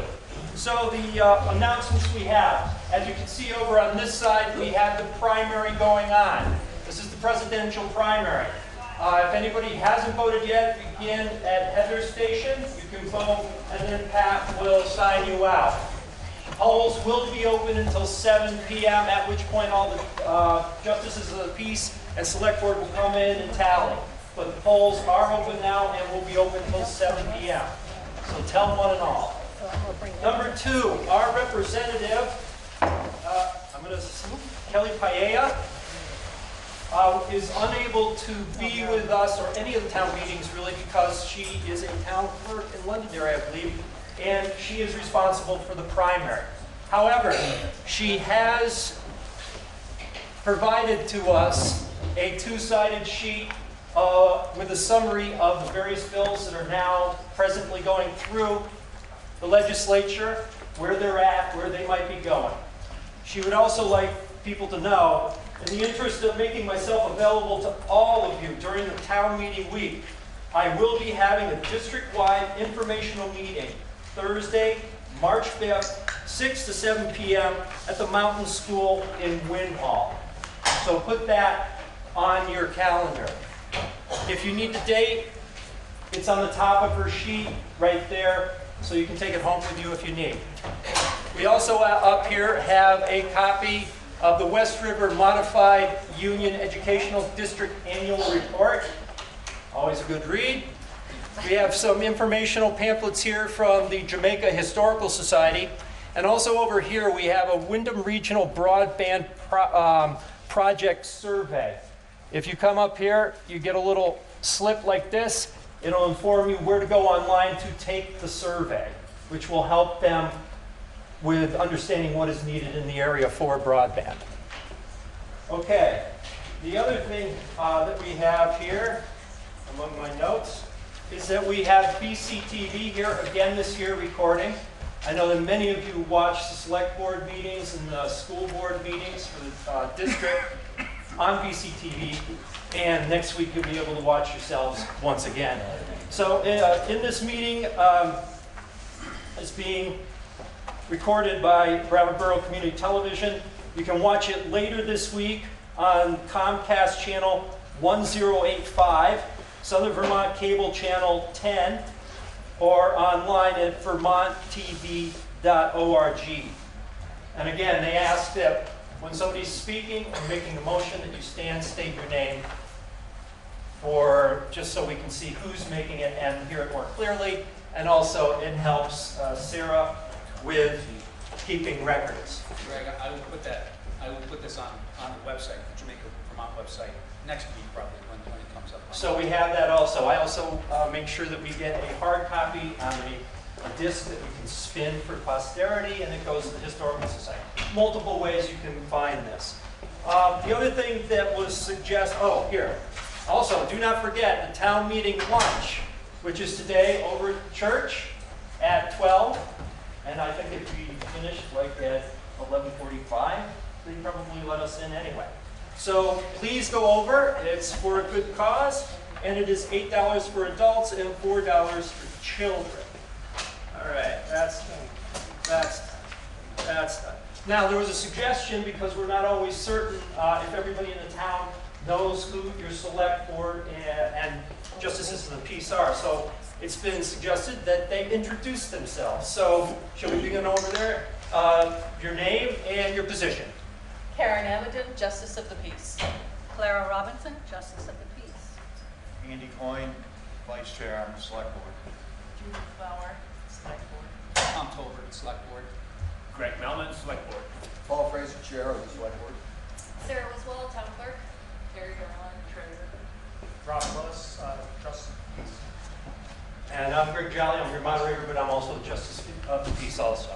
So the announcements we have, as you can see over on this side, we have the primary going on. This is the presidential primary. If anybody hasn't voted yet, begin at Heather's station. You can vote, and then Pat will sign you out. Polls will be open until 7 p.m., at which point all the justices of the peace and select board will come in and tally. But the polls are open now and will be open until 7 p.m. So tell one and all. Number 2, our representative, Kelly Paella, is unable to be with us or any of the town meetings really because she is a town clerk in Londonderry, I believe, and she is responsible for the primary. However, she has provided to us a two-sided sheet with a summary of the various bills that are now presently going through the legislature, where they're at, where they might be going. She would also like people to know, in the interest of making myself available to all of you during the town meeting week, I will be having a district-wide informational meeting Thursday, March 5th, 6 to 7 p.m. at the Mountain School in Wynn Hall. So put that on your calendar. If you need the date, it's on the top of her sheet right there, so you can take it home with you if you need. We also up here have a copy of the West River Modified Union Educational District Annual Report. Always a good read. We have some informational pamphlets here from the Jamaica Historical Society. And also over here we have a Wyndham Regional Broadband Project Survey. If you come up here, you get a little slip like this. It'll inform you where to go online to take the survey, which will help them with understanding what is needed in the area for broadband. Okay, the other thing that we have here among my notes is that we have BCTV here again this year recording. I know that many of you watch the select board meetings and the school board meetings for the district on BCTV, and next week you'll be able to watch yourselves once again. So in this meeting is being recorded by Broward Borough Community Television. You can watch it later this week on Comcast Channel 1085, Southern Vermont Cable Channel 10, or online at vermonttv.org. And again, they ask that when somebody's speaking or making a motion that you stand, state your name, for just so we can see who's making it and hear it more clearly. And also it helps Sarah with keeping records. Greg, I will put this on the website, the Jamaica Vermont website, next week probably when it comes up. So we have that also. I also make sure that we get a hard copy on a disc that we can spin for posterity, and it goes to the Historical Society. Multiple ways you can find this. The other thing that was suggested, here. Also, do not forget the town meeting lunch, which is today over at church at 12. And I think it'd be finished like at 11:45. They probably let us in anyway. So please go over. It's for a good cause, and it is $8 for adults and $4 for children. All right, that's done. Now there was a suggestion, because we're not always certain if everybody in the town knows who your select board and justices of the peace are. So it's been suggested that they introduce themselves. So shall we begin over there? Your name and your position. Karen Amadon, Justice of the Peace. Clara Robinson, Justice of the Peace. Andy Coyne, Vice Chair on the Select Board. Judith Flower, Select Board. Tom Tolbert, Select Board. Greg Melman, Select Board. Paul Fraser, Chair of the Select Board. Sarah Wiswell, Town Clerk. Terry Garland, Treasurer. Rob Willis, Justice of the Peace. And I'm Greg Jolly, I'm your moderator, but I'm also the Justice of the Peace also.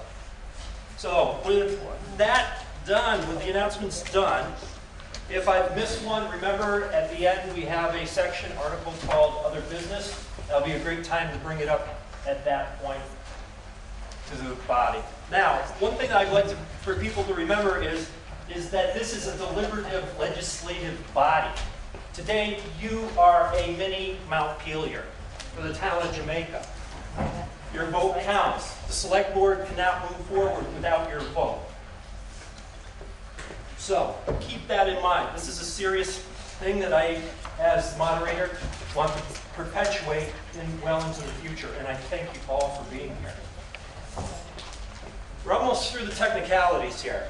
So with that done, with the announcements done, if I've missed one, remember at the end we have a section article called Other Business. That'll be a great time to bring it up at that point to the body. Now, one thing I'd like for people to remember is that this is a deliberative legislative body. Today, you are a mini Montpelier for the town of Jamaica. Your vote counts. The select board cannot move forward without your vote. So keep that in mind. This is a serious thing that I, as moderator, want to perpetuate well into the future, and I thank you all for being here. We're almost through the technicalities here.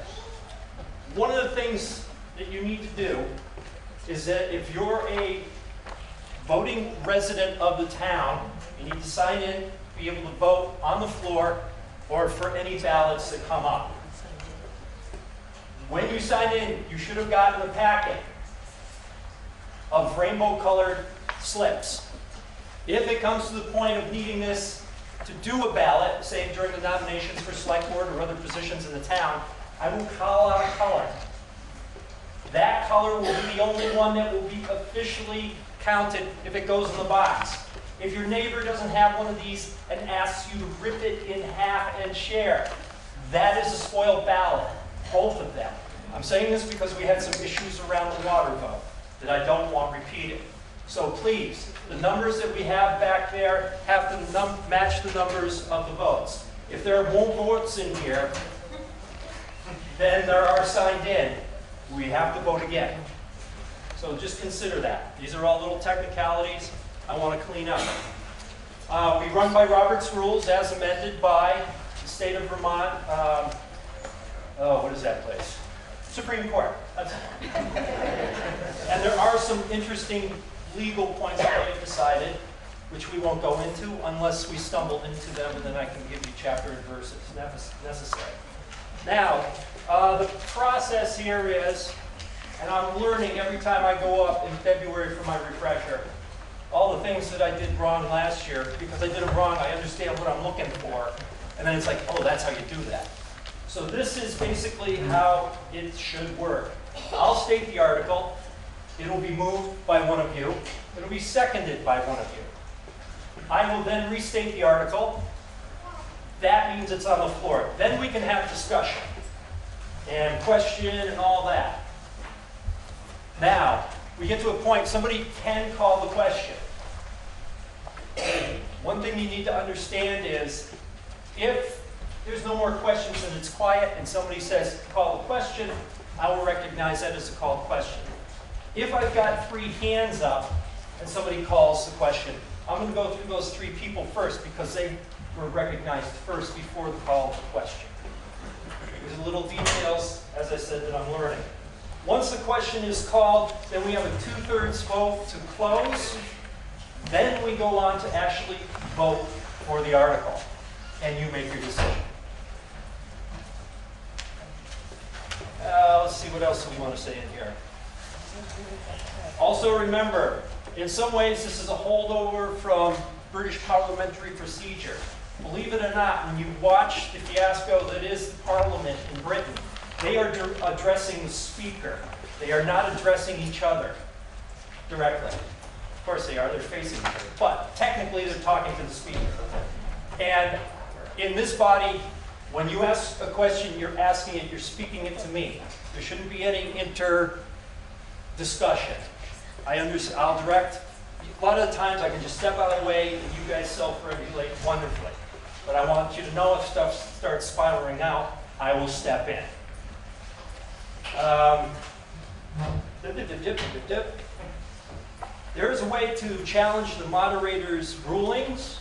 One of the things that you need to do is that if you're a voting resident of the town, you need to sign in, be able to vote on the floor, or for any ballots that come up. When you sign in, you should have gotten a packet of rainbow-colored slips. If it comes to the point of needing this to do a ballot, say during the nominations for select board or other positions in the town, I will call out a color. That color will be the only one that will be officially counted if it goes in the box. If your neighbor doesn't have one of these and asks you to rip it in half and share, that is a spoiled ballot, both of them. I'm saying this because we had some issues around the water vote that I don't want repeated. So please, the numbers that we have back there have to match the numbers of the votes. If there are more votes in here than there are signed in, we have to vote again. So just consider that. These are all little technicalities I want to clean up. We run by Robert's rules as amended by the state of Vermont. What is that place? Supreme Court. And there are some interesting legal points that they've decided, which we won't go into unless we stumble into them, and then I can give you chapter and verses necessary. Now, the process here is, and I'm learning every time I go up in February for my refresher, all the things that I did wrong last year. Because I did them wrong, I understand what I'm looking for. And then it's like, oh, that's how you do that. So this is basically how it should work. I'll state the article. It'll be moved by one of you. It'll be seconded by one of you. I will then restate the article. That means it's on the floor. Then we can have discussion and question and all that. Now, we get to a point, somebody can call the question. One thing you need to understand is, if there's no more questions and it's quiet and somebody says, call the question, I will recognize that as a called question. If I've got 3 hands up and somebody calls the question, I'm going to go through those 3 people first because they were recognized first before the call of the question. There's little details, as I said, that I'm learning. Once the question is called, then we have a 2/3 vote to close. Then we go on to actually vote for the article, and you make your decision. Let's see what else we want to say in here. Also remember, in some ways this is a holdover from British parliamentary procedure. Believe it or not, when you watch the fiasco that is the Parliament in Britain, they are addressing the speaker. They are not addressing each other directly. Of course they are, they're facing each other. But technically they're talking to the speaker. And in this body, when you ask a question, you're asking it, you're speaking it to me. There shouldn't be any discussion. I'll direct. A lot of the times I can just step out of the way and you guys self-regulate wonderfully. But I want you to know if stuff starts spiraling out, I will step in. There is a way to challenge the moderator's rulings.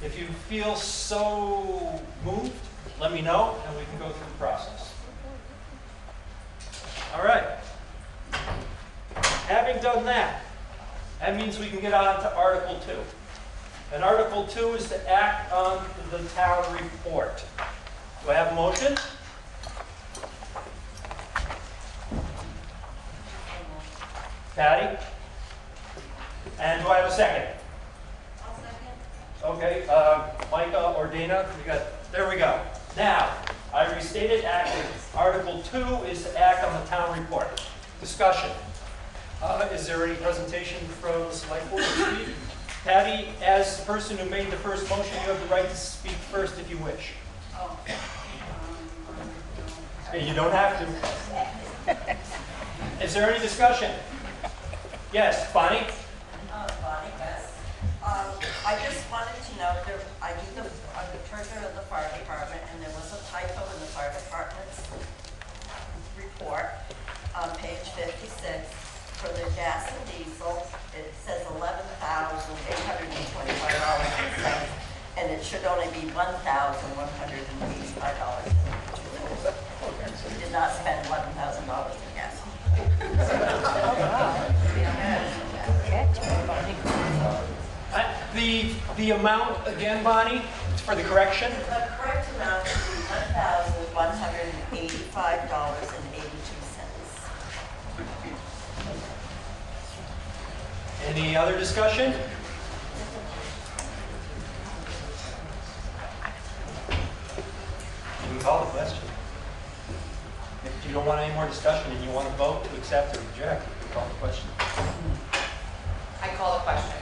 If you feel so moved, let me know and we can go through the process. All right. Having done that, That means we can get on to Article 2. And Article 2 is to act on the town report. Do I have a motion? Patty? And do I have a second? I'll second. Okay, Micah or Dana, there we go. Now, I restated action. Article 2 is to act on the town report. Discussion. Is there any presentation from the select board this week? Patty, as the person who made the first motion, you have the right to speak first if you wish. Oh. You don't have to. Is there any discussion? Yes, Bonnie? Bonnie, yes. I just wanted to know, I'm the treasurer of the fire department, and there was a typo in the fire department's report on page 56. For the gas and diesel, it says $11,825, and it should only be $1,185. We did not spend $11,000 in gas. The amount, again, Bonnie, for the correction? The correct amount should be $1,185.82. Any other discussion? You can call the question. If you don't want any more discussion and you want to vote to accept or reject, you can call the question. I call the question.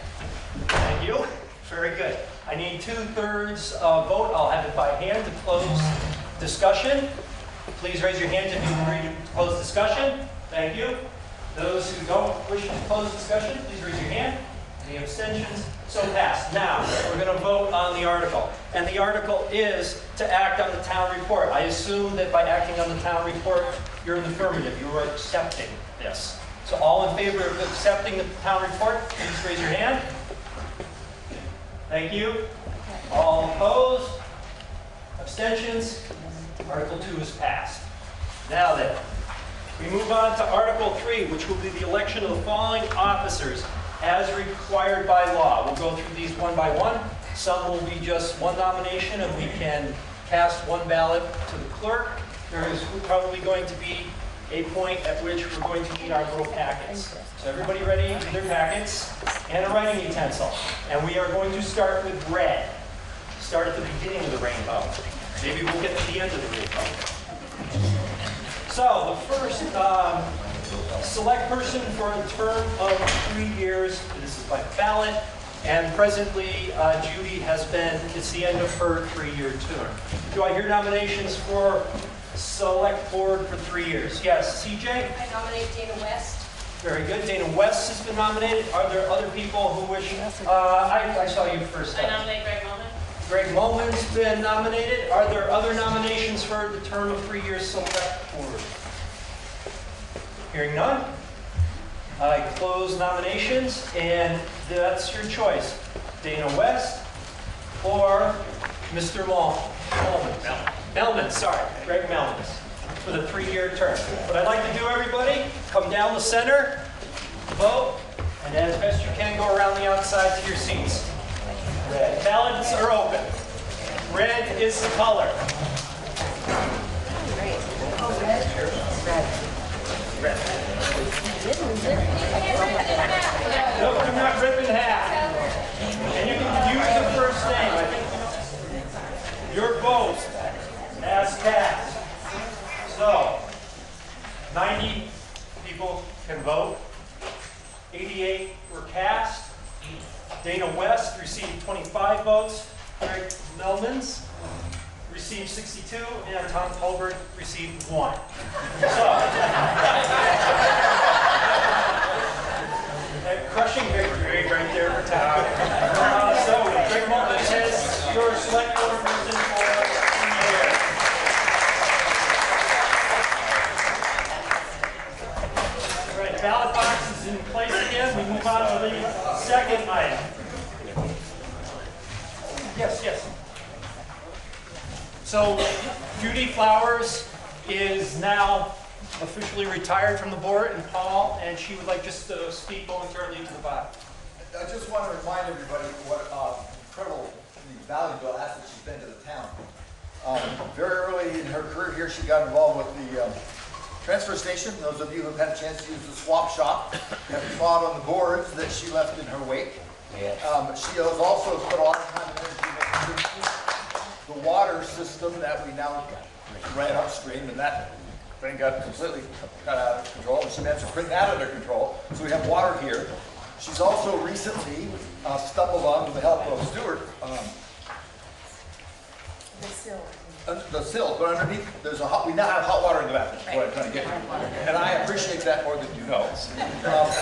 Thank you. Very good. I need 2/3 vote. I'll have it by hand to close discussion. Please raise your hand if you agree to close discussion. Thank you. Those who don't wish to close discussion, please raise your hand. Any abstentions? So passed. Now, we're going to vote on the article. And the article is to act on the town report. I assume that by acting on the town report, you're in the affirmative. You are accepting this. So all in favor of accepting the town report, please raise your hand. Thank you. All opposed? Abstentions? Article 2 is passed. Now then, we move on to Article 3, which will be the election of the following officers as required by law. We'll go through these one by one. Some will be just one nomination, and we can cast one ballot to the clerk. There is probably going to be a point at which we're going to need our little packets. So everybody ready with their packets and a writing utensil. And we are going to start with red. Start at the beginning of the rainbow. Maybe we'll get to the end of the rainbow. So the first select person for a term of 3 years, this is by ballot, and presently Judy it's the end of her 3-year term. Do I hear nominations for select board for 3 years? Yes, CJ? I nominate Dana West. Very good. Dana West has been nominated. Are there other people who wish? I saw you first. I nominate Greg Mullen. Greg Mullen's been nominated. Are there other nominations for the term of 3 years select board? Hearing none, I close nominations, and that's your choice. Dana West or Mr. Melman, sorry, Greg Melman, for the 3-year term. What I'd like to do, everybody, come down the center, vote, and as best you can, go around the outside to your seats. Red. Ballots are open. Red is the color. Red. No, do not rip in half. And you can use the first name. Your vote as cast. So, 90 people can vote. 88 were cast. Dana West received 25 votes. Greg Melmans received 62, and Tom Tolbert received 1. So, crushing victory right there for Tom. So, Greg Melmans has your select board person for 3 years. All right, ballot box is in place again. We move on to the second item. Yes. So Judy Flowers is now officially retired from the board, and Paul, and she would like just to speak momentarily to the body. I just want to remind everybody what incredible, valuable asset she's been to the town. Very early in her career here, she got involved with the transfer station. Those of you who have had a chance to use the swap shop have trod on the boards that she left in her wake. She has also put a lot of time and energy making sure the water system that we now ran upstream, and that thing got completely got out of control, and she managed to bring that under control, so we have water here. She's also recently stumbled on, with the help of Stuart, the sill, but underneath there's we now have hot water in the bathroom. That's what I'm trying to get here. And I appreciate that more than you know.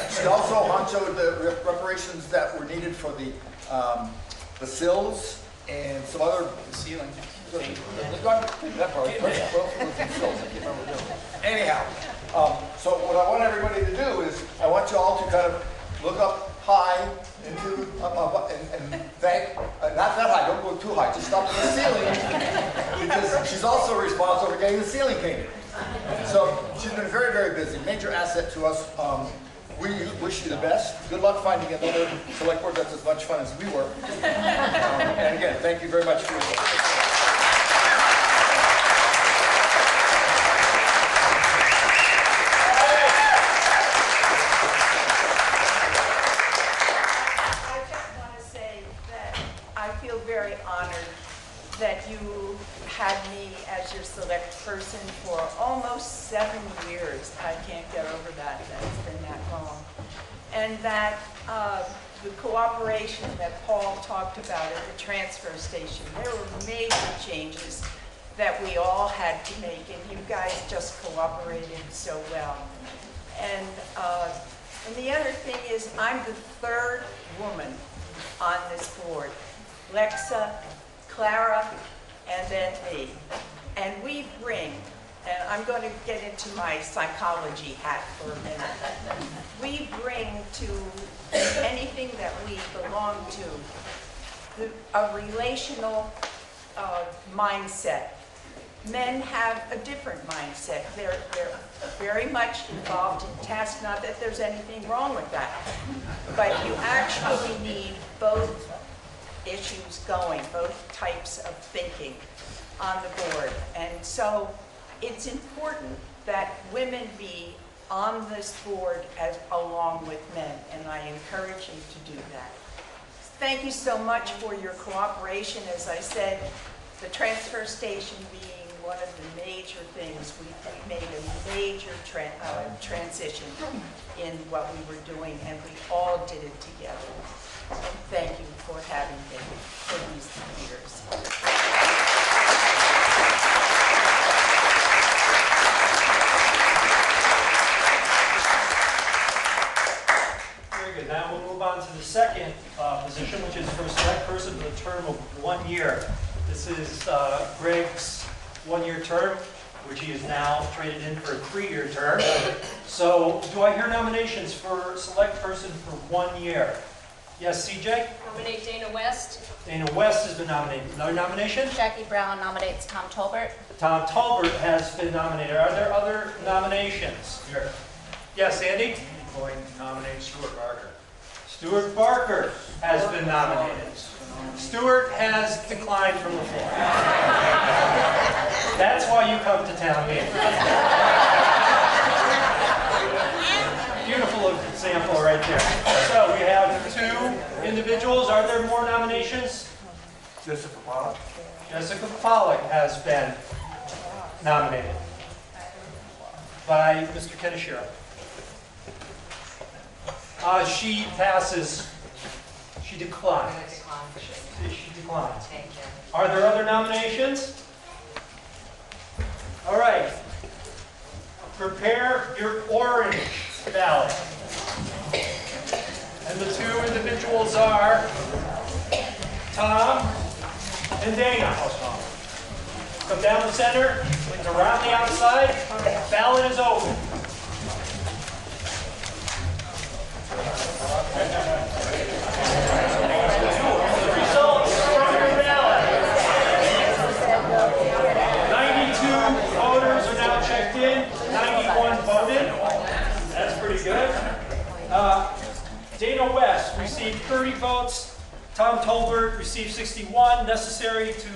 She also honchoed the reparations that were needed for the sills and some other ceiling. Anyhow, so what I want everybody to do is I want you all to kind of look up high into and thank, not that high, don't go too high, just up to the ceiling, because she's also responsible for getting the ceiling painted. So she's been very, very busy, major asset to us. We wish you the best. Good luck finding another select board that's as much fun as we were. And again, thank you very much for your support. Very honored that you had me as your select person for almost 7 years. I can't get over that. It's been that long. And that the cooperation that Paul talked about at the transfer station, there were major changes that we all had to make, and you guys just cooperated so well. And the other thing is, I'm the third woman on this board. Lexa, Clara, and then me. And we bring, and I'm going to get into my psychology hat for a minute. We bring to anything that we belong to a relational mindset. Men have a different mindset. They're very much involved in tasks, not that there's anything wrong with that. But you actually need both issues going, both types of thinking on the board. And so it's important that women be on this board along with men, and I encourage you to do that. Thank you so much for your cooperation. As I said, the transfer station being one of the major things, we made a major transition in what we were doing, and we all did it together. And thank you for having me for these years. Very good. Now we'll move on to the second position, which is for a select person for a term of 1 year. This is Greg's 1-year term, which he is now traded in for a 3-year term. So do I hear nominations for select person for 1 year? Yes, CJ? Nominate Dana West. Dana West has been nominated. Another nomination? Jackie Brown nominates Tom Tolbert. Tom Tolbert has been nominated. Are there other nominations? Here. Yes, Andy? I'm going to nominate Stuart Barker. Stuart Barker has been nominated. Stuart has declined from the floor. That's why you come to town meeting. Beautiful example right there. So we have 2 individuals. Are there more nominations? Jessica Pollock. Jessica Pollock has been nominated by Mr. Kenishiro. She passes. She declines. She declines. Are there other nominations? All right. Prepare your orange ballot. And the 2 individuals are Tom and Dana. Come down the center, and around the outside. Ballot is open. The results from your ballot. 92 voters are now checked in. 91 voted. That's pretty good. Dana West received 30 votes. Tom Tolbert received 61. Necessary to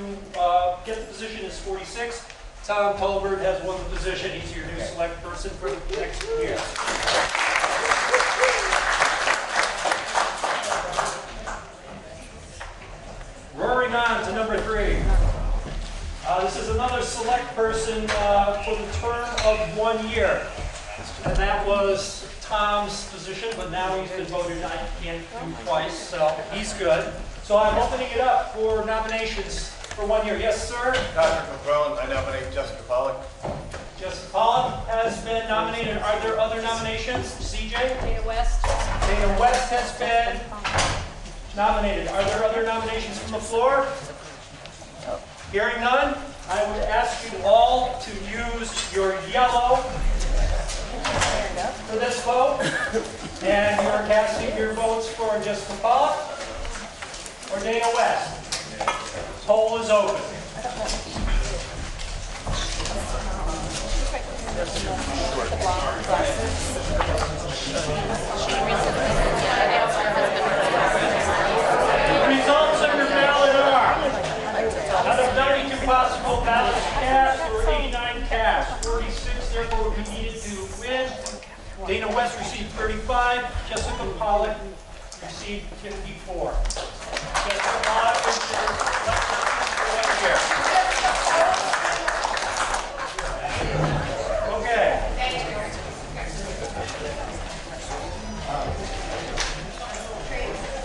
get the position is 46. Tom Tolbert has won the position. He's your new select person for the next year. Roaring on to number 3. This is another select person for the term of 1 year. And that was Tom's position, but now he's been voted, I can't do twice, so he's good. So I'm opening it up for nominations for 1 year. Yes, sir? Dr. McClellan, I nominate Jessica Pollock. Jessica Pollock has been nominated. Are there other nominations? CJ? Dana West. Dana West has been nominated. Are there other nominations from the floor? Hearing none, I would ask you all to use your yellow for this vote. And you're casting your votes for Jessica Pollock or Dana West. Poll is open. The results of your ballot are, out of 92 possible ballots cast, there were 89 cast. 46 therefore would be needed to win. Dana West received 35. Jessica Pollock received 54. Jessica Pollock is your for 1 year. Okay.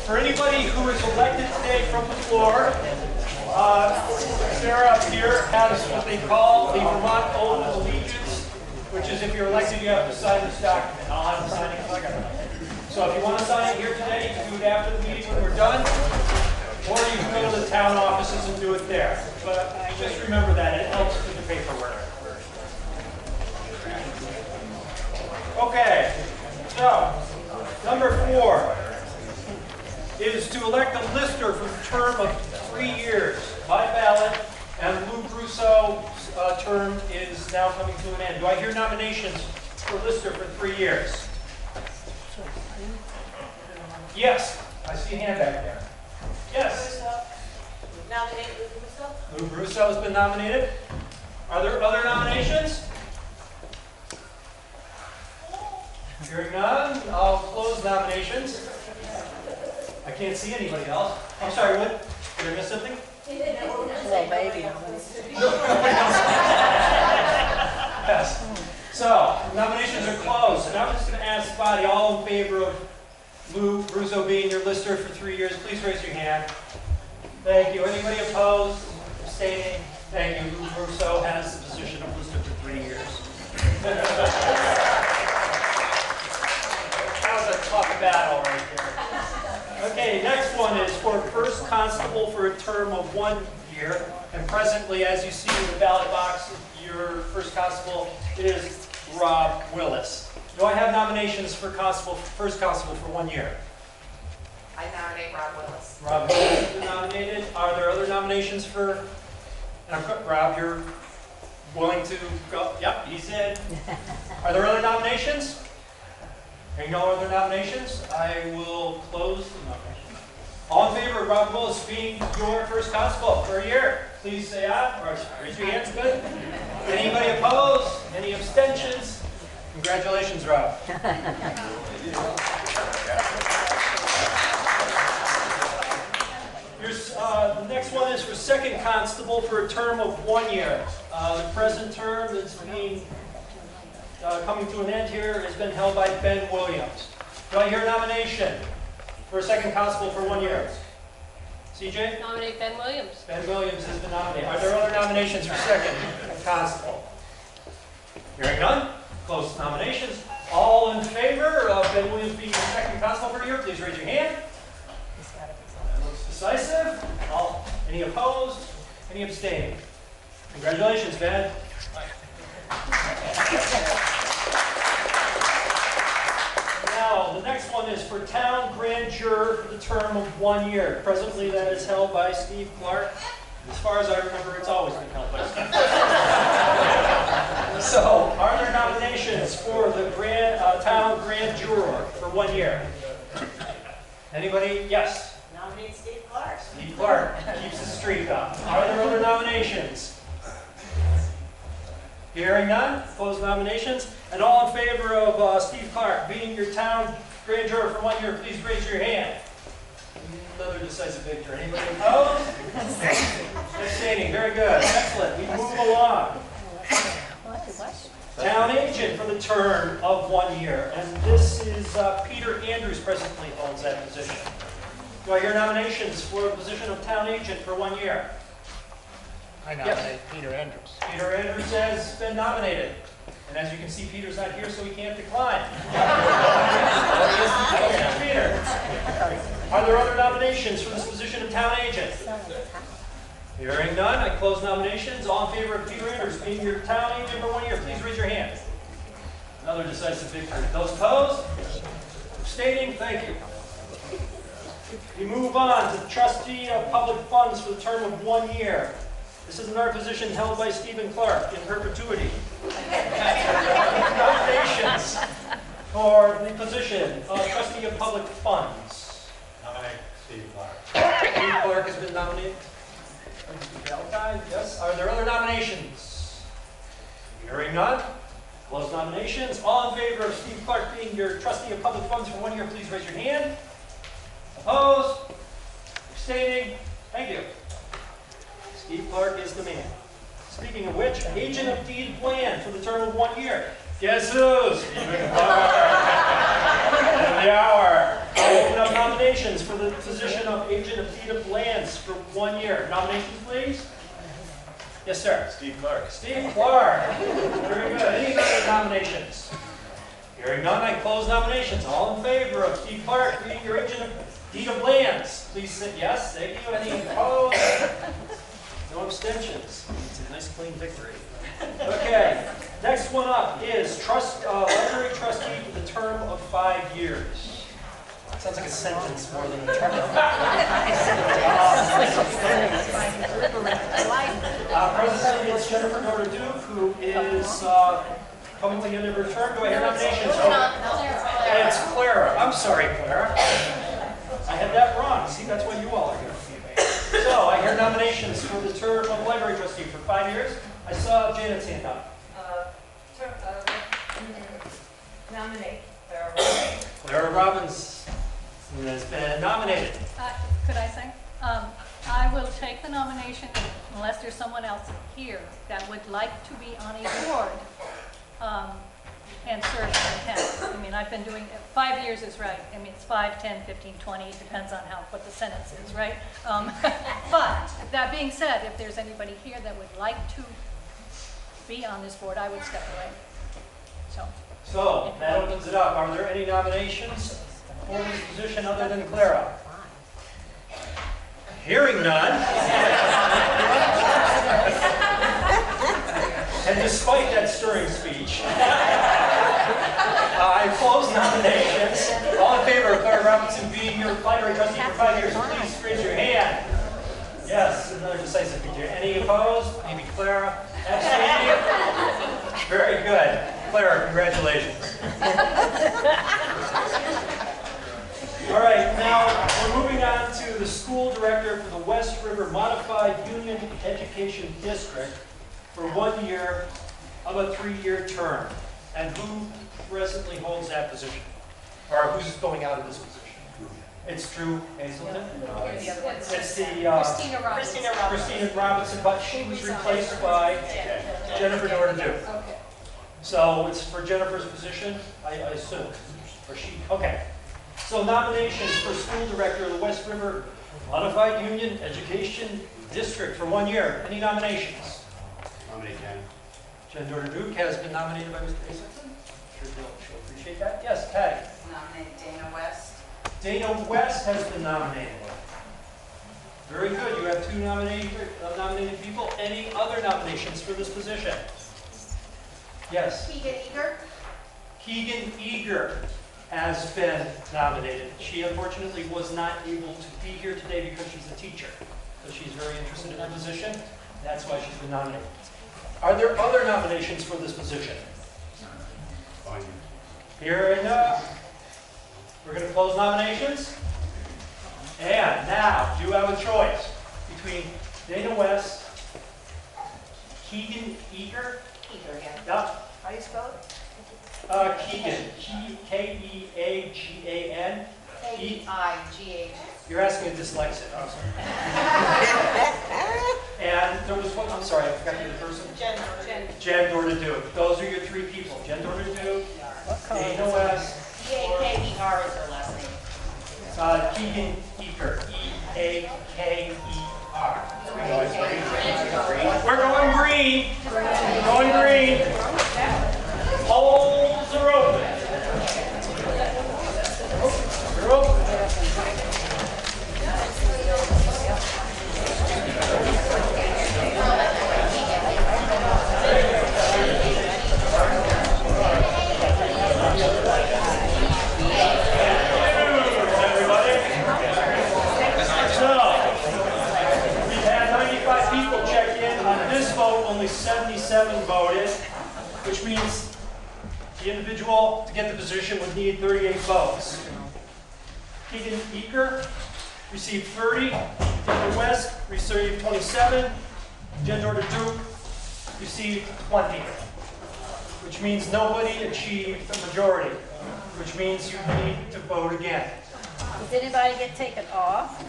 For anybody who is elected today from the floor, Sarah up here has what they call the Vermont Oath of Allegiance, which is if you're elected, you have to sign this document. I'll have to sign it in a second. So if you want to sign it here today, you can do it after the meeting when we're done, or you can go to the town offices and do it there. But just remember that, it helps with the paperwork. Okay, so number 4 is to elect a lister for the term of 3 years by ballot, and Lou Brusso's term is now coming to an end. Do I hear nominations for lister for 3 years? Yes, I see a hand back there. Yes. Nominate Lou Brusso? Lou Brusso has been nominated. Are there other nominations? Hearing none, I'll close nominations. I can't see anybody else. I'm sorry, what? Did I miss something? Well, maybe. Yes. So, nominations are closed, and I'm just going to ask the body, all in favor of Lou Brusso being your lister for 3 years, please raise your hand. Thank you. Anybody opposed? Abstaining? Thank you. Lou Brusso has the position of lister for 3 years. That was a tough battle right there. Okay, next one is for first constable for a term of 1 year. And presently, as you see in the ballot box, your first constable is Rob Willis. Do I have nominations for constable, first constable for 1 year? I nominate Rob Willis. Rob Willis has been nominated. Are there other nominations for, Rob, you're willing to go? Yep, he's in. Are there other nominations? Hearing no other nominations, I will close the nomination. All in favor of Rob Willis being your first constable for a year, please say aye, or raise your hands, good. Anybody opposed? Any abstentions? Congratulations, Rob. The next one is for second constable for a term of 1 year. The present term that's being coming to an end here has been held by Ben Williams. Do I hear a nomination for a second constable for 1 year? CJ? Nominate Ben Williams. Ben Williams has been nominated. Are there other nominations for second constable? Hearing none, close nominations. All in favor of Ben Williams being the second constable for a year, please raise your hand. That looks decisive. Any opposed? Any abstaining? Congratulations, Ben. Now, the next one is for town grand juror for the term of 1 year. Presently, that is held by Steve Clark. As far as I remember, it's always been held by Steve. So, are there nominations for the town grand juror for 1 year? Anybody? Yes. Nominate Steve Clark. Steve Clark keeps the streak up. Are there other nominations? Hearing none, close nominations. And all in favor of Steve Clark being your town grand juror for 1 year, please raise your hand. Another decisive victory. Anybody opposed? Abstaining. Very good. Excellent. We move along. Town agent for the term of 1 year. And this is Peter Andrews presently holds that position. Do I hear nominations for the position of town agent for 1 year? I nominate Peter Andrews. Peter Andrews has been nominated. And as you can see, Peter's not here, so he can't decline. Peter. Are there other nominations for this position of town agent? Hearing none, I close nominations. All in favor of Peter Andrews being your town agent for 1 year, please raise your hand. Another decisive victory. Those opposed? Abstaining? Thank you. We move on to trustee of public funds for the term of 1 year. This is another position held by Stephen Clark in perpetuity. Nominations for the position of trustee of public funds. Nominate Steve Clark. Steve Clark has been nominated. Valentine, yes. Are there other nominations? Hearing none. Close nominations. All in favor of Steve Clark being your trustee of public funds for 1 year, please raise your hand. Opposed? Abstaining? Thank you. Steve Clark is the man. Speaking of which, agent of deed of land for the term of 1 year. Guess who? Stephen Clark. End of the hour. I open up nominations for the position of agent of deed of lands for 1 year. Nominations, please. Yes, sir. Steve Clark. Steve Clark. Very good. Any other nominations? Hearing none, I close nominations. All in favor of Steve Clark being your agent of deed of lands, please say yes. Thank you. Any opposed? No abstentions. It's a nice clean victory. Okay. Next one up is library trustee for the term of 5 years. Sounds like a sentence more than a term. Presently, it's Jennifer Norder-Duke, who is coming to the end of her term. Do I hear nominations? And it's Clara. I'm sorry, Clara. I had that wrong. See, that's why you all are here. So, I hear nominations for the term of library trustee for 5 years. I saw Janet's hand up. Nominate Clara. Clara Robbins has been nominated. Could I say? I will take the nomination unless there's someone else here that would like to be on a board and serve in the town. I mean, I've been doing, 5 years is right. I mean, it's 5, 10, 15, 20, it depends on what the sentence is, right? But that being said, if there's anybody here that would like to be on this board, I would step away. So, that opens it up. Are there any nominations for this position other than Clara? Hearing none. And despite that stirring speech, I close nominations. All in favor of Clara Robinson being your library trustee for 5 years, please raise your hand. Yes, another decisive victory. Any opposed? Maybe Clara. Abstaining? Very good. Clara, congratulations. All right, now we're moving on to the school director for the West River Modified Union Education District for 1 year of a 3-year term. And who presently holds that position? Or who's going out of this position? It's Drew Hazelton. It's the Christina Robinson, but she was replaced by Jennifer Norder-Duke. So it's for Jennifer's position, I assume, or she. Okay. So nominations for school director of the West River Modified Union Education District for 1 year. Any nominations? Nominate Jen. Jen Norder-Duke has been nominated by Mr. Hazelton. Sure she'll appreciate that. Yes, Patty. Nominate Dana West. Dana West has been nominated. Very good. You have 2 nominated people. Any other nominations for this position? Yes. Keegan Eager. Keegan Eager has been nominated. She unfortunately was not able to be here today because she's a teacher. So she's very interested in the position. That's why she's been nominated. Are there other nominations for this position? Fine. Here and we're going to close nominations. And now, you have a choice between Dana West, Keegan Eager. Eager, yeah. Yep. How do you spell it? Keegan, Keagan. K-E-I-G-H. You're asking a dyslexic. Oh, sorry. And there was one, I'm sorry, I forgot the other person. Jen Dordaduke. Those are your three people. Jen Dordaduke, Dana West. E-A-K-E-R is her last name. Keegan Eaker. E-A-K-E-R. We're going green. We're going green. Polls are open. They're open. Only 77 voted, which means the individual to get the position would need 38 votes. Keegan Eaker received 30, Dana West received 27, Jen Dordaduke received 20, which means nobody achieved the majority, which means you need to vote again. Does anybody get taken off?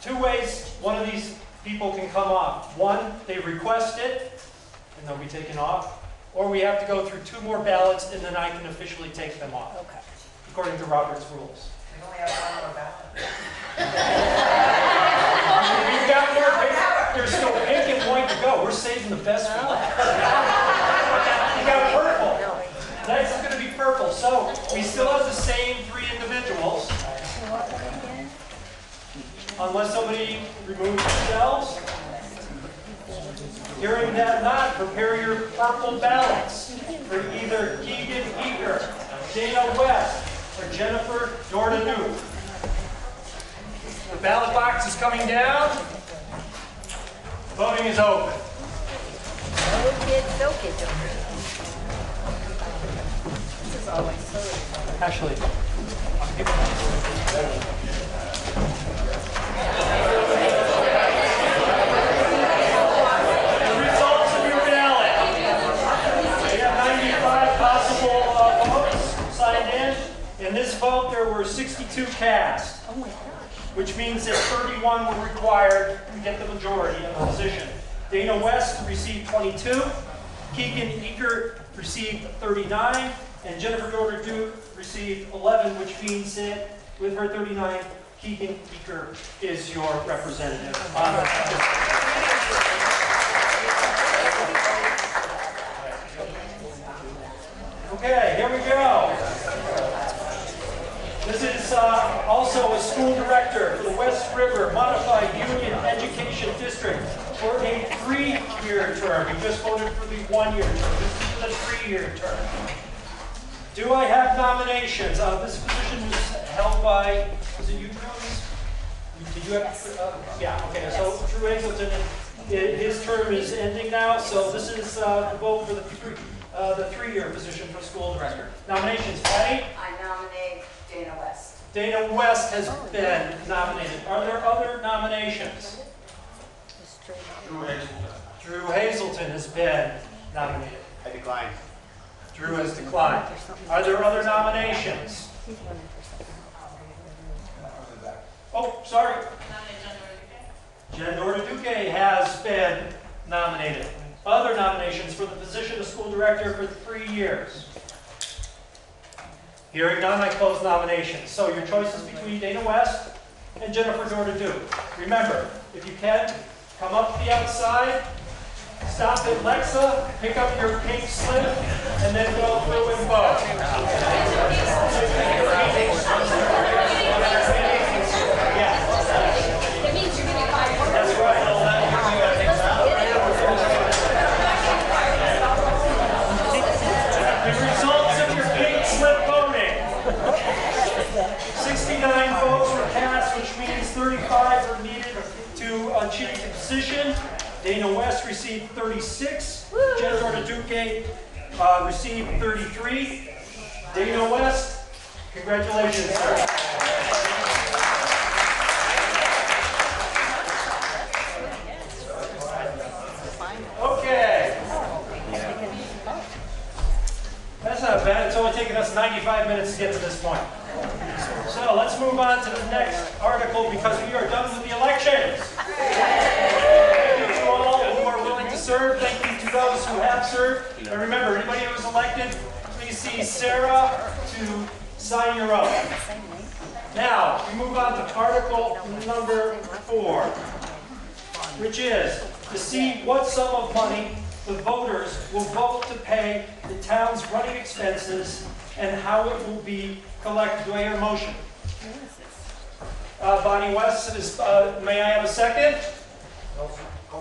Two ways one of these people can come off. One, they request it, and they'll be taken off. Or we have to go through 2 more ballots, and then I can officially take them off. Okay. According to Robert's rules. We only have one more ballot. We've got more paper. There's still pink and white to go. We're saving the best for last. You got purple. Next is going to be purple. So we still have the same 3 individuals. Unless somebody removes themselves. Hearing that not, prepare your purple ballots for either Keegan Eager, Dana West, or Jennifer Dordaduke. The ballot box is coming down. Voting is open. No kids, no kids. This is always so. Ashley. In this vote, there were 62 cast, which means that 31 were required to get the majority of the position. Dana West received 22, Keegan Eaker received 39, and Jennifer Dordaduke received 11, which means that with her 39, Keegan Eaker is your representative on the Okay, here we go. This is also a school director for the West River Modified Union Education District for a 3-year term. We just voted for the 1-year term. This is the 3-year term. Do I have nominations? This position was held by, was it you, Drew? Did you have? Yeah, okay. So Drew Hazelton, his term is ending now. So this is the vote for the 3-year position for school director. Nominations, Patty? I nominate Dana West. Dana West has been nominated. Are there other nominations? Drew Hazelton has been nominated. I decline. Drew has declined. Are there other nominations? Oh, sorry. Jen Dordaduke has been nominated. Other nominations for the position of school director for 3 years. Hearing none, I close nominations. So your choice is between Dana West and Jennifer Dordaduke. Remember, if you can, come up to the outside, stop at Lexa, pick up your pink slip, and then go through and vote. Yeah. That's right. The results of your pink slip voting. 69 votes were cast, which means 35 were needed to achieve the position. Dana West received 36. Jen Dordaduke received 33. Dana West, congratulations, sir. only taken us 95 minutes to get to this point. So let's move on to the next article because we are done with the elections. Thank you to all who are willing to serve. Thank you to those who have served. And remember, anybody who was elected, please see Sarah to sign your oath. Now, we move on to article number 4, which is to see what sum of money the voters will vote to pay the town's running expenses and how it will be collected. Do I hear a motion? Bonnie West is, may I have a second?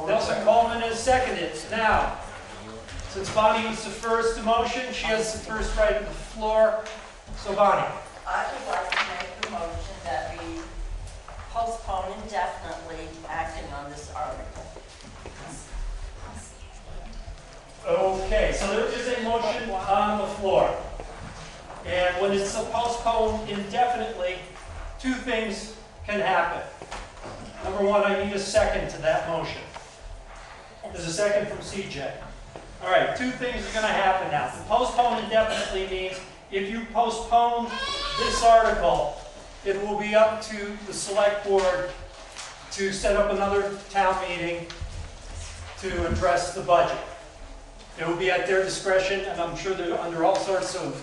Nelson Coleman is seconded. Now, since Bonnie was the first motion, she has the first right of the floor. So Bonnie. I would like to make the motion that we postpone indefinitely acting on this article. Okay, so there is a motion on the floor. And when it's postponed indefinitely, two things can happen. Number one, I need a second to that motion. There's a second from CJ. All right, two things are going to happen now. To postpone indefinitely means if you postpone this article, it will be up to the select board to set up another town meeting to address the budget. It will be at their discretion, and I'm sure they're under all sorts of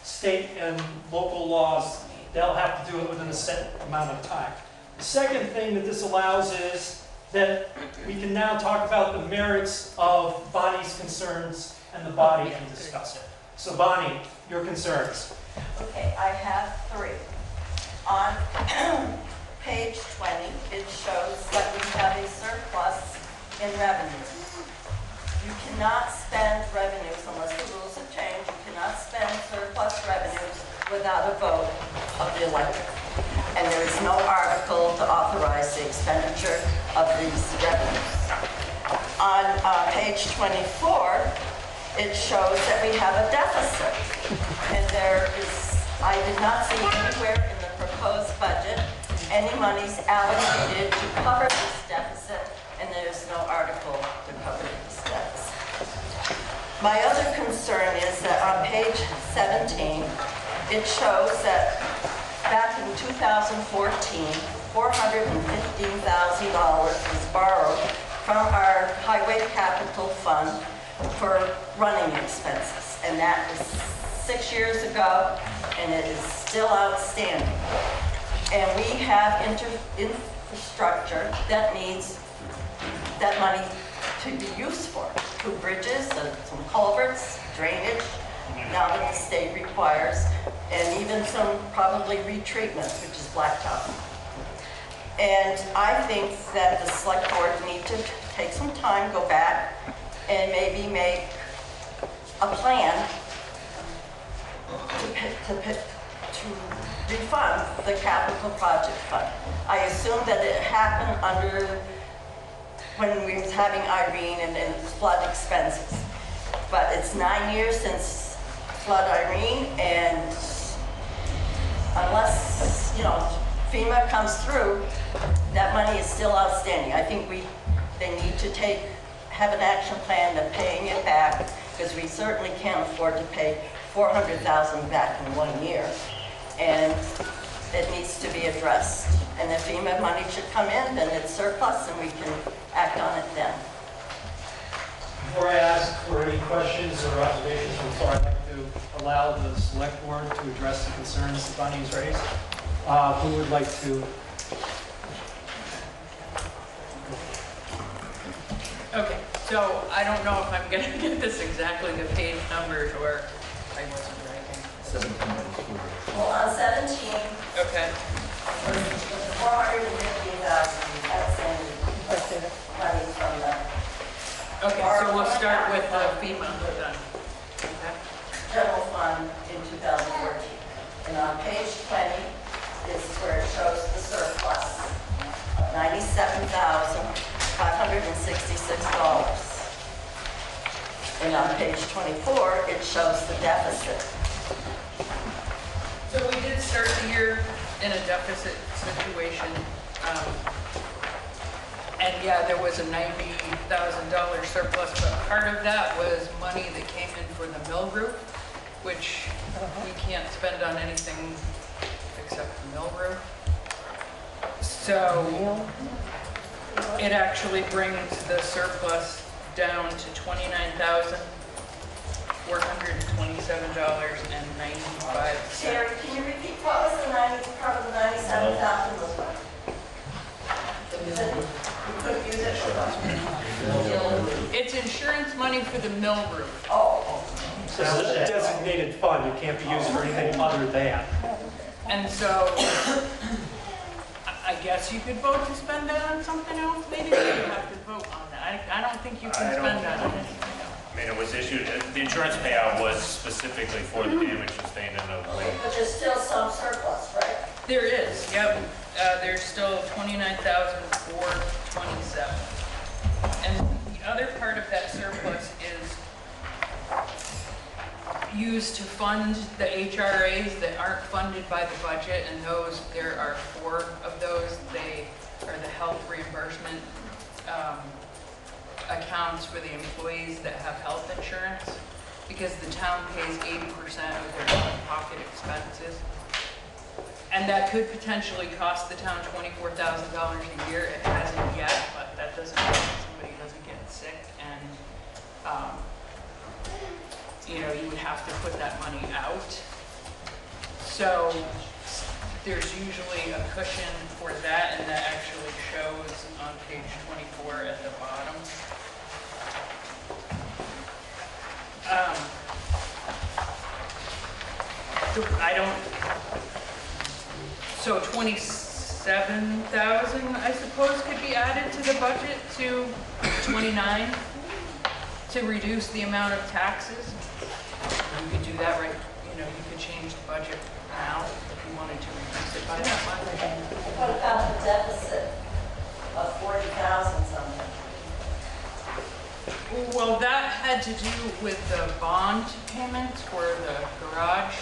state and local laws. They'll have to do it within a set amount of time. The second thing that this allows is that we can now talk about the merits of Bonnie's concerns and the body and discuss it. So Bonnie, your concerns. Okay, I have 3. On page 20, it shows that we have a surplus in revenues. You cannot spend revenues unless the rules have changed. You cannot spend surplus revenues without a vote of the electorate. And there is no article to authorize the expenditure of these revenues. On page 24, it shows that we have a deficit. And there is, I did not see anywhere in the proposed budget any monies allocated to cover this deficit, and there's no article to cover this deficit. My other concern is that on page 17, it shows that back in 2014, $415,000 was borrowed from our highway capital fund for running expenses. And that was 6 years ago, and it is still outstanding. And we have infrastructure that needs that money to be used for. 2 bridges, some culverts, drainage, now that the state requires, and even some probably retreatment, which is blacktop. And I think that the select board need to take some time, go back, and maybe make a plan to refund the capital project fund. I assume that it happened under when we was having Irene and flood expenses. But it's 9 years since flood Irene, and unless, FEMA comes through, that money is still outstanding. I think they need to have an action plan to paying it back, because we certainly can't afford to pay $400,000 back in 1 year. And it needs to be addressed. And if FEMA money should come in, then it's surplus and we can act on it then. Before I ask for any questions or observations from the floor, I'd like to allow the select board to address the concerns that Bonnie's raised. Who would like to? Okay, so I don't know if I'm going to get this exactly the page numbers, or I wasn't writing. Well, on 17, okay. 450,000 outstanding money from the Okay, so we'll start with FEMA then. Okay. general fund in 2014. And on page 20 is where it shows the surplus of $97,566. And on page 24, it shows the deficit. So we did start the year in a deficit situation. And yeah, there was a $90,000 surplus, but part of that was money that came in for the mill group, which we can't spend on anything except the mill roof. So it actually brings the surplus down to $29,427.95. Terry, can you repeat what was the 90, part of the 97,000 was what? You couldn't use it for what? It's insurance money for the mill roof. Oh. This is a designated fund, it can't be used for anything other than. And so I guess you could vote to spend that on something else, maybe, but you have to vote on that. I don't think you can spend that on anything else. I mean, it was issued, the insurance payout was specifically for the damage sustained in the lake. But there's still some surplus, right? There is, yep. There's still $29,427. And the other part of that surplus is used to fund the HRAs that aren't funded by the budget, and those, there are 4 of those. They are the health reimbursement accounts for the employees that have health insurance, because the town pays 80% of their out-of-pocket expenses. And that could potentially cost the town $24,000 a year. It hasn't yet, but that doesn't mean somebody doesn't get sick, and you know, you would have to put that money out. So there's usually a cushion for that, and that actually shows on page 24 at the bottom. So 27,000, I suppose, could be added to the budget to 29 to reduce the amount of taxes. You could do that right, you know, you could change the budget now if you wanted to reduce it by that much. What about the deficit of 40,000 something? Well, that had to do with the bond payment for the garage.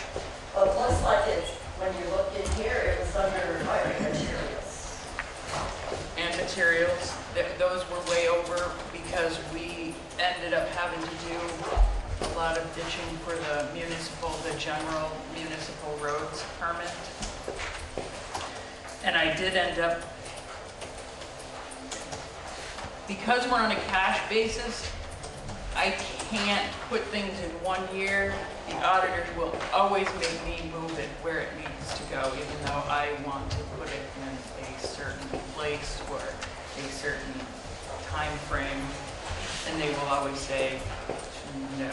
Well, it looks like it's, when you look in here, it was under materials. And materials, those were way over because we ended up having to do a lot of ditching for the general municipal roads permit. And I did end up, because we're on a cash basis, I can't put things in 1 year. The auditors will always make me move it where it needs to go, even though I want to put it in a certain place or a certain time frame. And they will always say, no, you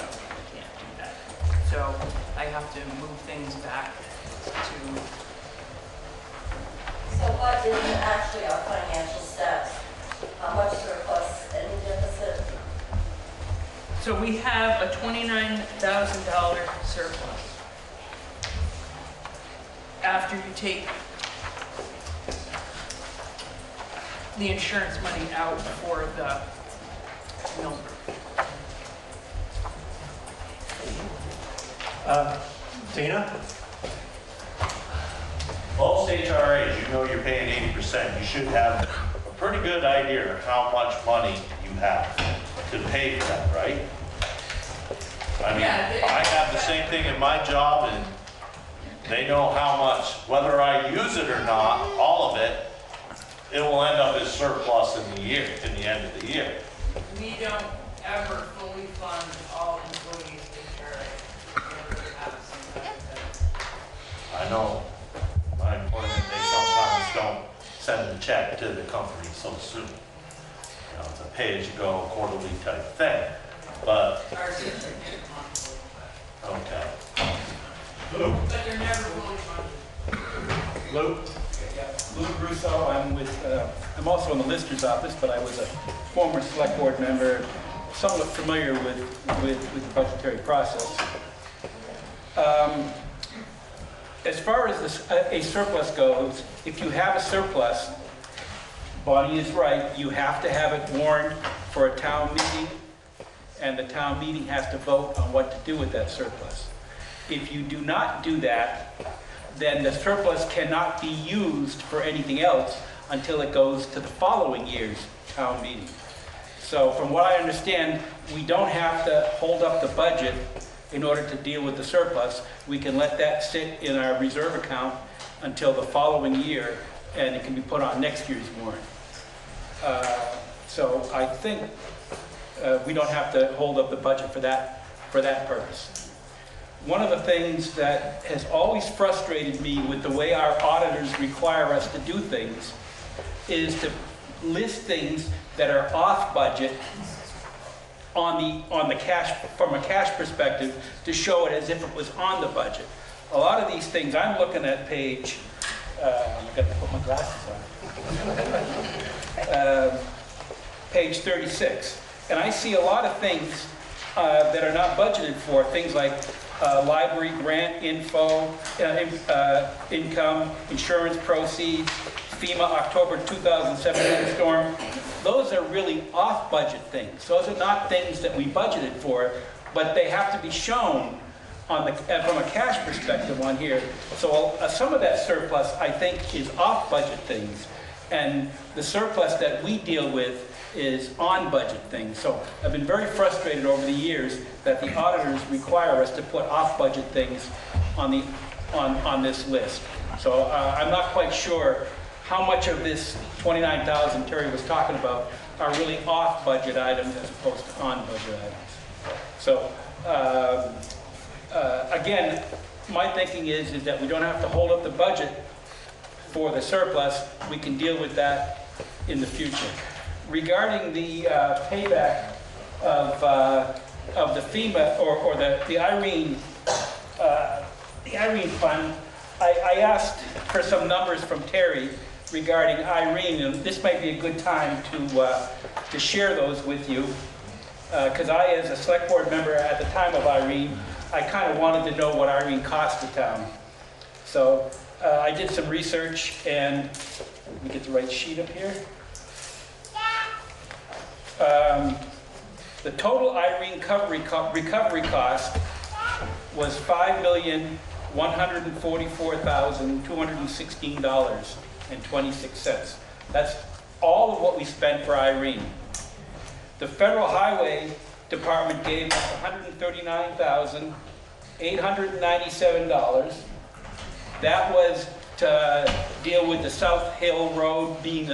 can't do that. So I have to move things back to. So what is actually our financial status? How much surplus, any deficit? So we have a $29,000 surplus. After you take the insurance money out for the mill roof. Tina? Most HRAs, you know you're paying 80%. You should have a pretty good idea of how much money you have to pay for that, right? I mean, I have the same thing in my job, and they know how much, whether I use it or not, all of it, it will end up as surplus in the year, in the end of the year. We don't ever fully fund all employees' HRA. I know my employment, they sometimes don't send a check to the company so soon. You know, it's a pay-as-you-go quarterly type thing, but. Okay. Luke? But you're never fully funded. Luke? Yeah, Luke Russo. I'm also in the Lister's office, but I was a former select board member, somewhat familiar with the budgetary process. As far as a surplus goes, if you have a surplus, Bonnie is right, you have to have it warned for a town meeting, and the town meeting has to vote on what to do with that surplus. If you do not do that, then the surplus cannot be used for anything else until it goes to the following year's town meeting. So from what I understand, we don't have to hold up the budget in order to deal with the surplus. We can let that sit in our reserve account until the following year, and it can be put on next year's warrant. So I think we don't have to hold up the budget for that purpose. One of the things that has always frustrated me with the way our auditors require us to do things is to list things that are off budget on the cash, from a cash perspective, to show it as if it was on the budget. A lot of these things, I'm looking at page, I've got to put my glasses on, page 36, and I see a lot of things that are not budgeted for, things like library grant info, income, insurance proceeds, FEMA October 2017 storm. Those are really off-budget things. Those are not things that we budgeted for, but they have to be shown on the, from a cash perspective on here. So some of that surplus, I think, is off-budget things, and the surplus that we deal with is on-budget things. So I've been very frustrated over the years that the auditors require us to put off-budget things on this list. So I'm not quite sure how much of this 29,000 Terry was talking about are really off-budget items as opposed to on-budget items. So again, my thinking is that we don't have to hold up the budget for the surplus. We can deal with that in the future. Regarding the payback of the FEMA or the Irene fund, I asked for some numbers from Terry regarding Irene, and this might be a good time to share those with you, because I, as a select board member at the time of Irene, I kind of wanted to know what Irene cost the town. So I did some research, and let me get the right sheet up here. The total Irene recovery cost was $5,144,216.26. That's all of what we spent for Irene. The Federal Highway Department gave us $139,897. That was to deal with the South Hill Road being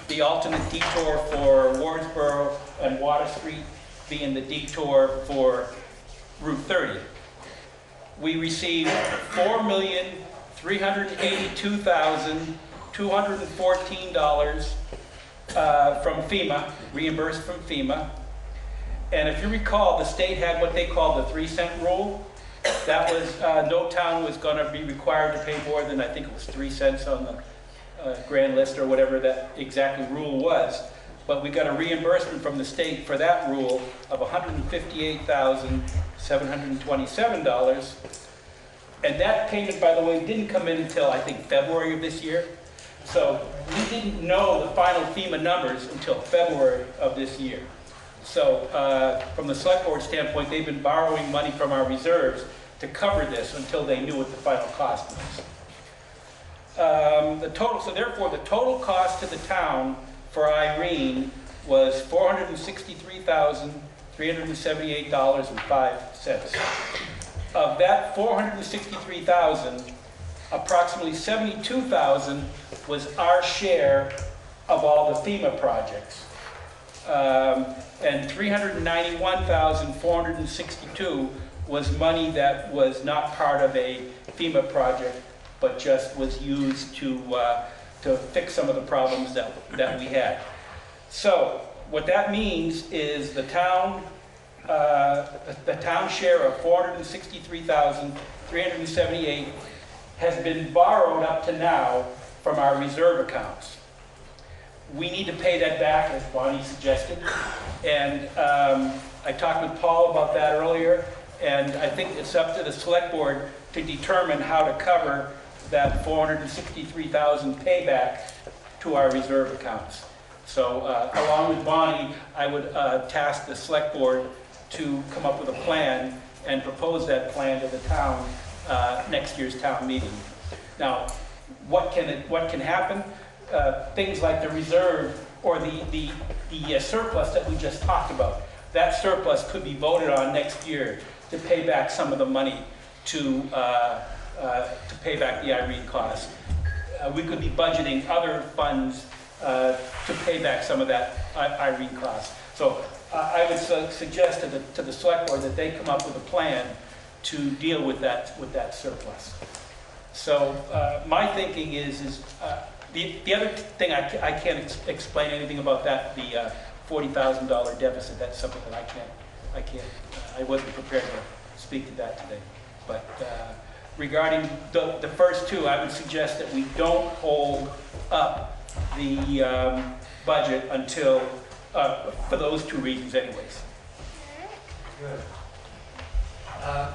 the alternate detour for Wardsboro and Water Street being the detour for Route 30. We received $4,382,214 from FEMA, reimbursed from FEMA. And if you recall, the state had what they call the 3-cent rule. That was, no town was going to be required to pay more than, I think it was 3 cents on the grand list or whatever that exactly rule was. But we got a reimbursement from the state for that rule of $158,727. And that payment, by the way, didn't come in until, I think, February of this year. So we didn't know the final FEMA numbers until February of this year. So from the select board standpoint, they've been borrowing money from our reserves to cover this until they knew what the final cost was. So therefore, the total cost to the town for Irene was $463,378.05. Of that $463,000, approximately $72,000 was our share of all the FEMA projects. And $391,462 was money that was not part of a FEMA project, but just was used to fix some of the problems that we had. So what that means is the town share of $463,378 has been borrowed up to now from our reserve accounts. We need to pay that back, as Bonnie suggested, and I talked with Paul about that earlier, and I think it's up to the select board to determine how to cover that $463,000 payback to our reserve accounts. So along with Bonnie, I would task the select board to come up with a plan and propose that plan to the town next year's town meeting. Now, what can happen? Things like the reserve or the surplus that we just talked about. That surplus could be voted on next year. to pay back some of the money to pay back the Irene costs. We could be budgeting other funds to pay back some of that Irene cost. So I would suggest to the select board that they come up with a plan to deal with that surplus. So my thinking is the other thing I can't explain anything about that, the $40,000 deficit. That's something that I wasn't prepared to speak to that today. But regarding the first two, I would suggest that we don't hold up the budget until, for those two reasons anyways. Good.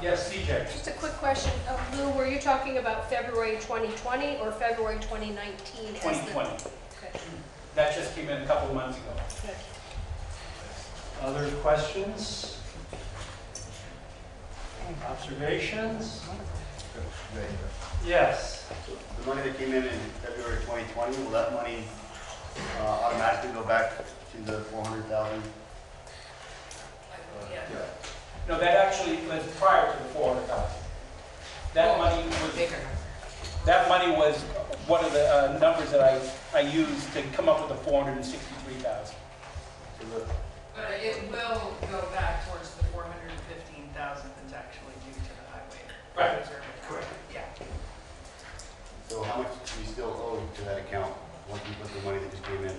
Yes, CJ. Just a quick question. Lou, were you talking about February 2020 or February 2019? 2020. Okay. That just came in a couple of months ago. Okay. Other questions? Observations? Yes. The money that came in February 2020, will that money automatically go back to the 400,000? No, that actually was prior to the 400,000. That money was bigger. That money was one of the numbers that I used to come up with the 463,000. But it will go back towards the 415,000 that's actually due to the highway. Right. Reserve account. Correct. Yeah. So how much do you still owe to that account once you put the money that just came in?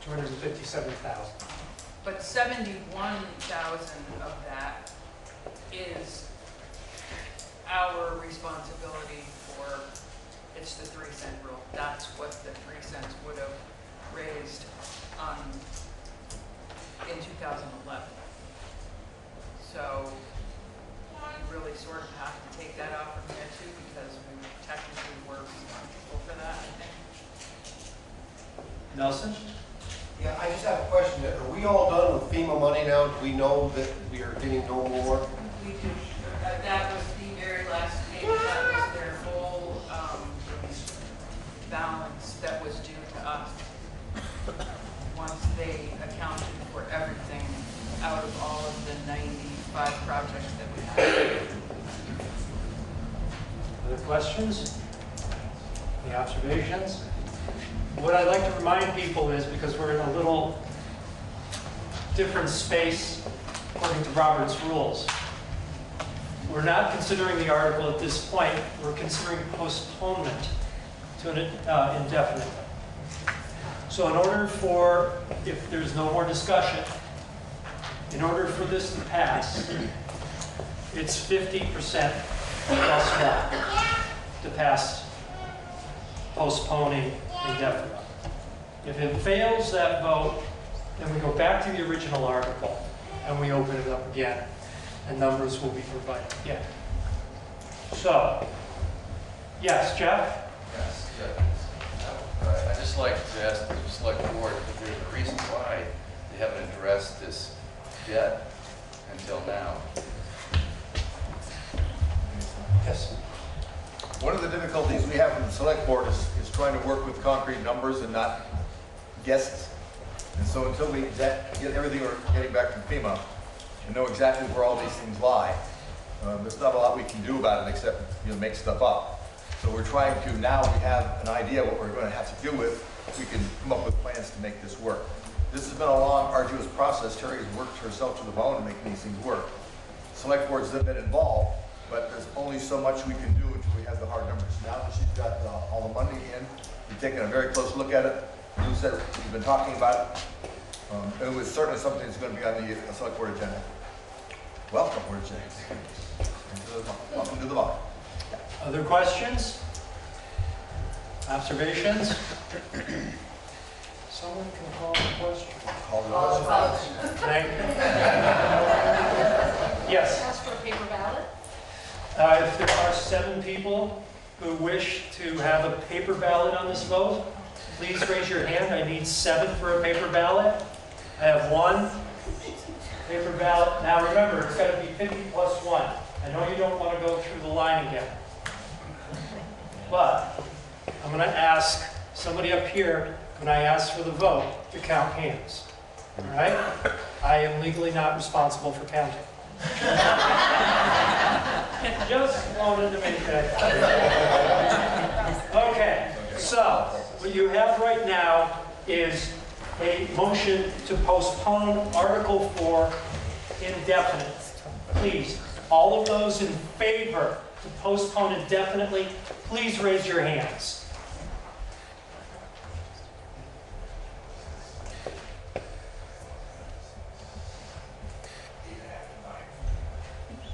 $257,000. But 71,000 of that is our responsibility for, it's the 3-cent rule. That's what the 3 cents would have raised in 2011. So you really sort of have to take that off from there too, because we technically were responsible for that, I think. Nelson? Yeah, I just have a question. Are we all done with FEMA money now? Do we know that we are getting no more? We do. That was the very last page. That was their full balance that was due to us once they accounted for everything out of all of the 95 projects that we had. Other questions? Any observations? What I'd like to remind people is, because we're in a little different space according to Robert's rules, we're not considering the article at this point. We're considering postponement to an indefinite. So in order for, if there's no more discussion, in order for this to pass, it's 50% plus one to pass postponing indefinitely. If it fails that vote, then we go back to the original article and we open it up again, and numbers will be provided again. So, yes, Jeff? Yes, I'd just like to ask the select board if there's a reason why they haven't addressed this debt until now. Yes. One of the difficulties we have in the select board is trying to work with concrete numbers and not guesses. And so until we get everything we're getting back from FEMA and know exactly where all these things lie, there's not a lot we can do about it except make stuff up. So we're trying to, now we have an idea what we're going to have to do with, we can come up with plans to make this work. This has been a long, arduous process. Terry has worked herself to the bone to make these things work. Select boards have been involved, but there's only so much we can do until we have the hard numbers. Now that she's got all the money in, we've taken a very close look at it. You said we've been talking about it. It was certainly something that's going to be on the select board agenda. Welcome, board agenda. Welcome to the bar. Other questions? Observations? Someone can call the question. Call the question. Thank you. Yes. Ask for a paper ballot? If there are 7 people who wish to have a paper ballot on this vote, please raise your hand. I need 7 for a paper ballot. I have 1. Paper ballot. Now remember, it's got to be 50 plus 1. I know you don't want to go through the line again. But I'm going to ask somebody up here, when I ask for the vote, to count hands. All right? I am legally not responsible for counting. Just wanted to make that clear. Okay, so what you have right now is a motion to postpone Article 4 indefinitely. Please, all of those in favor to postpone indefinitely, please raise your hands.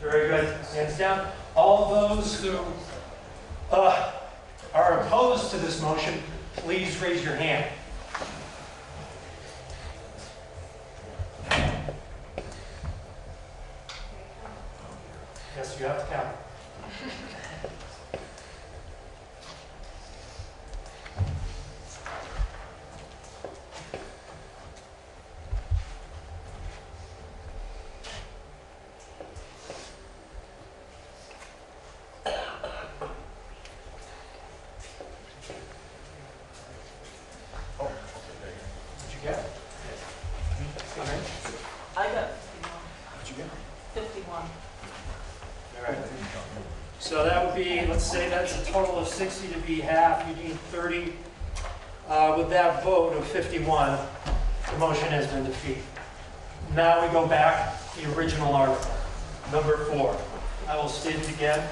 Very good. Hands down. All those who are opposed to this motion, please raise your hand. Yes, you have to count. I got What'd you get? 51. All right. So that would be, let's say that's a total of 60 to be half, you need 30. With that vote of 51, the motion has been defeated. Now we go back to the original article, number 4. I will state it again.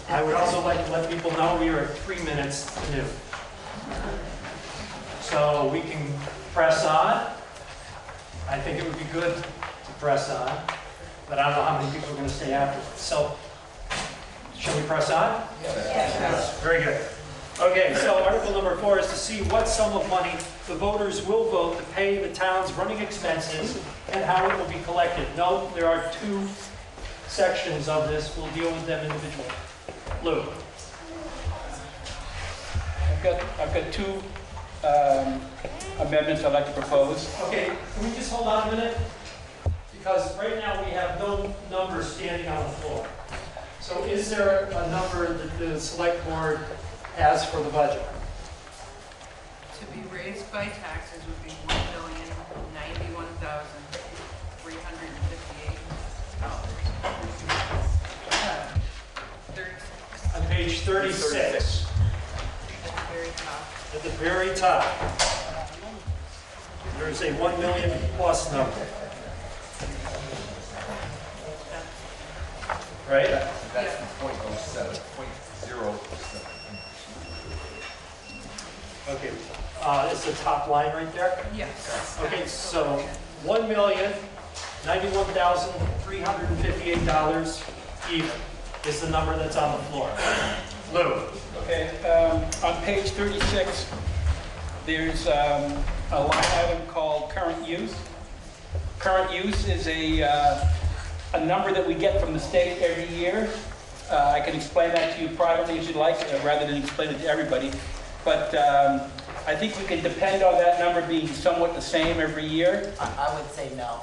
I would also like to let people know we are at 3 minutes to noon. So we can press on. I think it would be good to press on, but I don't know how many people are going to stay afterwards. So, shall we press on? Yes. Very good. Okay, so article number 4 is to see what sum of money the voters will vote to pay the town's running expenses and how it will be collected. Note, there are 2 sections of this. We'll deal with them individually. Lou. I've got 2 amendments I'd like to propose. Okay, can we just hold on a minute? Because right now we have no numbers standing on the floor. So is there a number that the select board has for the budget? To be raised by taxes would be $1,091,358. On page 36. At the very top. There's a 1 million plus number. Right? That's .07, .07. Okay, it's the top line right there? Yes. Okay, so $1,091,358 even is the number that's on the floor. Lou. Okay, on page 36, there's a line item called current use. Current use is a number that we get from the state every year. I can explain that to you privately if you'd like, rather than explain it to everybody. But I think we can depend on that number being somewhat the same every year. I would say no.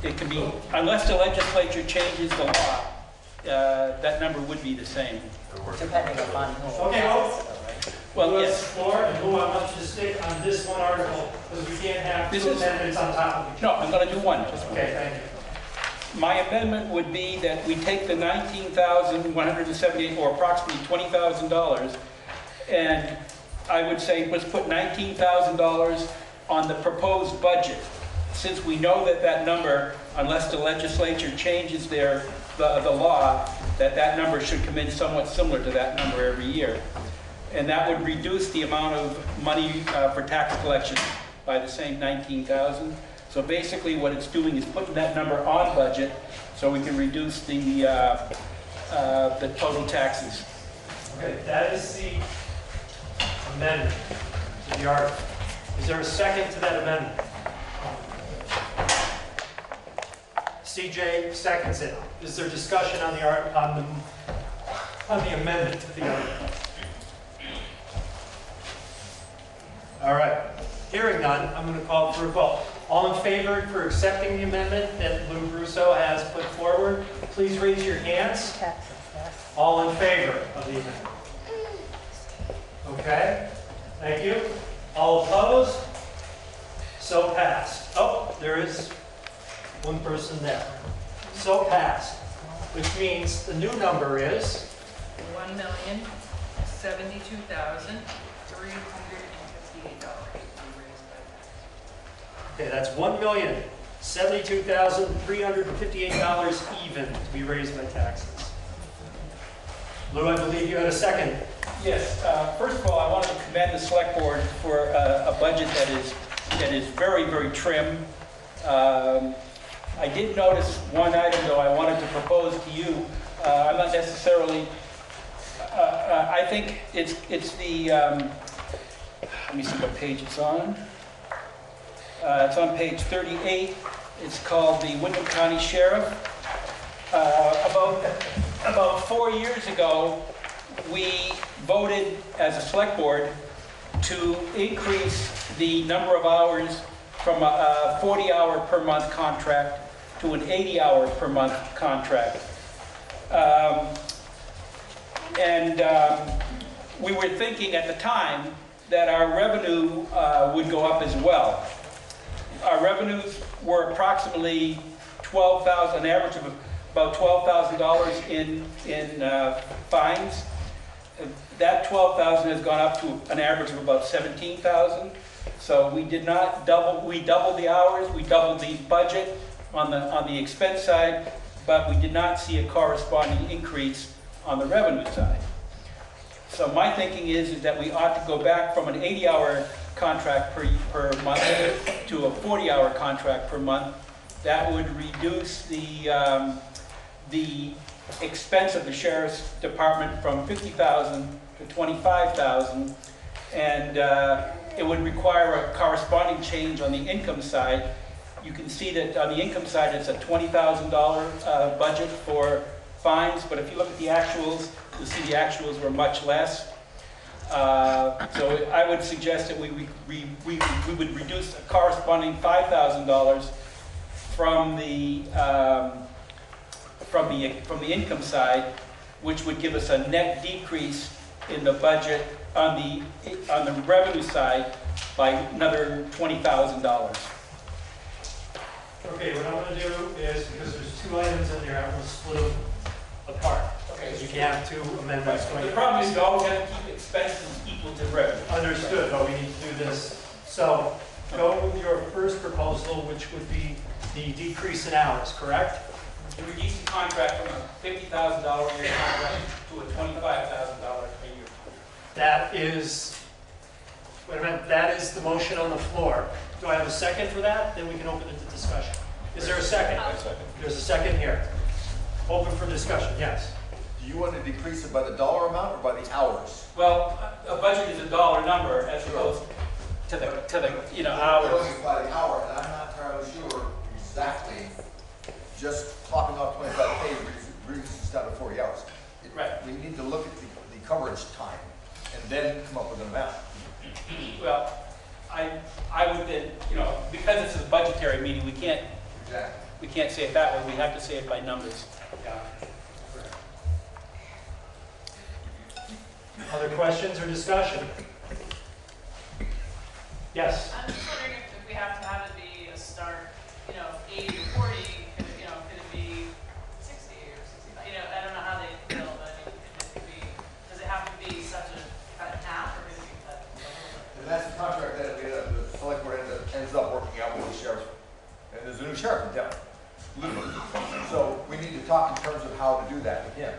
It can be, unless the legislature changes the law, that number would be the same. Depending upon who. Okay, well, Lou's yes. floor, and Lou, I want you to stick on this one article, because we can't have This 2 is- amendments on top of each No, other. I'm going to do one. Just one. Okay, thank you. My amendment would be that we take the $19,178, or approximately $20,000, and I would say let's put $19,000 on the proposed budget, since we know that that number, unless the legislature changes the law, that number should come in somewhat similar to that number every year. And that would reduce the amount of money for tax collection by the same $19,000. So basically what it's doing is putting that number on budget so we can reduce the total taxes. Okay, that is the amendment to the article. Is there a second to that amendment? CJ seconds it. Is there discussion on the amendment to the article? All right. Hearing none, I'm going to call for a vote. All in favor for accepting the amendment that Lou Russo has put forward, please raise your hands. All in favor of the amendment? Okay, thank you. All opposed? So passed. Oh, there is one person there. So passed, which means the new number is $1,072,358. okay. That's $1,072,358 even to be raised by taxes. Lou, I believe you had a second. Yes, first of all, I want to commend the select board for a budget that is very, very trim. I did notice one item, though, I wanted to propose to you. I'm not necessarily, I think it's the, let me see what page it's on. It's on page 38. It's called the Wyndham County Sheriff. About 4 years ago, we voted as a select board to increase the number of hours from a 40-hour per month contract to an 80-hour per month contract. We were thinking at the time that our revenue would go up as well. Our revenues were approximately $12,000, an average of about $12,000 in fines. That $12,000 has gone up to an average of about $17,000. So we did not double. We doubled the hours. We doubled the budget on the expense side, but we did not see a corresponding increase on the revenue side. So my thinking is that we ought to go back from an 80-hour contract per month to a 40-hour contract per month. That would reduce the expense of the sheriff's department from $50,000 to $25,000, and it would require a corresponding change on the income side. You can see that on the income side, it's a $20,000 budget for fines, but if you look at the actuals, you'll see the actuals were much less. So I would suggest that we would reduce a corresponding $5,000 from the income side, which would give us a net decrease in the budget on the revenue side by another $20,000. Okay, what I'm going to do is, because there's two items in there, I'm going to split them apart. Okay. You can't have two amendments. The problem is you always have to keep expenses equal to revenue. Understood, but we need to do this. So go with your first proposal, which would be the decrease in hours, correct? To reduce the contract from a $50,000 a year contract to a $25,000 a year. That is, wait a minute, that is the motion on the floor. Do I have a second for that? Then we can open it to discussion. Is there a second? There's a second here. Open for discussion, yes. Do you want to decrease it by the dollar amount or by the hours? Well, a budget is a dollar number as opposed to the hours. Only by the hour, and I'm not entirely sure exactly. Just talking about 25K reduces down to 40 hours. Right. We need to look at the coverage time and then come up with an amount. Well, I would then, because this is a budgetary meeting, we can't say it that way. We have to say it by numbers. Yeah. Other questions or discussion? Yes. I'm just wondering if we have to have it be a start, 80 or 40, could it be 60 or 65? I don't know how they feel, but does it have to be such a cut in half, or could it be cut a little bit? And that's the contract that the select board ends up working out with the sheriff. And there's a new sheriff in town, literally. So we need to talk in terms of how to do that again.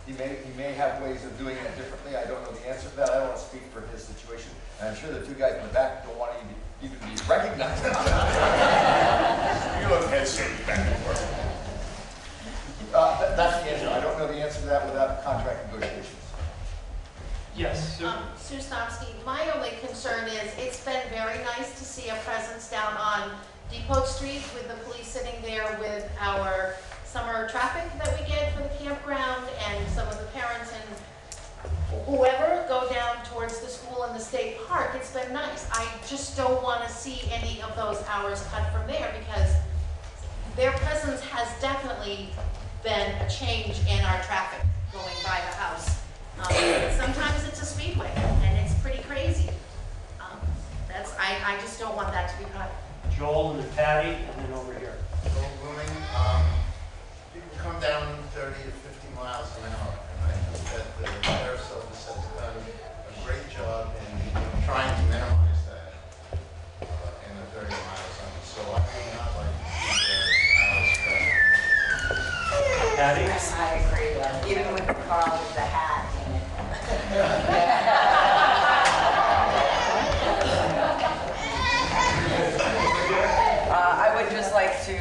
He may have ways of doing it differently. I don't know the answer to that. I don't want to speak for his situation. And I'm sure the two guys in the back don't want to even be recognized. You look head shaking back and forth. That's the answer. I don't know the answer to that without contract negotiations. Yes. Sue Stomsky, my only concern is it's been very nice to see a presence down on Depot Street with the police sitting there with our summer traffic that we get for the campground and some of the parents and whoever going go down towards the school and the state park, it's been nice. I just don't want to see any of those hours cut from there because their presence has definitely been a change in our traffic going by the house. Sometimes it's a speedway and it's pretty crazy. I just don't want that to be cut. Joel and then Patty, and then over here. Joel Blooming, people come down 30 to 50 miles an hour, and I think that the sheriff's office has done a great job in trying to minimize that in the 30 miles zone. So I would not like to see the hours cut. Patty? I agree, even with the car with the hat in it. I would just like to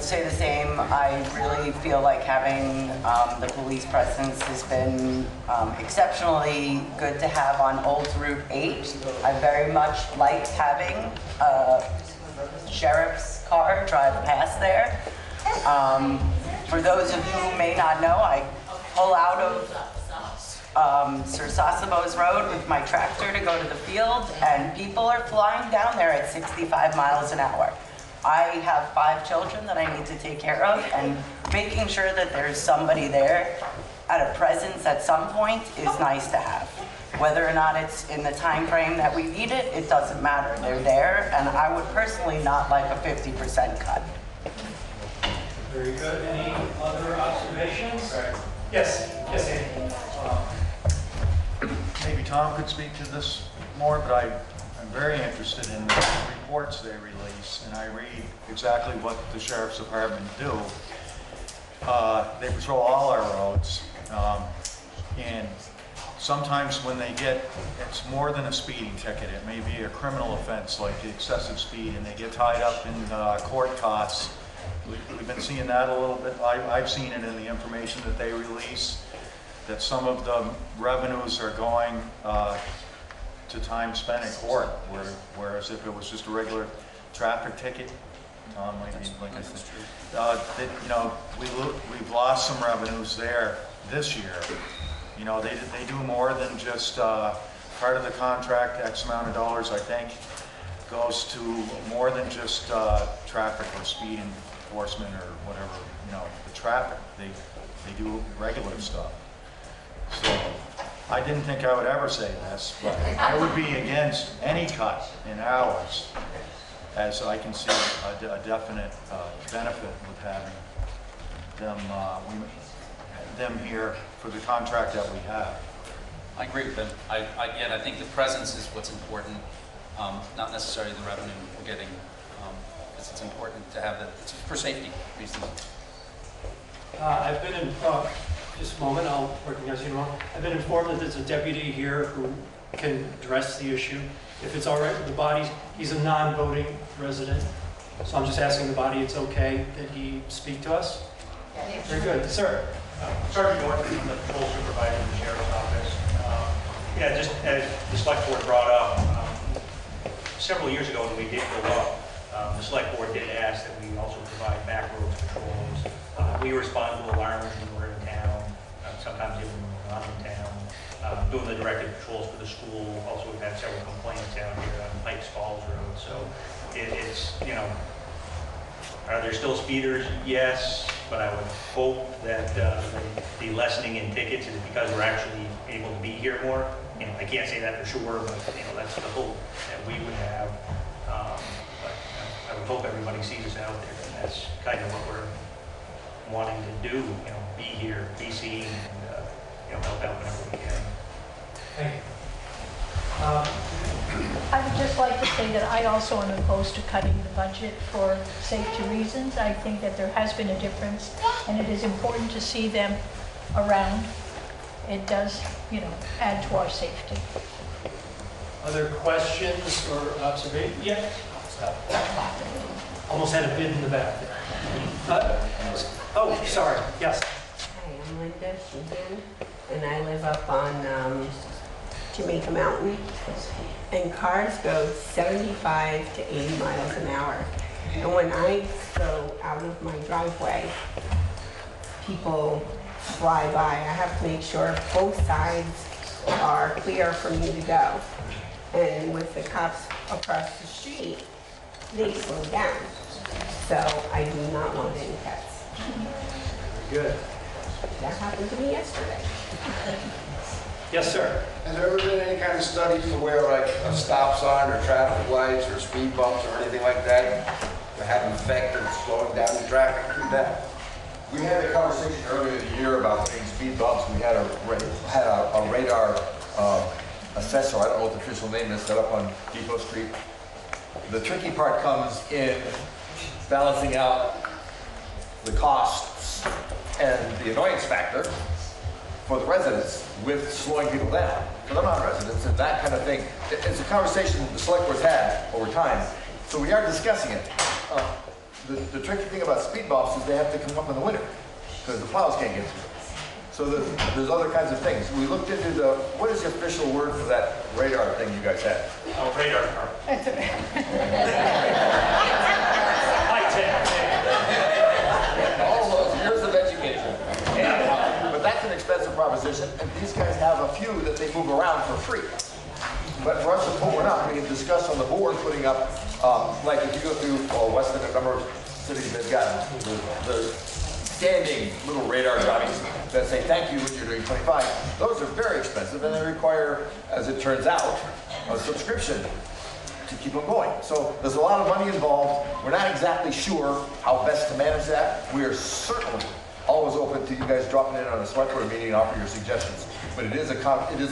say the same. I really feel like having the police presence has been exceptionally good to have on Old Route 8. I very much liked having a sheriff's car drive past there. For those of you who may not know, I pull out of Sir Sassabo's Road with my tractor to go to the field, and people are flying down there at 65 miles an hour. I have 5 children that I need to take care of, and making sure that there's somebody there at a presence at some point is nice to have. Whether or not it's in the time frame that we need it, it doesn't matter. They're there, and I would personally not like a 50% cut. Very good. Any other observations? Yes, yes, Andy. Maybe Tom could speak to this more, but I'm very interested in the reports they release, and I read exactly what the sheriff's department do. They patrol all our roads, and sometimes when they get, it's more than a speeding ticket. It may be a criminal offense like excessive speed, and they get tied up in court costs. We've been seeing that a little bit. I've seen it in the information that they release, that some of the revenues are going to time spent in court, whereas if it was just a regular traffic ticket, like I said, you know, we've lost some revenues there this year. You know, they do more than just part of the contract. X amount of dollars, I think, goes to more than just traffic or speed enforcement or whatever. You know, the traffic. They do regular stuff. So I didn't think I would ever say this, but I would be against any cut in hours, as I can see a definite benefit with having them here for the contract that we have. I agree with them. Again, I think the presence is what's important, not necessarily the revenue we're getting. It's important to have that for safety reasons. I've been in, just a moment, I'll recognize you in a moment. I've been informed that there's a deputy here who can address the issue. If it's all right with the body, he's a non-voting resident. So I'm just asking the body, it's okay that he speak to us? Very good, sir. Sergeant Norton from the patrol supervisor in the sheriff's office. Yeah, just as the select board brought up, several years ago when we did go up, the select board did ask that we also provide back roads patrols. We respond to alarms when we're in town, sometimes even when we're not in town. Doing the directed patrols for the school. Also, we've had several complaints out here on Pikes Falls Road. So it's, you know, are there still speeders? Yes, but I would hope that the lessening in tickets is because we're actually able to be here more. You know, I can't say that for sure, but you know, that's the hope that we would have. But I would hope everybody sees us out there, and that's kind of what we're wanting to do. You know, be here, be seen, and you know, help out whenever we can. Thank you. I would just like to say that I also am opposed to cutting the budget for safety reasons. I think that there has been a difference, and it is important to see them around. It does, you know, add to our safety. Other questions or observations? Yeah. Almost had a bid in the back there. Oh, sorry. Yes. Hi, I'm Linda Sheehan, and I live up on Jamaica Mountain. And cars go 75 to 80 miles an hour. And when I go out of my driveway, people fly by. I have to make sure both sides are clear for me to go. And with the cops across the street, they slow down. So I do not want any cuts. Good. That happened to me yesterday. Yes, sir. Has there ever been any kind of study for where like a stop sign or traffic lights or speed bumps or anything like that have an effect of slowing down the traffic through that? We had a conversation earlier in the year about putting speed bumps. We had a radar assessor, I don't know what the official name is, set up on Depot Street. The tricky part comes in balancing out the costs and the annoyance factor for the residents with slowing people down. For the non-residents and that kind of thing. It's a conversation the select board's had over time. So we are discussing it. The tricky thing about speed bumps is they have to come up in the winter because the plows can't get through. So there's other kinds of things. We looked into what is the official word for that radar thing you guys had? Oh, radar car. All those years of education. But that's an expensive proposition, and these guys have a few that they move around for free. But for us to put one up, we can discuss on the board putting up, like if you go through Weston, a number of cities that got the standing little radar dummies that say thank you when you're doing 25. Those are very expensive and they require, as it turns out, a subscription to keep them going. So there's a lot of money involved. We're not exactly sure how best to manage that. We are certainly always open to you guys dropping in on a select board meeting and offer your suggestions. But it is a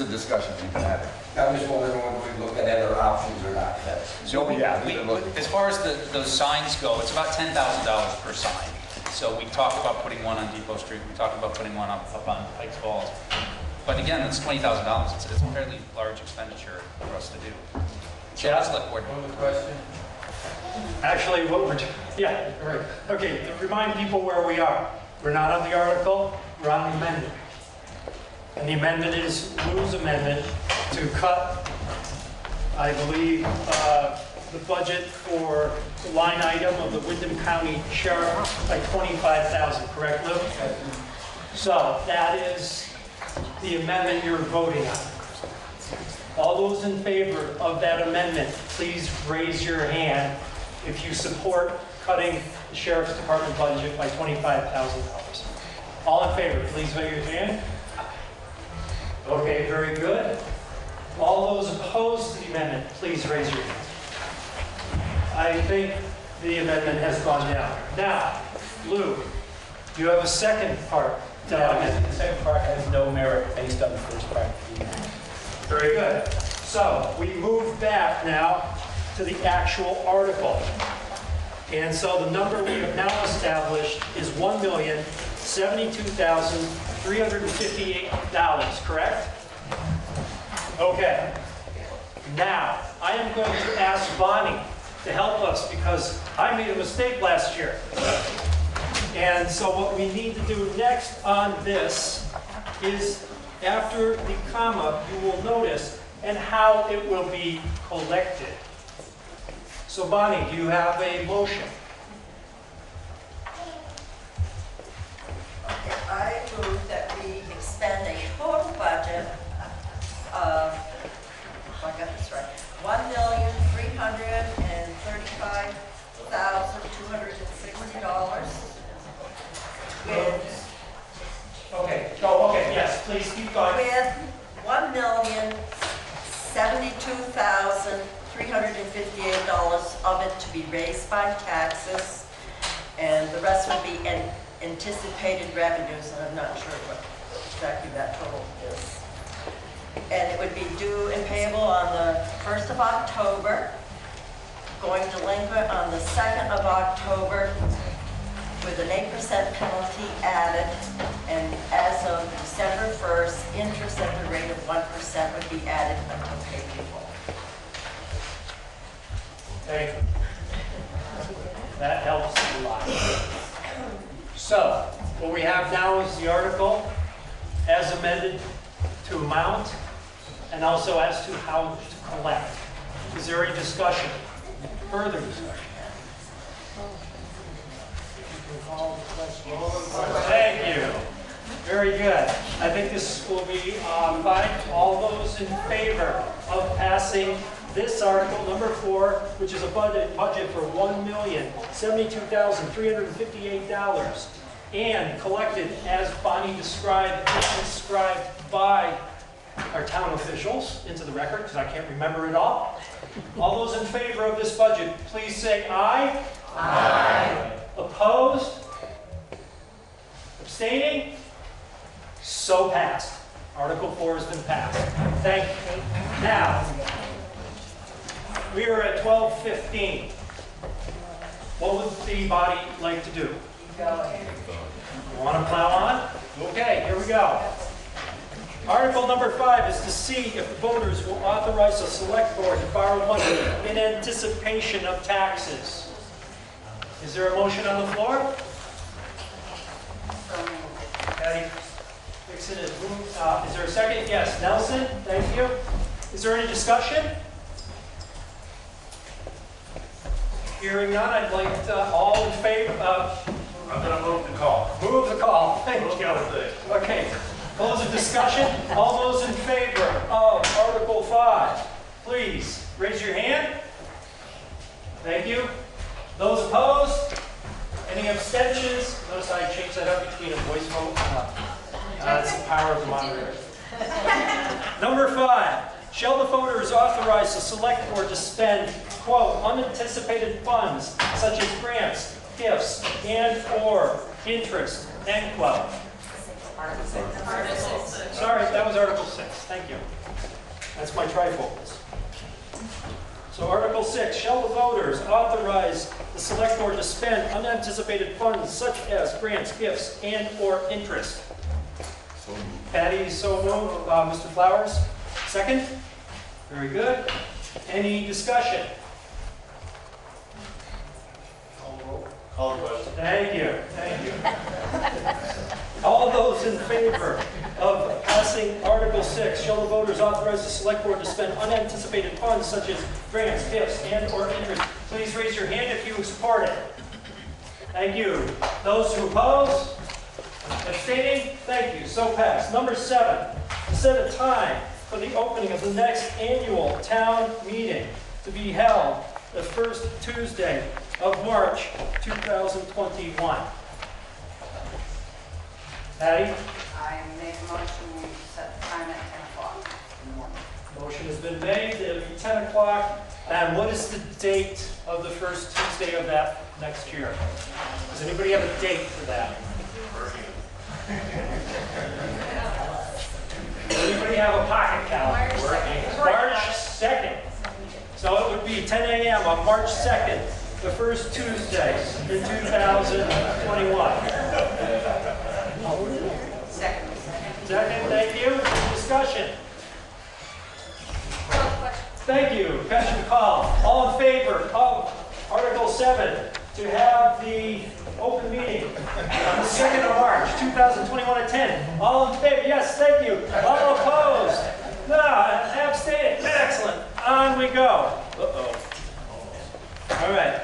discussion we've been having. I'm just wondering when we look at other options or not. So yeah, as far as those signs go, it's about $10,000 per sign. So we talked about putting one on Depot Street. We talked about putting one up on Pikes Falls. But again, it's $20,000. It's a fairly large expenditure for us to do. Yeah. Select board. One question. Actually, what we're, yeah, right. Okay, to remind people where we are. We're not on the article, we're on the amendment. And the amendment is Lou's amendment to cut, I believe, the budget for the line item of the Wyndham County Sheriff by $25,000, correct, Lou? So that is the amendment you're voting on. All those in favor of that amendment, please raise your hand if you support cutting the Sheriff's Department budget by $25,000. All in favor, please raise your hand. Okay, very good. All those opposed to the amendment, please raise your hand. I think the amendment has gone down. Now, Lou, you have a second part to that amendment. The second part has no merit based on the first part. Very good. So we move back now to the actual article. And so the number we have now established is $1,072,358, correct? Okay. Now, I am going to ask Bonnie to help us because I made a mistake last year. And so what we need to do next on this is after the comma, you will notice and how it will be collected. So Bonnie, do you have a motion? Okay, I move that we expend a total budget of, if I got this right, $1,335,260 with Okay, yes, please keep going. with $1,072,358 of it to be raised by taxes, and the rest would be anticipated revenues, and I'm not sure what exactly that total is. And it would be due and payable on the 1st of October, going delinquent on the 2nd of October, with an 8% penalty added, and as of December 1st, interest at the rate of 1% would be added until paid in full. Thank you. That helps a lot. So, what we have now is the article as amended to amount and also as to how to collect. Is there any discussion? Further discussion? Thank you. Very good. I think this will be fine. All those in favor of passing this article, number 4, which is a budget for $1,072,358 and collected as Bonnie described and inscribed by our town officials into the record, because I can't remember it all. All those in favor of this budget, please say aye. Aye. Opposed? Abstaining? So passed. Article 4 has been passed. Thank you. Now, we are at 12:15. What would the body like to do? You want to plow on? Okay, here we go. Article number 5 is to see if the voters will authorize the select board to borrow money in anticipation of taxes. Is there a motion on the floor? Patty Dixon is moved. Is there a second? Yes. Nelson, thank you. Is there any discussion? Hearing none, I'd like all in favor. I'm going to move the call. Move the call. Thank you. Okay. Close the discussion. All those in favor of Article 5, please raise your hand. Thank you. Those opposed? Any abstentions? Notice I changed that up between a voice vote and that's the power of the moderator. Number 5. Shall the voters authorize the select board to spend, quote, unanticipated funds such as grants, gifts, and/or interest, end quote. Sorry, that was Article 6. Thank you. That's my trifocals. So Article 6, shall the voters authorize the select board to spend unanticipated funds such as grants, gifts, and/or interest? Patty, so moved. Mr. Flowers, second? Very good. Any discussion? Call the question. Thank you. Thank you. All those in favor of passing Article 6, shall the voters authorize the select board to spend unanticipated funds such as grants, gifts, and/or interest? Please raise your hand if you support it. Thank you. Those who oppose? Abstaining? Thank you. So passed. Number 7, to set a time for the opening of the next annual town meeting to be held the first Tuesday of March 2021. Patty? I make a motion to set the time at 10 o'clock in the morning. Motion has been made. It'll be 10 o'clock. And what is the date of the first Tuesday of that next year? Does anybody have a date for that? Does anybody have a pocket calendar? March 2nd. So it would be 10 a.m. on March 2nd, the first Tuesday in 2021. Second. Second, thank you. Discussion. Thank you. Question call. All in favor of Article 7 to have the open meeting on the 2nd of March, 2021 at 10. All in favor? Yes, thank you. All opposed? No, abstained. Excellent. On we go. Uh-oh. All right.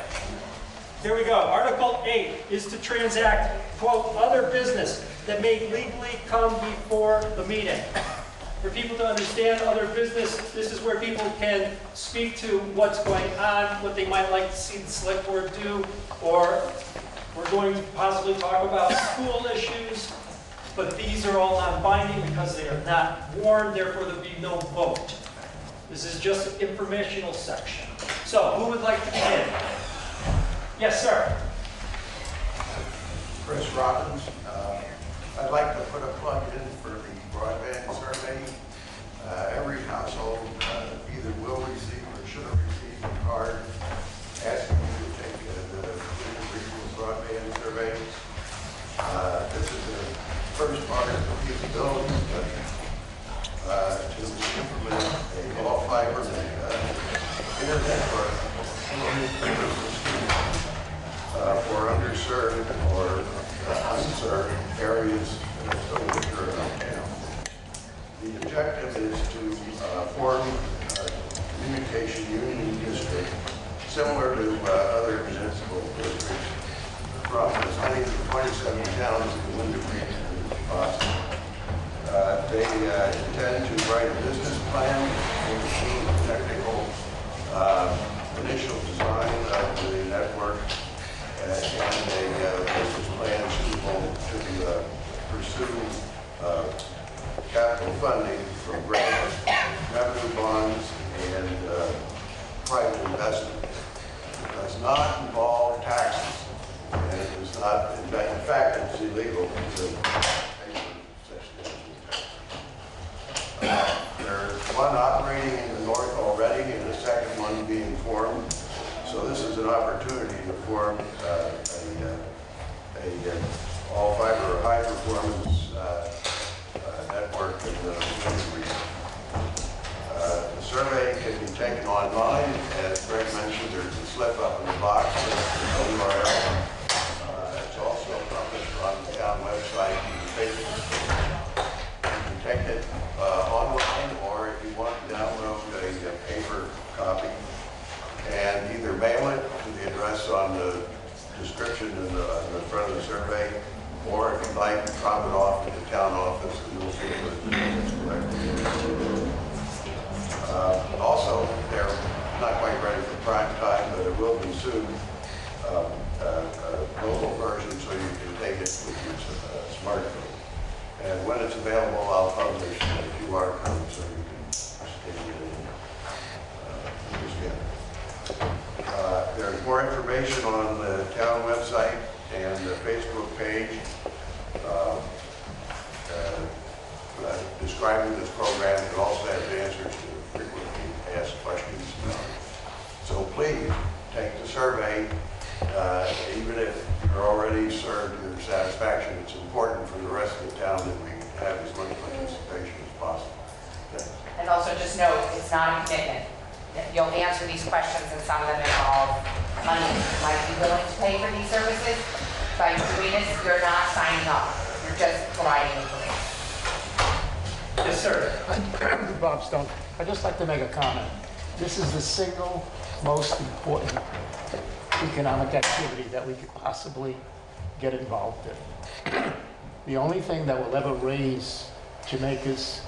Here we go. Article 8 is to transact, quote, other business that may legally come before the meeting. For people to understand other business, this is where people can speak to what's going on, what they might like to see the select board do, or we're going to possibly talk about school issues, but these are all non-binding because they are not warned, therefore there'll be no vote. This is just an informational section. So, who would like to begin? Yes, sir. Chris Robbins. I'd like to put a plug in for the broadband survey. Every household either will receive or should have received a card asking you to take the regional broadband survey. This is the first part of the feasibility study to implement a all fiber internet for underserved or unserved areas that are still weaker around town. The objective is to form a communication union district similar to other municipal districts from as many as 27 towns in the Winter region as possible. They intend to write a business plan, include technical initial design of the network, and a business plan suitable to pursue capital funding from grants, revenue bonds, and private investment. It does not involve taxes, and it does not, in fact, it's illegal to pay for such things. There's one operating in the north already, and the second one being formed. So this is an opportunity to form all fiber or high performance network in the region. The survey can be taken online. As Greg mentioned, there's a slip up in the box with the URL. It's also published on the town website and the Facebook page. You can take it online, or if you want to download a paper copy and either mail it to the address on the description in the front of the survey, or if you'd like, drop it off at the town office and we'll see if it's collected. Also, they're not quite ready for prime time, but it will be soon. Mobile version, so you can take it with your smartphone. And when it's available, I'll publish a QR code so you can scan it in. There's more information on the town website and the Facebook page describing this program. It also has answers to frequently asked questions. So please take the survey, even if you're already served to your satisfaction. It's important for the rest of the town that we have as much participation as possible. Okay. And also just note, it's not a commitment. You'll answer these questions, and some of them involve money. You might be willing to pay for these services. By doing this, you're not signing up. You're just providing information. Yes, sir. Bob Stone. I'd just like to make a comment. This is the single most important economic activity that we could possibly get involved in. The only thing that will ever raise Jamaica's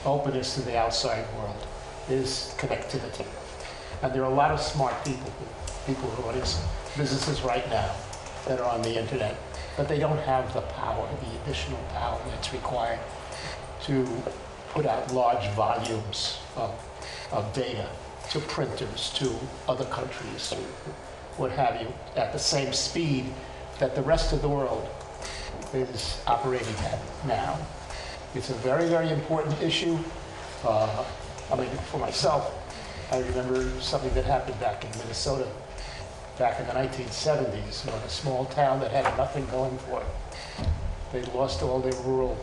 openness to the outside world is connectivity. And there are a lot of smart people who are running businesses right now that are on the internet, but they don't have the power, the additional power that's required to put out large volumes of data to printers, to other countries, to what have you, at the same speed that the rest of the world is operating at now. It's a very, very important issue. I mean, for myself, I remember something that happened back in Minnesota back in the 1970s, when a small town that had nothing going for it. They lost all their rural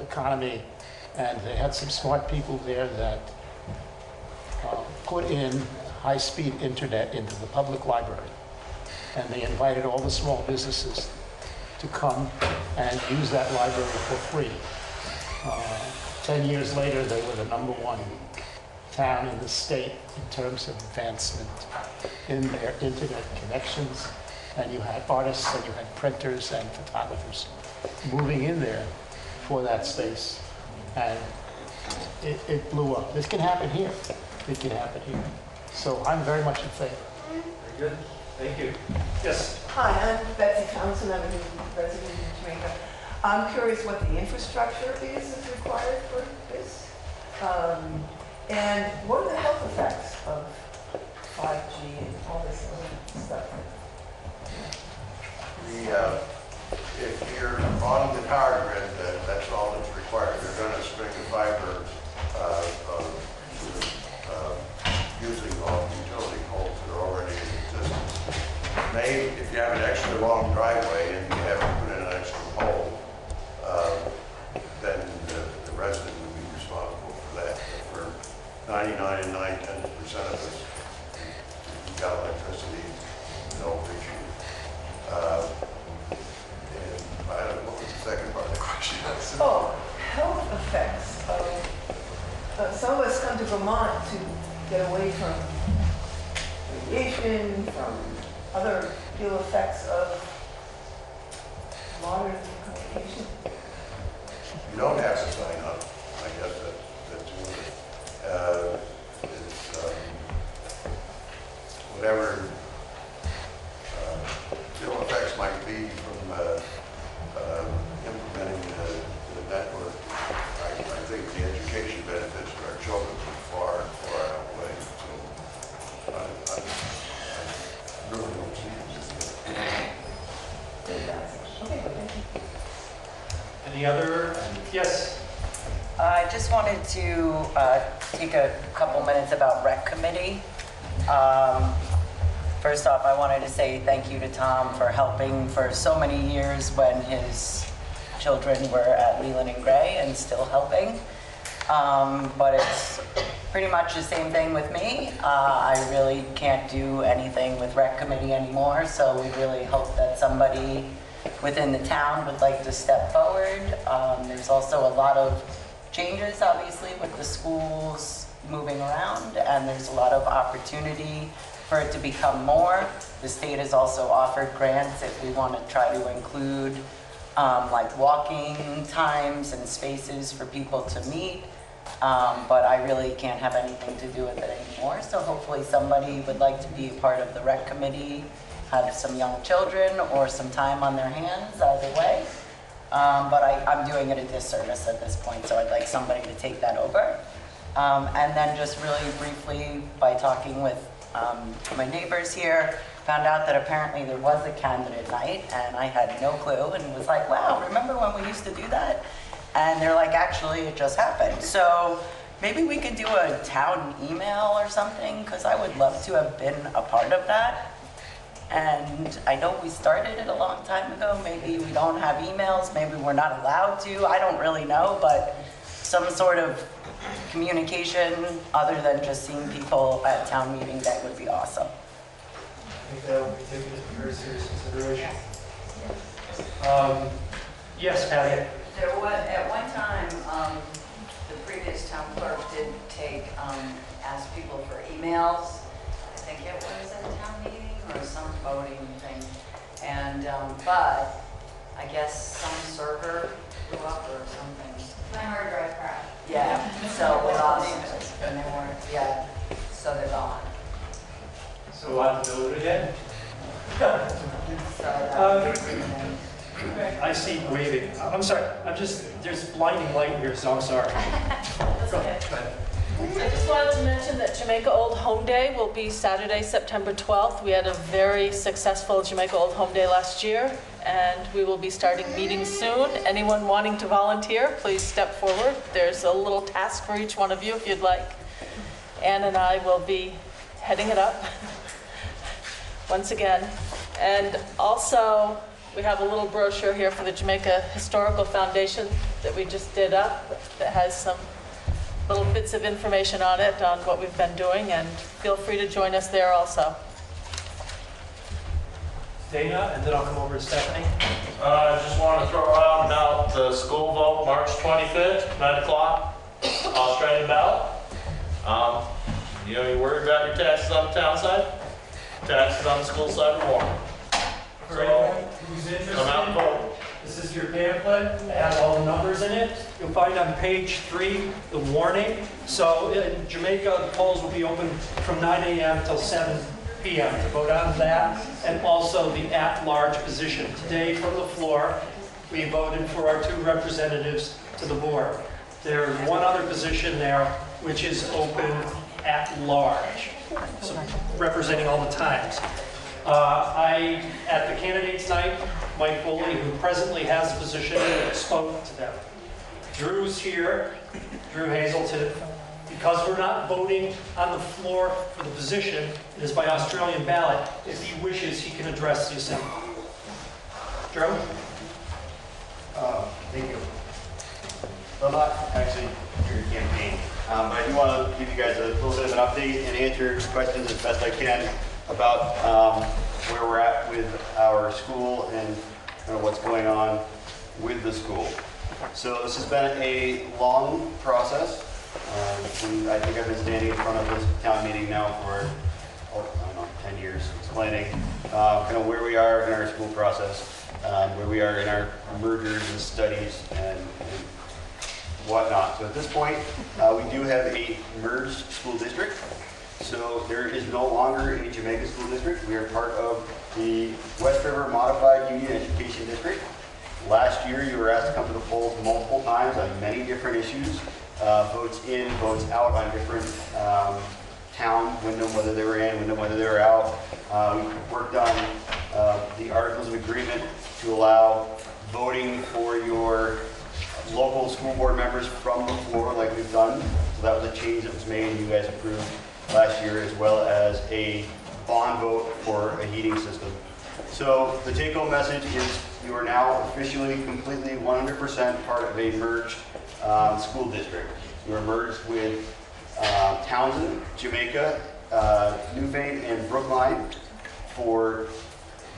economy, and they had some smart people there that put in high-speed internet into the public library. And they invited all the small businesses to come and use that library for free. 10 years later, they were the #1 town in the state in terms of advancement in their internet connections. And you had artists and you had printers and photographers moving in there for that space. And it blew up. This can happen here. It can happen here. So I'm very much in favor. Very good. Thank you. Yes. Hi, I'm Betsy Thompson. I'm a new resident in Jamaica. I'm curious what the infrastructure is required for this. And what are the health effects of 5G and all this other stuff? If you're on the power grid, that's all that's required. You're going to string the fiber using all the utility poles that are already in existence. Maybe if you have an extra long driveway and you have to put in an extra pole, then the resident would be responsible for that. But for 99 and 9/10% of us, you've got electricity, no issue. And I don't know what was the second part of the question. Oh, health effects of, some of us come to Vermont to get away from radiation, from other ill effects of modern communication. you don't have to sign up. I guess that's one of it. It's, whatever ill effects might be from implementing the network, I think the education benefits to our children far, far outweigh. So I really don't see it. Any other? Yes? I just wanted to take a couple minutes about rec committee. First off, I wanted to say thank you to Tom for helping for so many years when his children were at Leland and Gray and still helping. But it's pretty much the same thing with me. I really can't do anything with rec committee anymore, so we really hope that somebody within the town would like to step forward. There's also a lot of changes, obviously, with the schools moving around, and there's a lot of opportunity for it to become more. The state has also offered grants if we want to try to include like walking times and spaces for people to meet. But I really can't have anything to do with it anymore. So hopefully somebody would like to be a part of the rec committee, have some young children or some time on their hands, either way. But I'm doing it a disservice at this point, so I'd like somebody to take that over. And then just really briefly, by talking with my neighbors here, found out that apparently there was a candidate night, and I had no clue, and was like, wow, remember when we used to do that? And they're like, actually, it just happened. So maybe we could do a town email or something, because I would love to have been a part of that. And I know we started it a long time ago. Maybe we don't have emails, maybe we're not allowed to, I don't really know, but some sort of communication other than just seeing people at town meeting, that would be awesome. I think that would be taken into very serious consideration. Yes, Patty? There was, at one time, the previous town clerk did ask people for emails. I think it was at a town meeting or some voting thing. And, but I guess some server blew up or something. My hard drive crashed. Yeah, so we lost it, and they weren't, yeah, so they're gone. So we'll have to do it again? I see waving. I'm sorry, there's blinding light here, so I'm sorry. That's okay. I just wanted to mention that Jamaica Old Home Day will be Saturday, September 12th. We had a very successful Jamaica Old Home Day last year, and we will be starting meetings soon. Anyone wanting to volunteer, please step forward. There's a little task for each one of you if you'd like. Ann and I will be heading it up once again. And also, we have a little brochure here for the Jamaica Historical Foundation that we just did up that has some little bits of information on it, on what we've been doing, and feel free to join us there also. Dana, and then I'll come over to Stephanie. I just want to throw out about the school vote, March 25th, 9 o'clock, Australian ballot. You know, you worried about your taxes on the town side? Taxes on the school side are more. For anyone who's interested, come out and vote. This is your pamphlet. It has all the numbers in it. You'll find on page 3 the warning. So in Jamaica, the polls will be open from 9 a.m. till 7 p.m. to vote on that, and also the at-large position. Today, from the floor, we voted for our 2 representatives to the board. There's one other position there, which is open at large, so representing all the times. At the candidates night, Mike Foley, who presently has the position, spoke to them. Drew's here, Drew Hazelton. Because we're not voting on the floor for the position, it is by Australian ballot. If he wishes, he can address the assembly. Drew? Thank you. So I'm not actually here to campaign, but I do want to give you guys a little bit of an update and answer questions as best I can about where we're at with our school and kind of what's going on with the school. So this has been a long process. And I think I've been standing in front of this town meeting now for, I don't know, 10 years, explaining kind of where we are in our school process, where we are in our mergers and studies and whatnot. So at this point, we do have a merged school district. So there is no longer a Jamaica School District. We are part of the West River Modified Union Education District. Last year, you were asked to come to the polls multiple times on many different issues, votes in, votes out on different towns, Wyndham, whether they were in, Wyndham, whether they were out. We worked on the Articles of Agreement to allow voting for your local school board members from the floor like we've done. So that was a change that was made and you guys approved last year, as well as a bond vote for a heating system. So the take-home message is you are now officially, completely, 100% part of a merged school district. You are merged with Townsend, Jamaica, Newfane, and Brookline for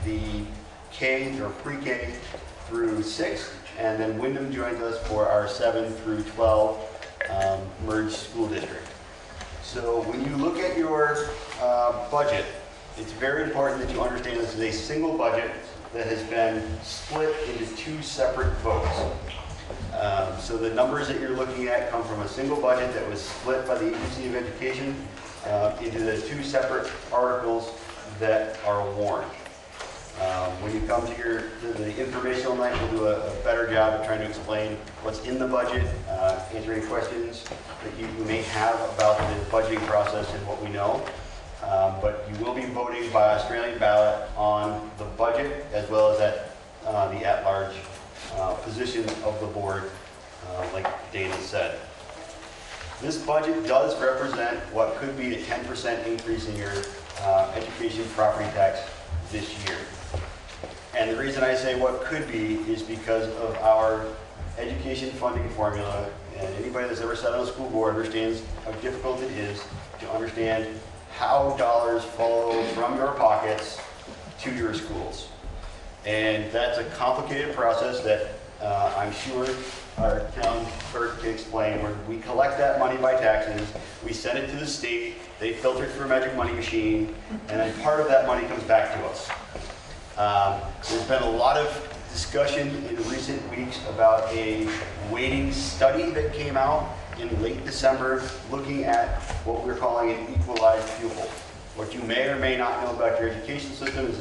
the K or pre-K through 6th, and then Wyndham joins us for our 7 through 12 merged school district. So when you look at your budget, it's very important that you understand this is a single budget that has been split into 2 separate votes. So the numbers that you're looking at come from a single budget that was split by the Agency of Education into the 2 separate articles that are warned. When you come to the informational night, we'll do a better job of trying to explain what's in the budget, answer any questions that you may have about the budgeting process and what we know. But you will be voting by Australian ballot on the budget as well as the at-large positions of the board, like Dana said. This budget does represent what could be a 10% increase in your education property tax this year. And the reason I say what could be is because of our education funding formula, and anybody that's ever sat on a school board understands how difficult it is to understand how dollars flow from your pockets to your schools. And that's a complicated process that I'm sure our town clerk can explain, where we collect that money by taxes, we send it to the state, they filter it through a magic money machine, and then part of that money comes back to us. There's been a lot of discussion in recent weeks about a weighting study that came out in late December looking at what we're calling an equalized pupil. What you may or may not know about your education system is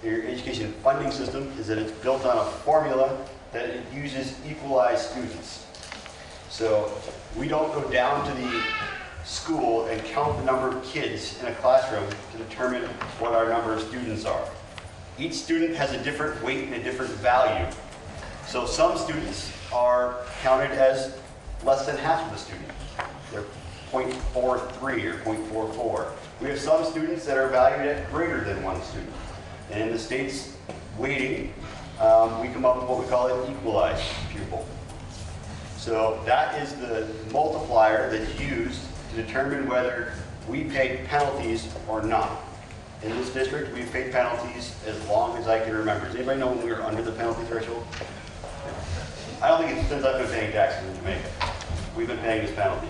your education funding system is that it's built on a formula that it uses equalized students. So we don't go down to the school and count the number of kids in a classroom to determine what our number of students are. Each student has a different weight and a different value. So some students are counted as less than half of the student. They're 0.43 or 0.44. We have some students that are valued at greater than 1 student. And in the state's weighting, we come up with what we call an equalized pupil. So that is the multiplier that's used to determine whether we pay penalties or not. In this district, we've paid penalties as long as I can remember. Does anybody know when we were under the penalty threshold? I don't think it's since I've been paying taxes in Jamaica. We've been paying this penalty.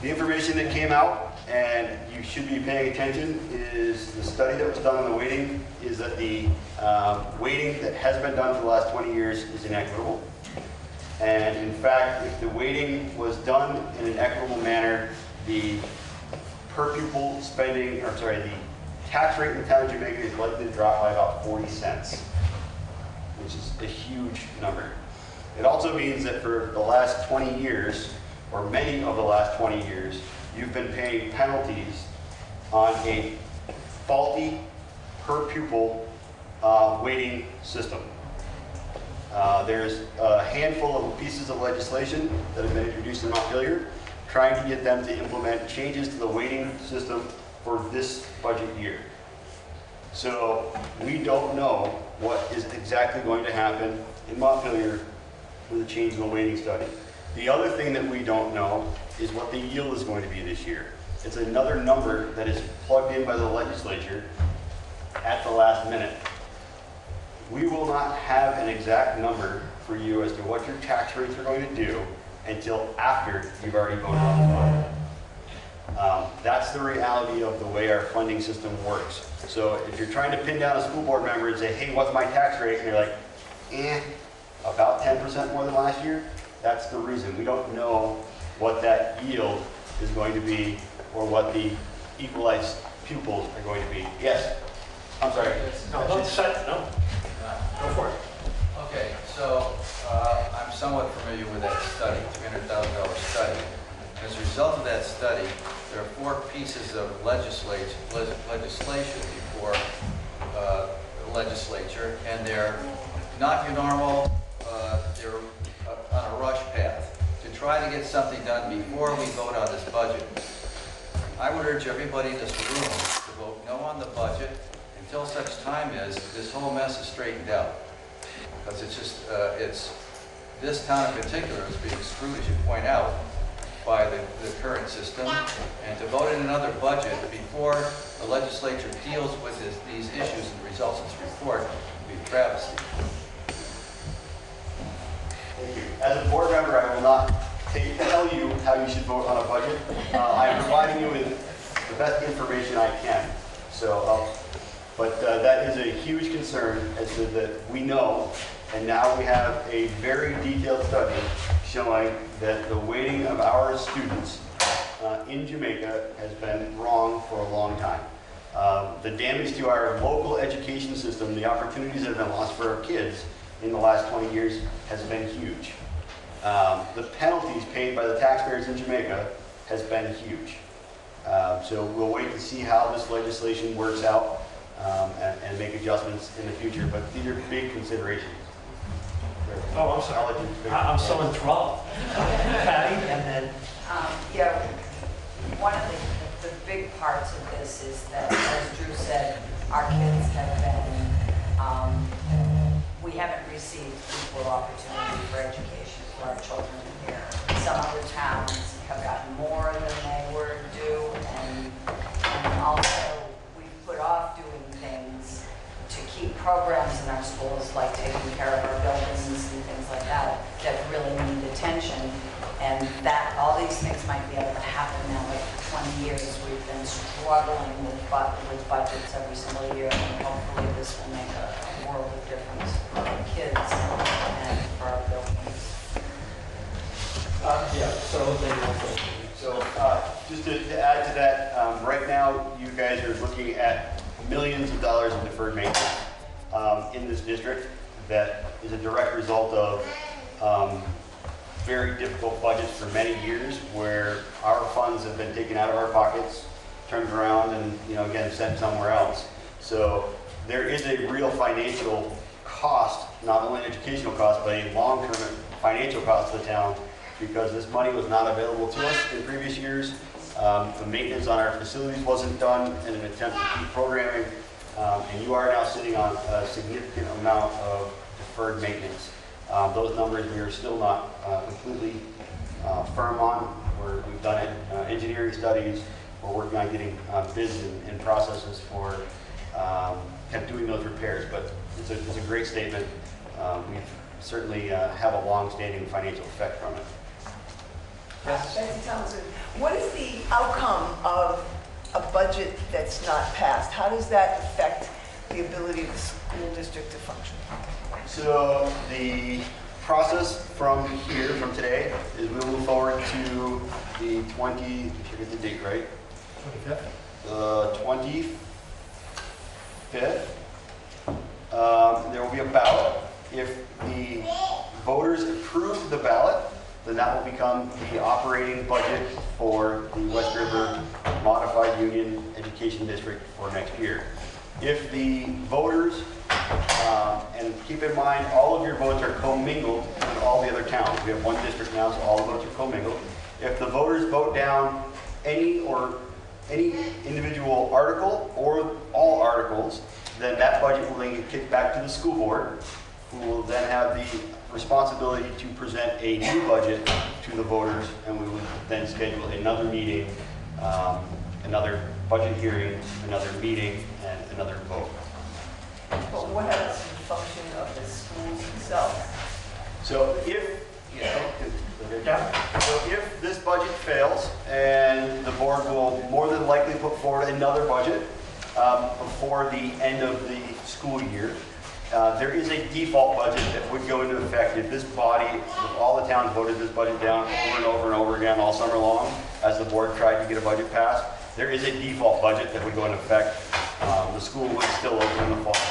The information that came out, and you should be paying attention, is the study that was done on the weighting, is that the weighting that has been done for the last 20 years is inequitable. And in fact, if the weighting was done in an equitable manner, the per pupil spending, or sorry, the tax rate in the town of Jamaica is likely to drop by about 40 cents, which is a huge number. It also means that for the last 20 years, or many of the last 20 years, you've been paying penalties on a faulty per pupil weighting system. There's a handful of pieces of legislation that have been introduced in Montpelier trying to get them to implement changes to the weighting system for this budget year. So we don't know what is exactly going to happen in Montpelier with the change in the weighting study. The other thing that we don't know is what the yield is going to be this year. It's another number that is plugged in by the legislature at the last minute. We will not have an exact number for you as to what your tax rates are going to do until after you've already voted on the budget. That's the reality of the way our funding system works. So if you're trying to pin down a school board member and say, hey, what's my tax rate? And you're like, about 10% more than last year. That's the reason. We don't know what that yield is going to be or what the equalized pupils are going to be. Yes? I'm sorry. No, don't set, no. Go for it. Okay, so I'm somewhat familiar with that study, $300,000 study. As a result of that study, there are 4 pieces of legislation before the legislature, and they're not your normal, they're on a rush path to try to get something done before we vote on this budget. I would urge everybody in this room to vote no on the budget until such time as this whole mess is straightened out. Because it's just, this town in particular is being screwed, as you point out, by the current system. And to vote in another budget before the legislature deals with these issues and results of this report would be a travesty. Thank you. As a board member, I will not tell you how you should vote on a budget. I am providing you with the best information I can. So, but that is a huge concern as to that we know, and now we have a very detailed study showing that the weighting of our students in Jamaica has been wrong for a long time. The damage to our local education system, the opportunities that have been lost for our kids in the last 20 years has been huge. The penalties paid by the taxpayers in Jamaica has been huge. So we'll wait to see how this legislation works out and make adjustments in the future, but these are big considerations. Oh, I'm sorry. I'm so enthralled. Patty, and then... Yeah, one of the big parts of this is that, as Drew said, our kids have been, we haven't received equal opportunity for education for our children here. Some other towns have gotten more than they were due, and also we've put off doing things to keep programs in our schools, like taking care of our buildings and things like that, that really need attention. And that all these things might be able to happen now. But for 20 years, we've been struggling with budgets every single year, and hopefully this will make a world of difference for our kids and for our buildings. So just to add to that, right now you guys are looking at millions of dollars in deferred maintenance in this district. That is a direct result of very difficult budgets for many years, where our funds have been taken out of our pockets, turned around, and again sent somewhere else. So there is a real financial cost, not only an educational cost, but a long-term financial cost to the town, because this money was not available to us in previous years. The maintenance on our facilities wasn't done in an attempt to keep programming, and you are now sitting on a significant amount of deferred maintenance. Those numbers we are still not completely firm on. We've done engineering studies. We're working on getting bids and processes for kept doing those repairs. But it's a great statement. We certainly have a long-standing financial effect from it. Betsy Thompson, what is the outcome of a budget that's not passed? How does that affect the ability of the school district to function? So the process from here, from today, is we'll move forward to the 20, I should get the date right. 25th? The 25th. There will be a ballot. If the voters approve the ballot, then that will become the operating budget for the West River Modified Union Education District for next year. If the voters, and keep in mind, all of your votes are commingled with all the other towns. We have one district now, so all the votes are commingled. If the voters vote down any individual article or all articles, then that budget will then get kicked back to the school board, who will then have the responsibility to present a new budget to the voters, and we would then schedule another meeting, another budget hearing, another meeting, and another vote. But what happens to the function of the schools themselves? So if this budget fails, and the board will more than likely put forward another budget before the end of the school year, there is a default budget that would go into effect if this body, if all the towns voted this budget down over and over and over again all summer long, as the board tried to get a budget passed. There is a default budget that would go into effect. The school would still open in the fall.